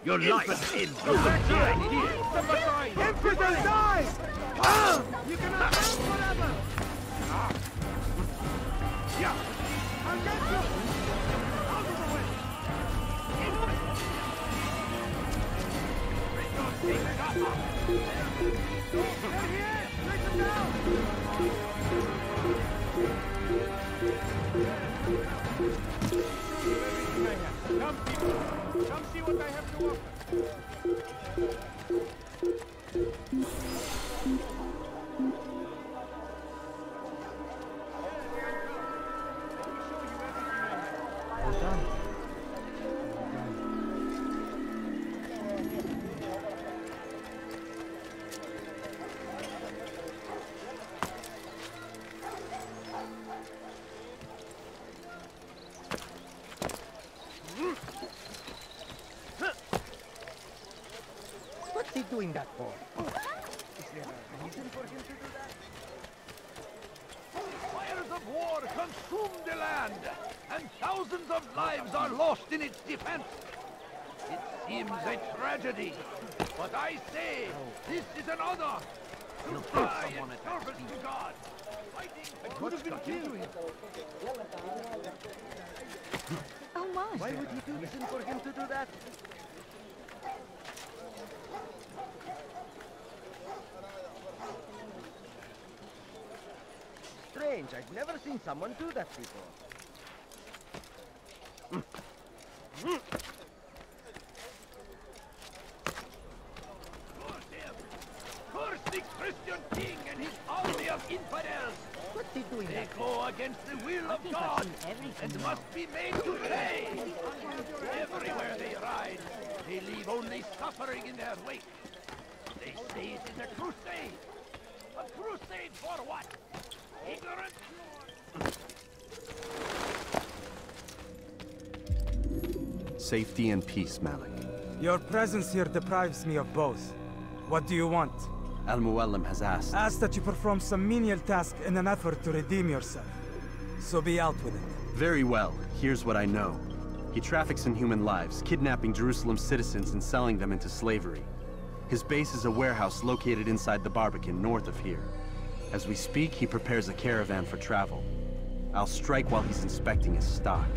Your life ends with the idea. Emperor die! You cannot live forever! Yeah. I'll get you! Out of the way! They're here! Take them down! Come, people! Come see what I have to offer! What's he doing that for? Is there a reason for him to do that? Fires of war consume the land, and thousands of lives are lost in its defense. It seems a tragedy, but I say this is an honor to die in service to God. I could have been killed. Oh my! Why would he do this for him to do that? Strange, I've never seen someone do that before. Curse the Christian king and his army of infidels! What's he doing They that go against the will of God and must be made to pay! Everywhere they ride, they leave only suffering in their wake. They say it is a crusade! A crusade for what? Ignorance? Safety and peace, Malik. Your presence here deprives me of both. What do you want? Al-Mualim has asked. Ask that you perform some menial task in an effort to redeem yourself. So be out with it. Very well. Here's what I know. He traffics in human lives, kidnapping Jerusalem citizens and selling them into slavery. His base is a warehouse located inside the Barbican, north of here. As we speak, he prepares a caravan for travel. I'll strike while he's inspecting his stock.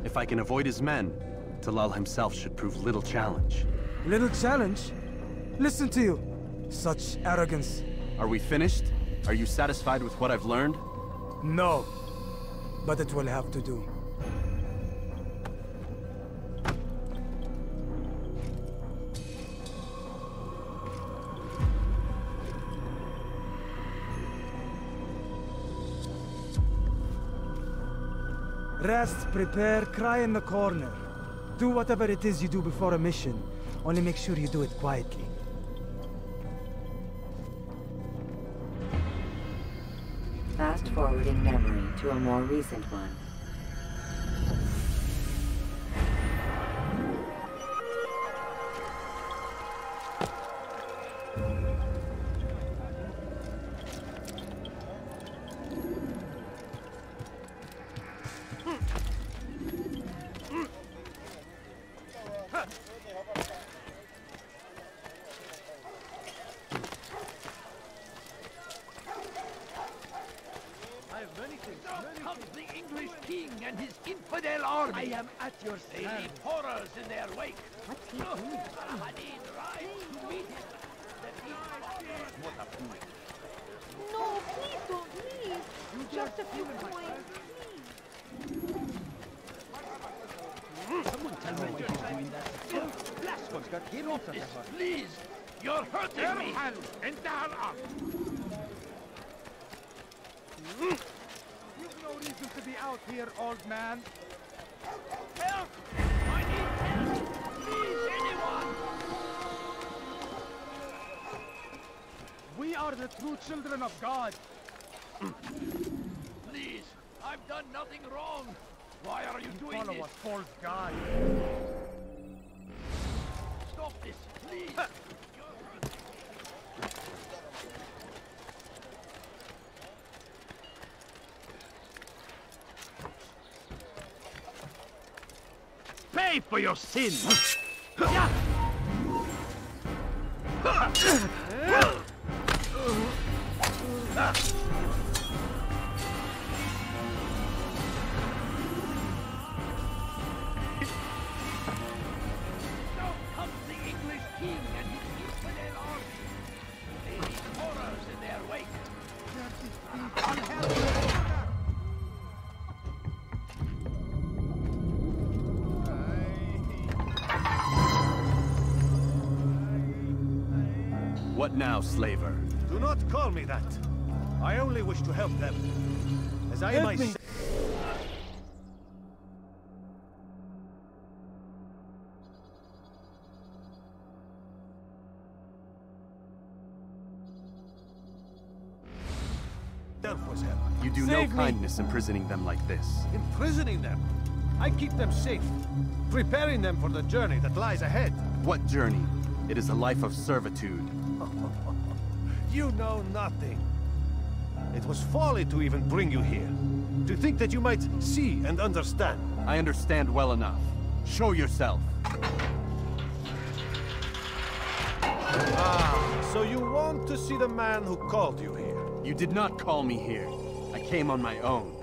If I can avoid his men, Talal himself should prove little challenge. Little challenge? Listen to you. Such arrogance. Are we finished? Are you satisfied with what I've learned? No. But it will have to do. Rest, prepare, cry in the corner. Do whatever it is you do before a mission. Only make sure you do it quietly. Fast-forwarding memory to a more recent one. before me. I am at your service. They leave horrors in their wake. What's he doing? Saladin rides to meet him. What a fool. No, please don't leave. Just a few coins. Someone tell me why you're doing that. Blasco's got hit off the Please, you're hurting me. You've no reason to be out here, old man. Help! I need help! Please, anyone! We are the true children of God. Please, I've done nothing wrong. Why are you doing Follow this? a false god. Stop this, please. Pay for your sins! What now, slaver? Do not call me that. I only wish to help them. As I myself... was hell. You do no kindness imprisoning them like this. Imprisoning them? I keep them safe, preparing them for the journey that lies ahead. What journey? It is a life of servitude. You know nothing. It was folly to even bring you here. To think that you might see and understand. I understand well enough. Show yourself. Ah, so you want to see the man who called you here? You did not call me here. I came on my own.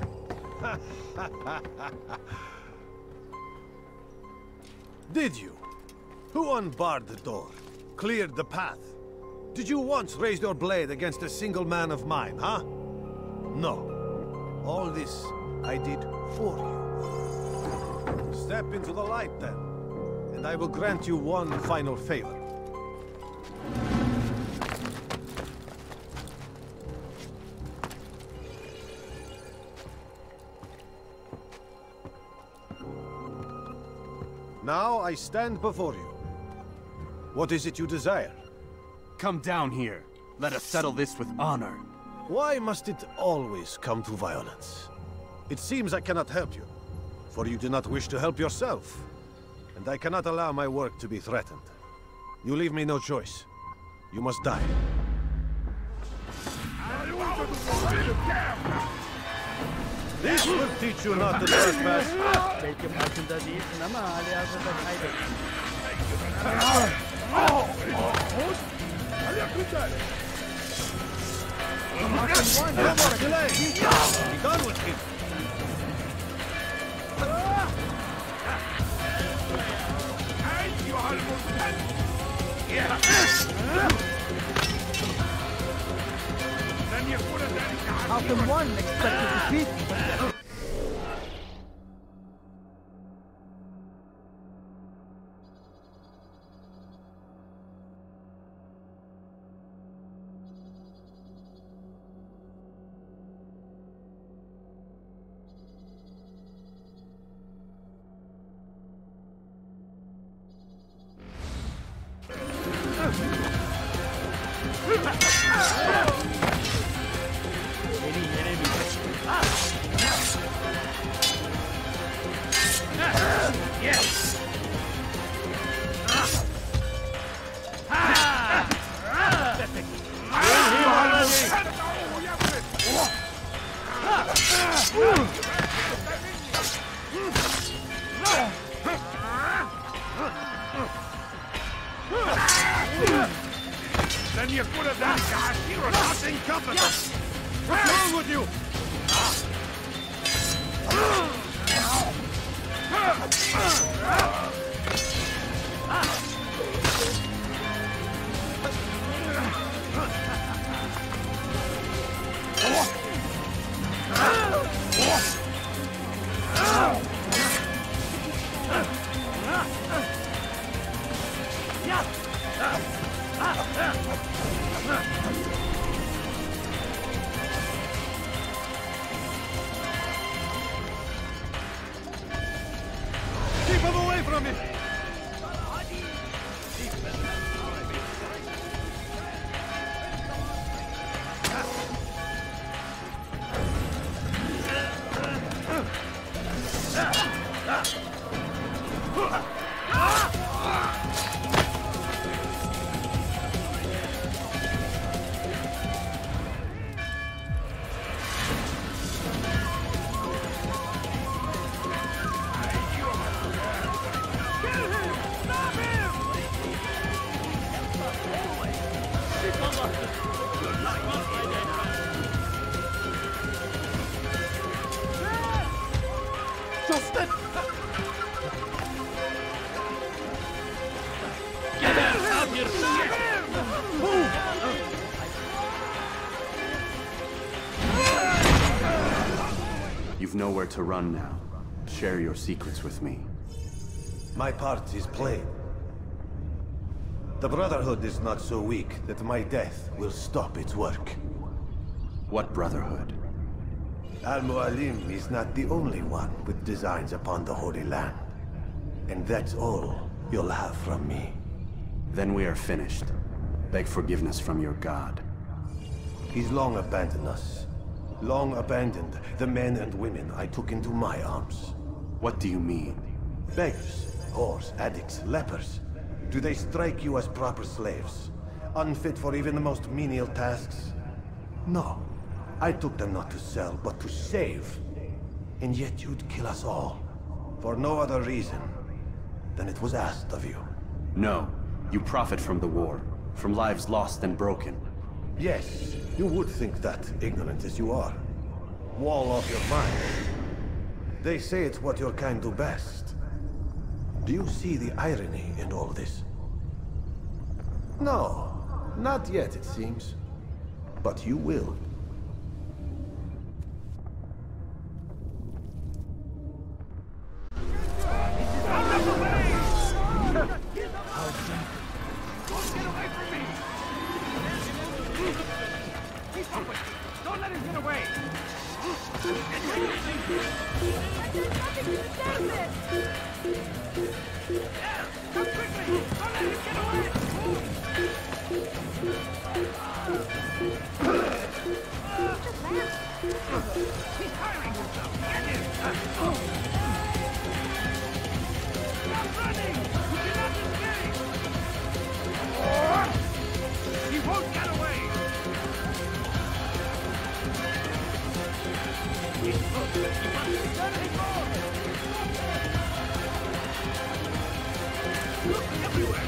Did you? Who unbarred the door? Cleared the path? Did you once raise your blade against a single man of mine, huh? No. All this I did for you. Step into the light, then, and I will grant you one final favor. Now I stand before you. What is it you desire? Come down here. Let us settle this with honor. Why must it always come to violence? It seems I cannot help you, for you do not wish to help yourself. And I cannot allow my work to be threatened. You leave me no choice. You must die. This will teach you not to trespass. No more delay! Be done with him! How can one expect to defeat me? Then you could have done, gosh, you are not incompetent. What's wrong with you? Keep him away from me! Justin! Get out of here! Move! You've nowhere to run now. Share your secrets with me. My part is plain. The Brotherhood is not so weak that my death will stop its work. What Brotherhood? Al-Mualim is not the only one with designs upon the Holy Land. And that's all you'll have from me. Then we are finished. Beg forgiveness from your god. He's long abandoned us. Long abandoned the men and women I took into my arms. What do you mean? Beggars, whores, addicts, lepers. Do they strike you as proper slaves? Unfit for even the most menial tasks? No. I took them not to sell, but to save. And yet you'd kill us all. For no other reason than it was asked of you. No. You profit from the war. From lives lost and broken. Yes, you would think that, ignorant as you are. Wall off your mind. They say it's what your kind do best. Do you see the irony in all this? No, not yet, it seems. But you will. Don't let him get away! Come quickly! Don't let him get away! He's tiring himself! Get him! Stop running! You cannot escape! He won't get away! Look everywhere!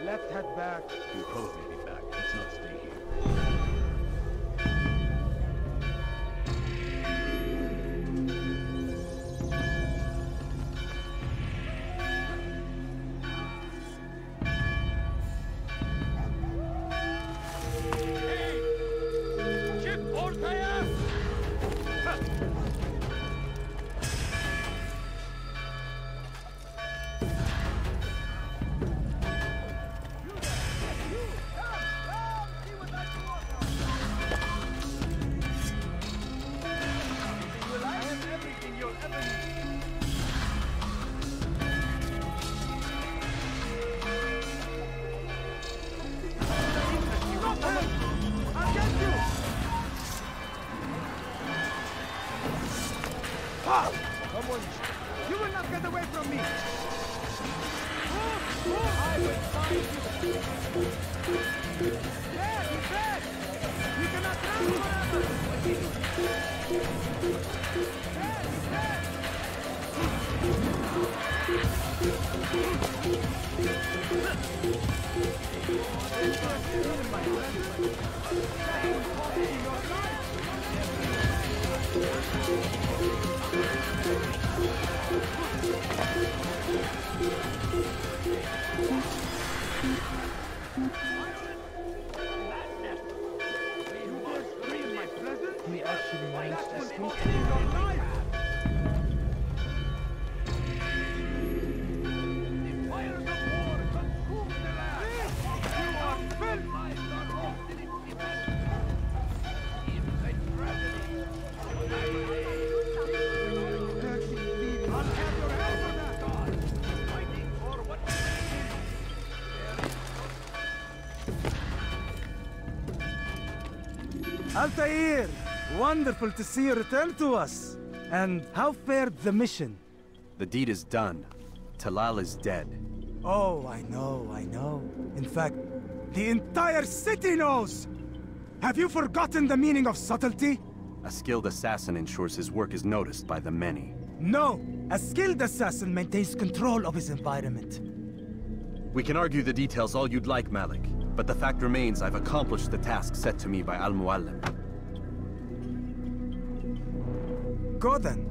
Left head back. You'll probably be back. Let's not stay here. You will not get away from me! I will find you! There, he's dead! We cannot run forever! There, he's dead! We actually managed to escape. Altair! Wonderful to see you return to us. And how fared the mission? The deed is done. Talal is dead. Oh, I know, I know. In fact, the entire city knows! Have you forgotten the meaning of subtlety? A skilled assassin ensures his work is noticed by the many. No! A skilled assassin maintains control of his environment. We can argue the details all you'd like, Malik. But the fact remains I've accomplished the task set to me by Al-Mualim. Go then.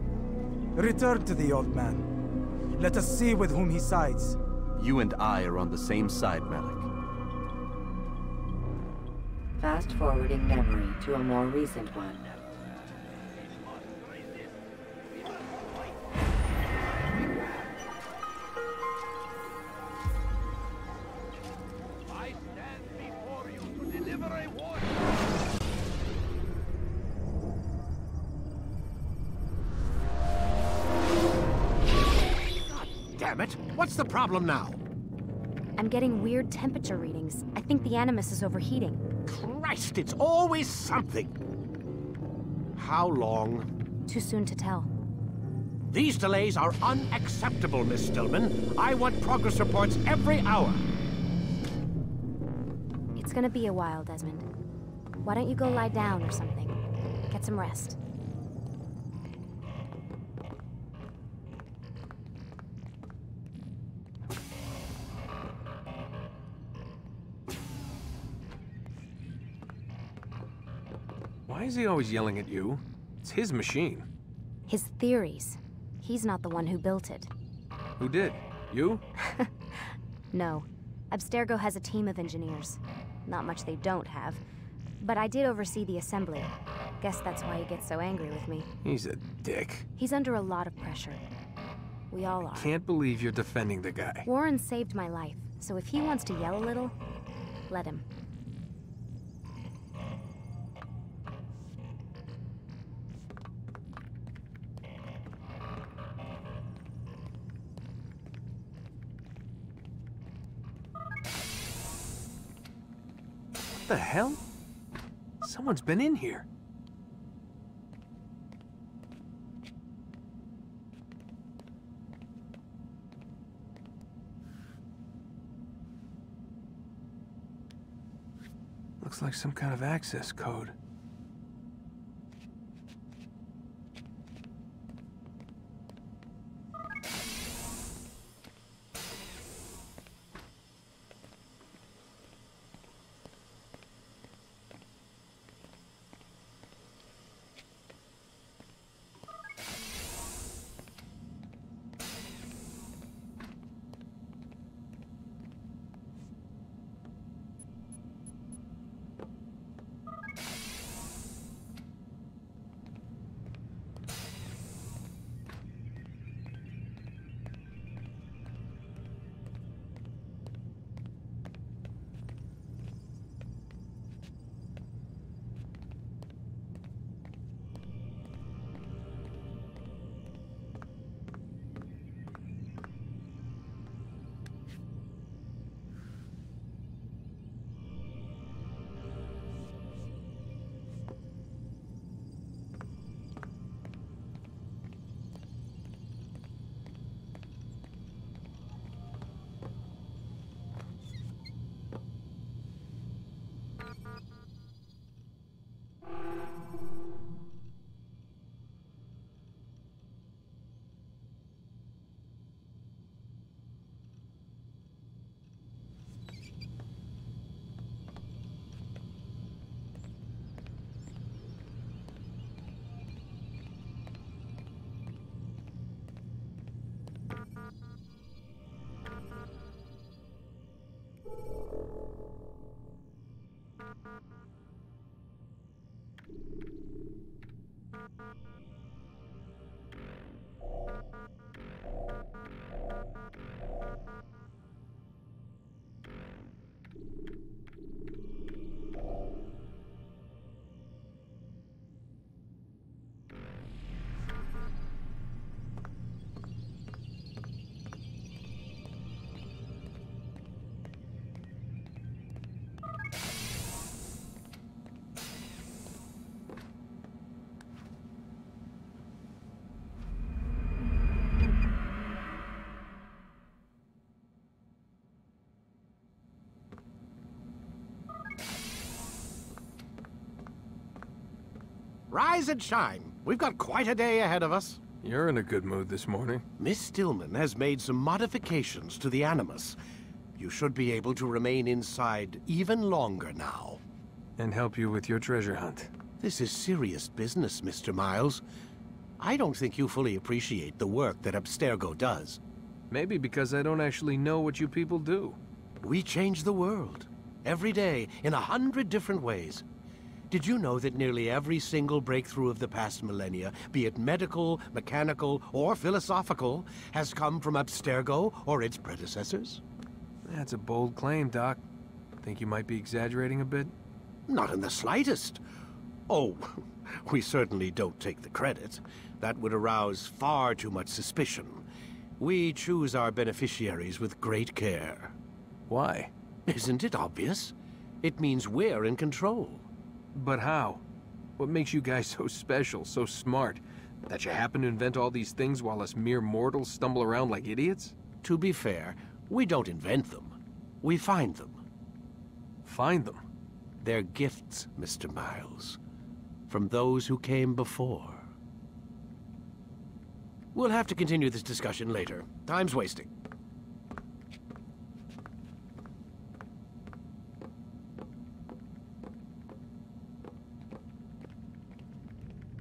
Return to the old man. Let us see with whom he sides. You and I are on the same side, Malik. Fast-forwarding memory to a more recent one. I stand before you to deliver a warning. Damn it! What's the problem now? I'm getting weird temperature readings. I think the Animus is overheating. Christ, it's always something! How long? Too soon to tell. These delays are unacceptable, Miss Stillman. I want progress reports every hour. It's gonna be a while, Desmond. Why don't you go lie down or something? Get some rest. Why is he always yelling at you? It's his machine. His theories. He's not the one who built it. Who did? You? No. Abstergo has a team of engineers. Not much they don't have. But I did oversee the assembly. Guess that's why he gets so angry with me. He's a dick. He's under a lot of pressure. We all are. Can't believe you're defending the guy. Warren saved my life, so if he wants to yell a little, let him. What the hell? Someone's been in here. Looks like some kind of access code. rise and shine. We've got quite a day ahead of us. You're in a good mood this morning. Miss Stillman has made some modifications to the Animus. You should be able to remain inside even longer now. And help you with your treasure hunt. This is serious business, Mr. Miles. I don't think you fully appreciate the work that Abstergo does. Maybe because I don't actually know what you people do. We change the world. Every day, in 100 different ways. Did you know that nearly every single breakthrough of the past millennia, be it medical, mechanical, or philosophical, has come from Abstergo or its predecessors? That's a bold claim, Doc. Think you might be exaggerating a bit? Not in the slightest. Oh, we certainly don't take the credit. That would arouse far too much suspicion. We choose our beneficiaries with great care. Why? Isn't it obvious? It means we're in control. But how? What makes you guys so special, so smart? That you happen to invent all these things while us mere mortals stumble around like idiots? To be fair, we don't invent them. We find them. Find them? They're gifts, Mr. Miles. From those who came before. We'll have to continue this discussion later. Time's wasting.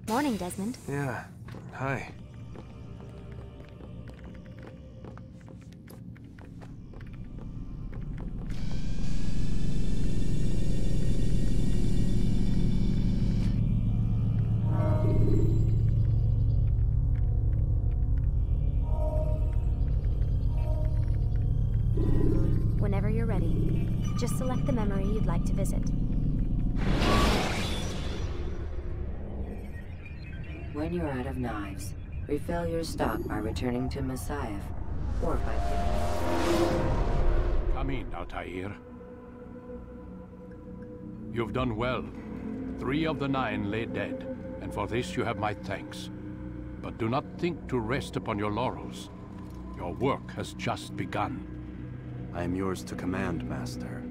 Morning, Desmond. Yeah. Hi. Whenever you're ready, just select the memory you'd like to visit. When you're out of knives, refill your stock by returning to Messiah, or by picking. Come in, Altair. You've done well. 3 of the 9 lay dead, and for this you have my thanks. But do not think to rest upon your laurels. Your work has just begun. I am yours to command, Master.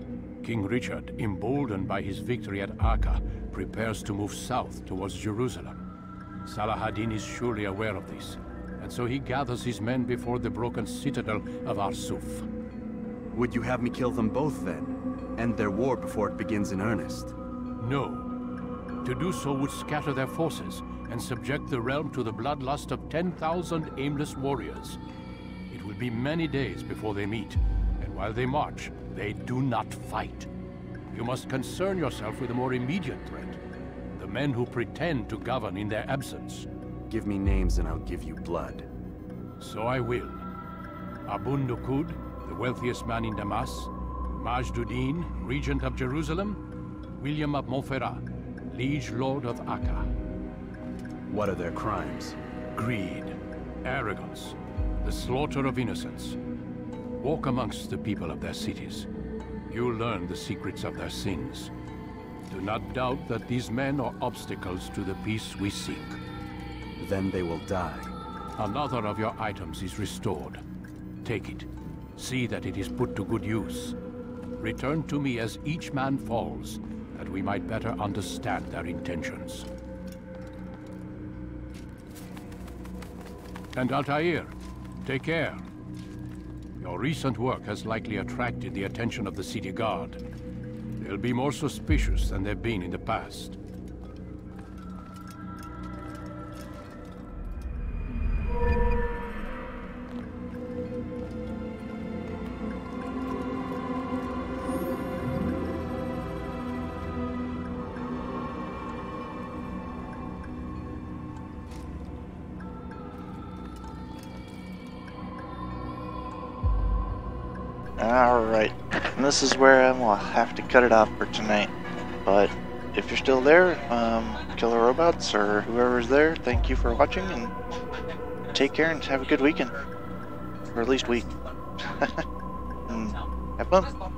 King Richard, emboldened by his victory at Acre, prepares to move south towards Jerusalem. Salah-ad-Din is surely aware of this, and so he gathers his men before the broken citadel of Arsuf. Would you have me kill them both, then? End their war before it begins in earnest? No. To do so would scatter their forces, and subject the realm to the bloodlust of 10,000 aimless warriors. It will be many days before they meet, and while they march, they do not fight. You must concern yourself with a more immediate threat. The men who pretend to govern in their absence. Give me names and I'll give you blood. So I will. Abun Nukud, the wealthiest man in Damas. Majduddin, regent of Jerusalem. William of Montferrat, liege lord of Acre. What are their crimes? Greed, arrogance, the slaughter of innocents. Walk amongst the people of their cities. You'll learn the secrets of their sins. Do not doubt that these men are obstacles to the peace we seek. Then they will die. Another of your items is restored. Take it. See that it is put to good use. Return to me as each man falls, that we might better understand their intentions. And Altair, take care. Your recent work has likely attracted the attention of the city guard. They'll be more suspicious than they've been in the past. Alright, and this is where I'm gonna have to cut it off for tonight. But if you're still there, Killer Robots or whoever's there, thank you for watching and take care and have a good weekend. Or at least week. And have fun.